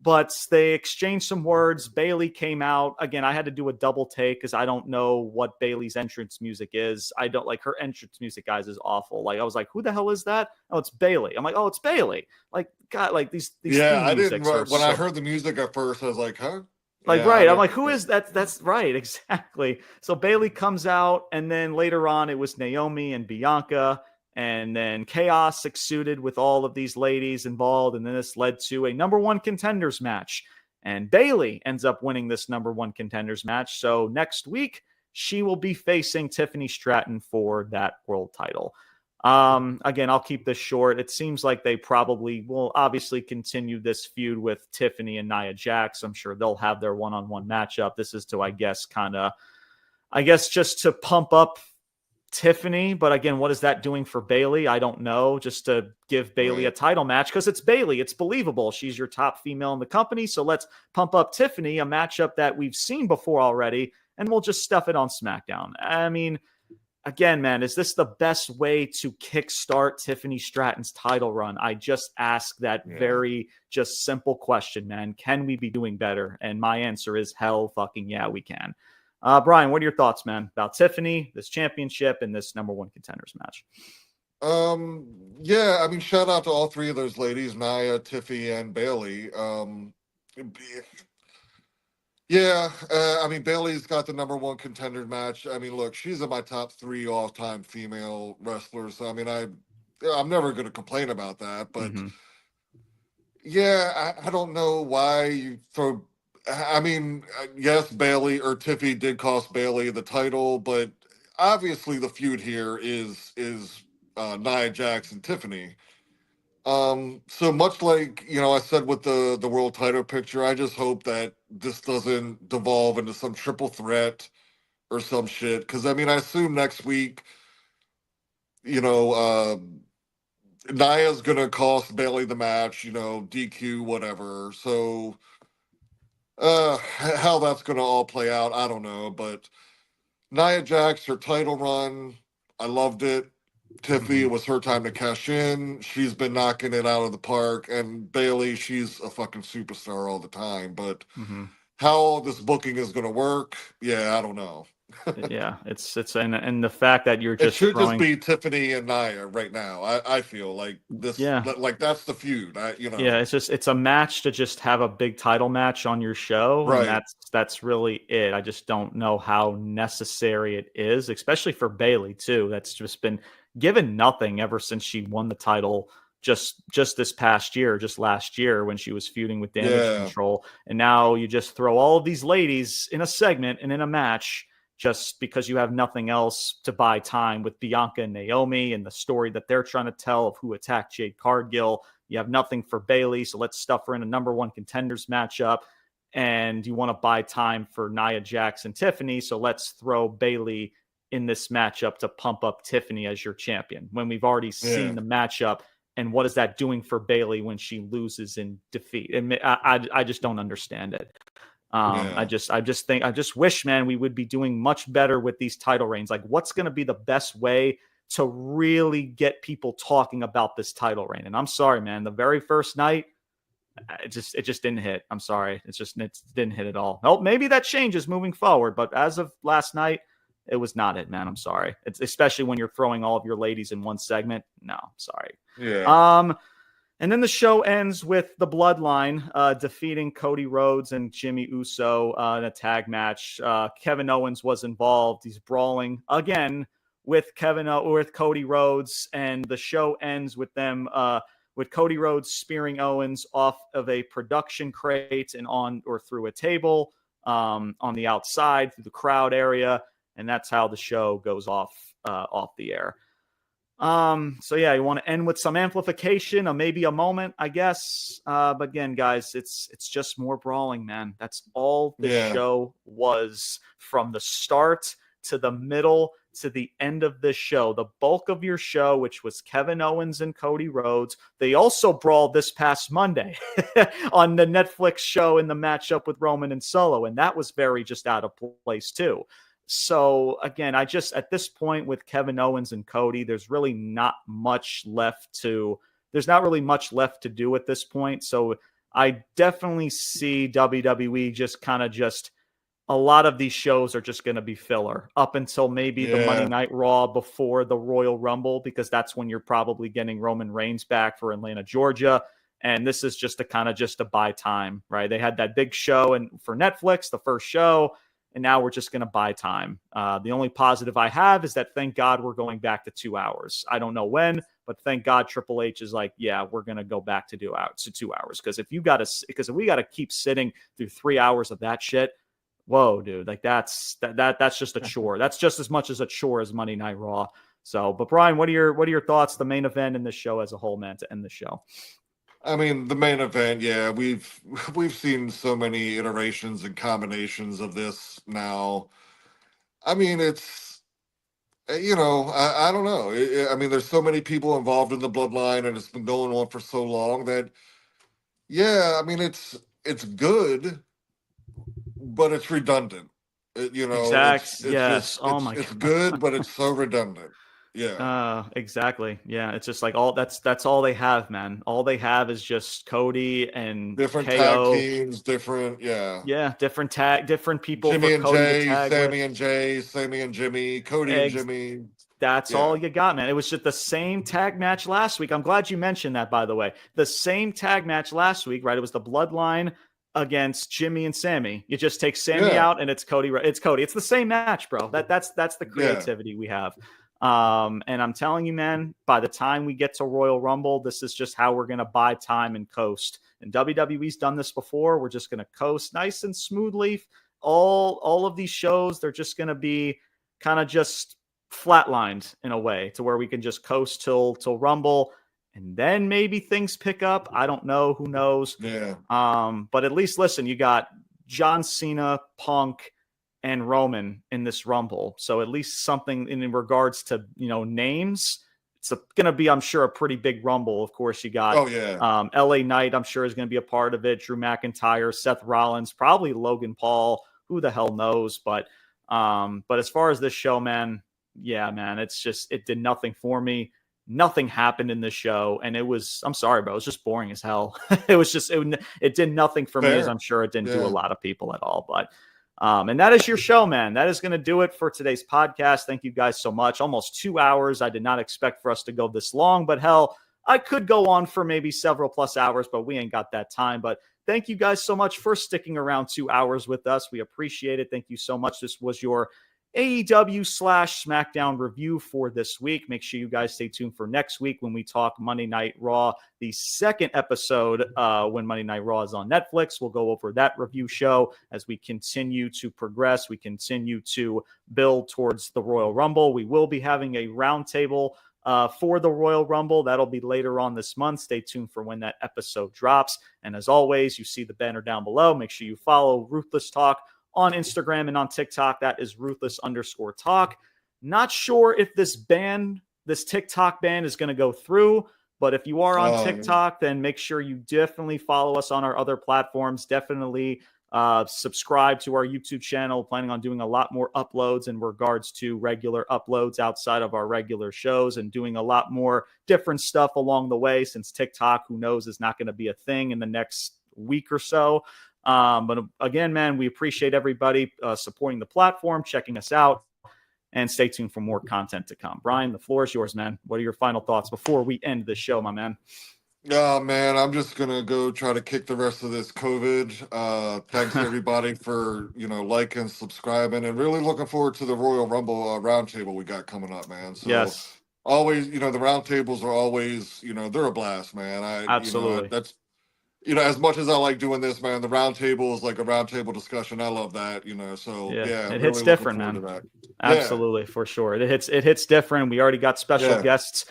S1: But they exchanged some words. Bayley came out. Again, I had to do a double take because I don't know what Bayley's entrance music is. I don't like her entrance music, guys, is awful. Like, I was like, who the hell is that? Oh, it's Bayley. I'm like, oh, it's Bayley. Like, God, like these
S2: I didn't. When I heard the music at first, I was like, huh?
S1: Like, right. I'm like, who is that? That's right. Exactly. So Bayley comes out, and then later on, it was Naomi and Bianca. And then chaos exuded with all of these ladies involved. And then this led to a number one contenders match. And Bayley ends up winning this number one contenders match. So next week, she will be facing Tiffany Stratton for that world title. Again, I'll keep this short. It seems like they probably will obviously continue this feud with Tiffany and Nia Jax. I'm sure they'll have their one-on-one matchup. This is to, I guess, just to pump up Tiffany, but again, what is that doing for Bayley? I don't know. Just to give Bayley a title match because it's Bayley. It's believable. She's your top female in the company. So let's pump up Tiffany, a matchup that we've seen before already, and we'll just stuff it on SmackDown. I mean, again, man, is this the best way to kickstart Tiffany Stratton's title run? I just ask that very just simple question, man. Can we be doing better? And my answer is hell fucking yeah, we can. Brian, what are your thoughts, man, about Tiffany, this championship, and this number one contenders match?
S2: Yeah, I mean, shout out to all three of those ladies, Nia, Tiffy, and Bayley. I mean, Bayley's got the number one contender match. I mean, look, she's in my top 3 all-time female wrestlers. So, I mean, I'm never going to complain about that. But, I don't know why you throw... I mean, yes, Bayley or Tiffy did cost Bayley the title, but obviously the feud here is Nia Jax and Tiffany. So much like, I said with the world title picture, I just hope that this doesn't devolve into some triple threat or some shit. Because, I mean, I assume next week, Nia's going to cost Bayley the match, DQ, whatever. So... how that's going to all play out, I don't know. But Nia Jax, her title run, I loved it. Tiffany, it was her time to cash in. She's been knocking it out of the park. And Bayley, she's a fucking superstar all the time. But how this booking is going to work, yeah, I don't know.
S1: Yeah, it's and the fact that you're just
S2: it should just be Tiffany and Nia right now. I feel like this, like that's the feud.
S1: Yeah, it's a match to just have a big title match on your show,
S2: right?
S1: And that's really it. I just don't know how necessary it is, especially for Bayley too. That's just been given nothing ever since she won the title just this past year, just last year when she was feuding with Damage Control, and now you just throw all of these ladies in a segment and in a match just because you have nothing else to buy time with Bianca and Naomi and the story that they're trying to tell of who attacked Jade Cargill. You have nothing for Bayley, so let's stuff her in a number one contenders matchup. And you want to buy time for Nia Jax and Tiffany, so let's throw Bayley in this matchup to pump up Tiffany as your champion when we've already seen the matchup. And what is that doing for Bayley when she loses in defeat? And I just don't understand it. I just wish, man, we would be doing much better with these title reigns. Like, what's going to be the best way to really get people talking about this title reign? And I'm sorry, man, the very first night, it just didn't hit. I'm sorry. It didn't hit at all. Nope. Maybe that changes moving forward, but as of last night, it was not it, man. I'm sorry. It's especially when you're throwing all of your ladies in one segment. No, sorry.
S2: Yeah.
S1: And then the show ends with the Bloodline defeating Cody Rhodes and Jimmy Uso in a tag match. Kevin Owens was involved. He's brawling again with Cody Rhodes, and the show ends with them with Cody Rhodes spearing Owens off of a production crate and through a table on the outside through the crowd area, and that's how the show goes off the air. So yeah, you want to end with some amplification, or maybe a moment, I guess. But again, guys, it's just more brawling, man. That's all the show was from the start to the middle to the end of this show. The bulk of your show, which was Kevin Owens and Cody Rhodes. They also brawled this past Monday on the Netflix show in the matchup with Roman and Solo. And that was very just out of place too. So again, at this point with Kevin Owens and Cody, there's not really much left to do at this point. So I definitely see WWE a lot of these shows are just going to be filler up until maybe the Monday Night Raw before the Royal Rumble, because that's when you're probably getting Roman Reigns back for Atlanta, Georgia. And this is just a buy time, right? They had that big show for Netflix, the first show. And now we're just going to buy time. The only positive I have is that thank God we're going back to 2 hours. I don't know when, but thank God Triple H is like, yeah, we're going to go back to 2 hours. Because if we got to keep sitting through 3 hours of that shit, whoa, dude, like that's just a chore. That's just as much as a chore as Monday Night Raw. So, but Brian, what are your thoughts? The main event in the show as a whole, man, to end the show.
S2: I mean, the main event, we've seen so many iterations and combinations of this now. I mean, it's, I don't know. I mean, there's so many people involved in the bloodline, and it's been going on for so long that, I mean, it's good, but it's redundant.
S1: Exactly. Yes.
S2: It's good, but it's so redundant. Yeah.
S1: Exactly. Yeah. It's just like that's all they have, man. All they have is just Cody and
S2: different
S1: KO.
S2: Tag teams, different
S1: different people.
S2: Jimmy and
S1: Cody
S2: Jay,
S1: Sammy
S2: and Jay, Sammy and Jimmy, Cody and Jimmy.
S1: That's all you got, man. It was just the same tag match last week. I'm glad you mentioned that, by the way. The same tag match last week, right? It was the Bloodline against Jimmy and Sammy. You just take Sammy out and it's Cody. It's Cody. It's the same match, bro. That's the creativity we have. And I'm telling you, man, by the time we get to Royal Rumble, this is just how we're going to buy time and coast. And WWE's done this before. We're just going to coast nice and smoothly. All of these shows, they're just going to be kind of just flatlined in a way to where we can just coast till Rumble. And then maybe things pick up. I don't know. Who knows?
S2: Yeah.
S1: But at least listen, you got John Cena, Punk, and Roman in this Rumble. So at least something in regards to, names. It's going to be, I'm sure, a pretty big Rumble. Of course, you got LA Knight, I'm sure, is going to be a part of it. Drew McIntyre, Seth Rollins, probably Logan Paul. Who the hell knows? But as far as this show, man, yeah, man, it did nothing for me. Nothing happened in the show, and I'm sorry, bro, it was just boring as hell. It did nothing for me, as I'm sure it didn't do a lot of people at all. But and that is your show, man. That is going to do it for today's podcast. Thank you guys so much. Almost 2 hours. I did not expect for us to go this long, but hell, I could go on for maybe several plus hours, but we ain't got that time. But thank you guys so much for sticking around 2 hours with us. We appreciate it. Thank you so much. This was your AEW/SmackDown review for this week. Make sure you guys stay tuned for next week when we talk Monday Night Raw, the second episode when Monday Night Raw is on Netflix. We'll go over that review show as we continue to progress. We continue to build towards the Royal Rumble. We will be having a roundtable for the Royal Rumble. That'll be later on this month. Stay tuned for when that episode drops. And as always, you see the banner down below. Make sure you follow Ruthless Talk on Instagram and on TikTok. That is Ruthless_Talk. Not sure if this TikTok ban is going to go through, but if you are on TikTok, then make sure you definitely follow us on our other platforms. Definitely subscribe to our YouTube channel. Planning on doing a lot more uploads in regards to regular uploads outside of our regular shows, and doing a lot more different stuff along the way, since TikTok, who knows, is not going to be a thing in the next week or so. But again, man, we appreciate everybody supporting the platform, checking us out, and stay tuned for more content to come. Brian, the floor is yours, man. What are your final thoughts before we end the show, my man?
S2: Oh, man, I'm just going to go try to kick the rest of this COVID. Thanks everybody for, liking, subscribing, and really looking forward to the Royal Rumble roundtable we got coming up, man. So
S1: yes.
S2: Always, the roundtables are always, they're a blast, man.
S1: Absolutely.
S2: That's, as much as I like doing this, man, the roundtable is like a roundtable discussion. I love that, so yeah.
S1: It hits different, man. Absolutely, for sure. It hits different. We already got special guests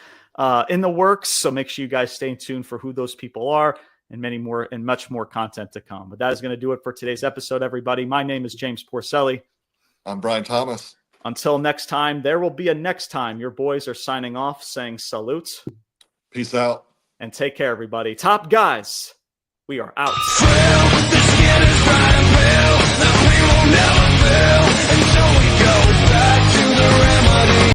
S1: in the works, so make sure you guys stay tuned for who those people are, and many more and much more content to come. But that is going to do it for today's episode, everybody. My name is James Porcelli.
S2: I'm Brian Thomas.
S1: Until next time, there will be a next time. Your boys are signing off, saying salute.
S2: Peace out.
S1: And take care, everybody. Top guys, we are out.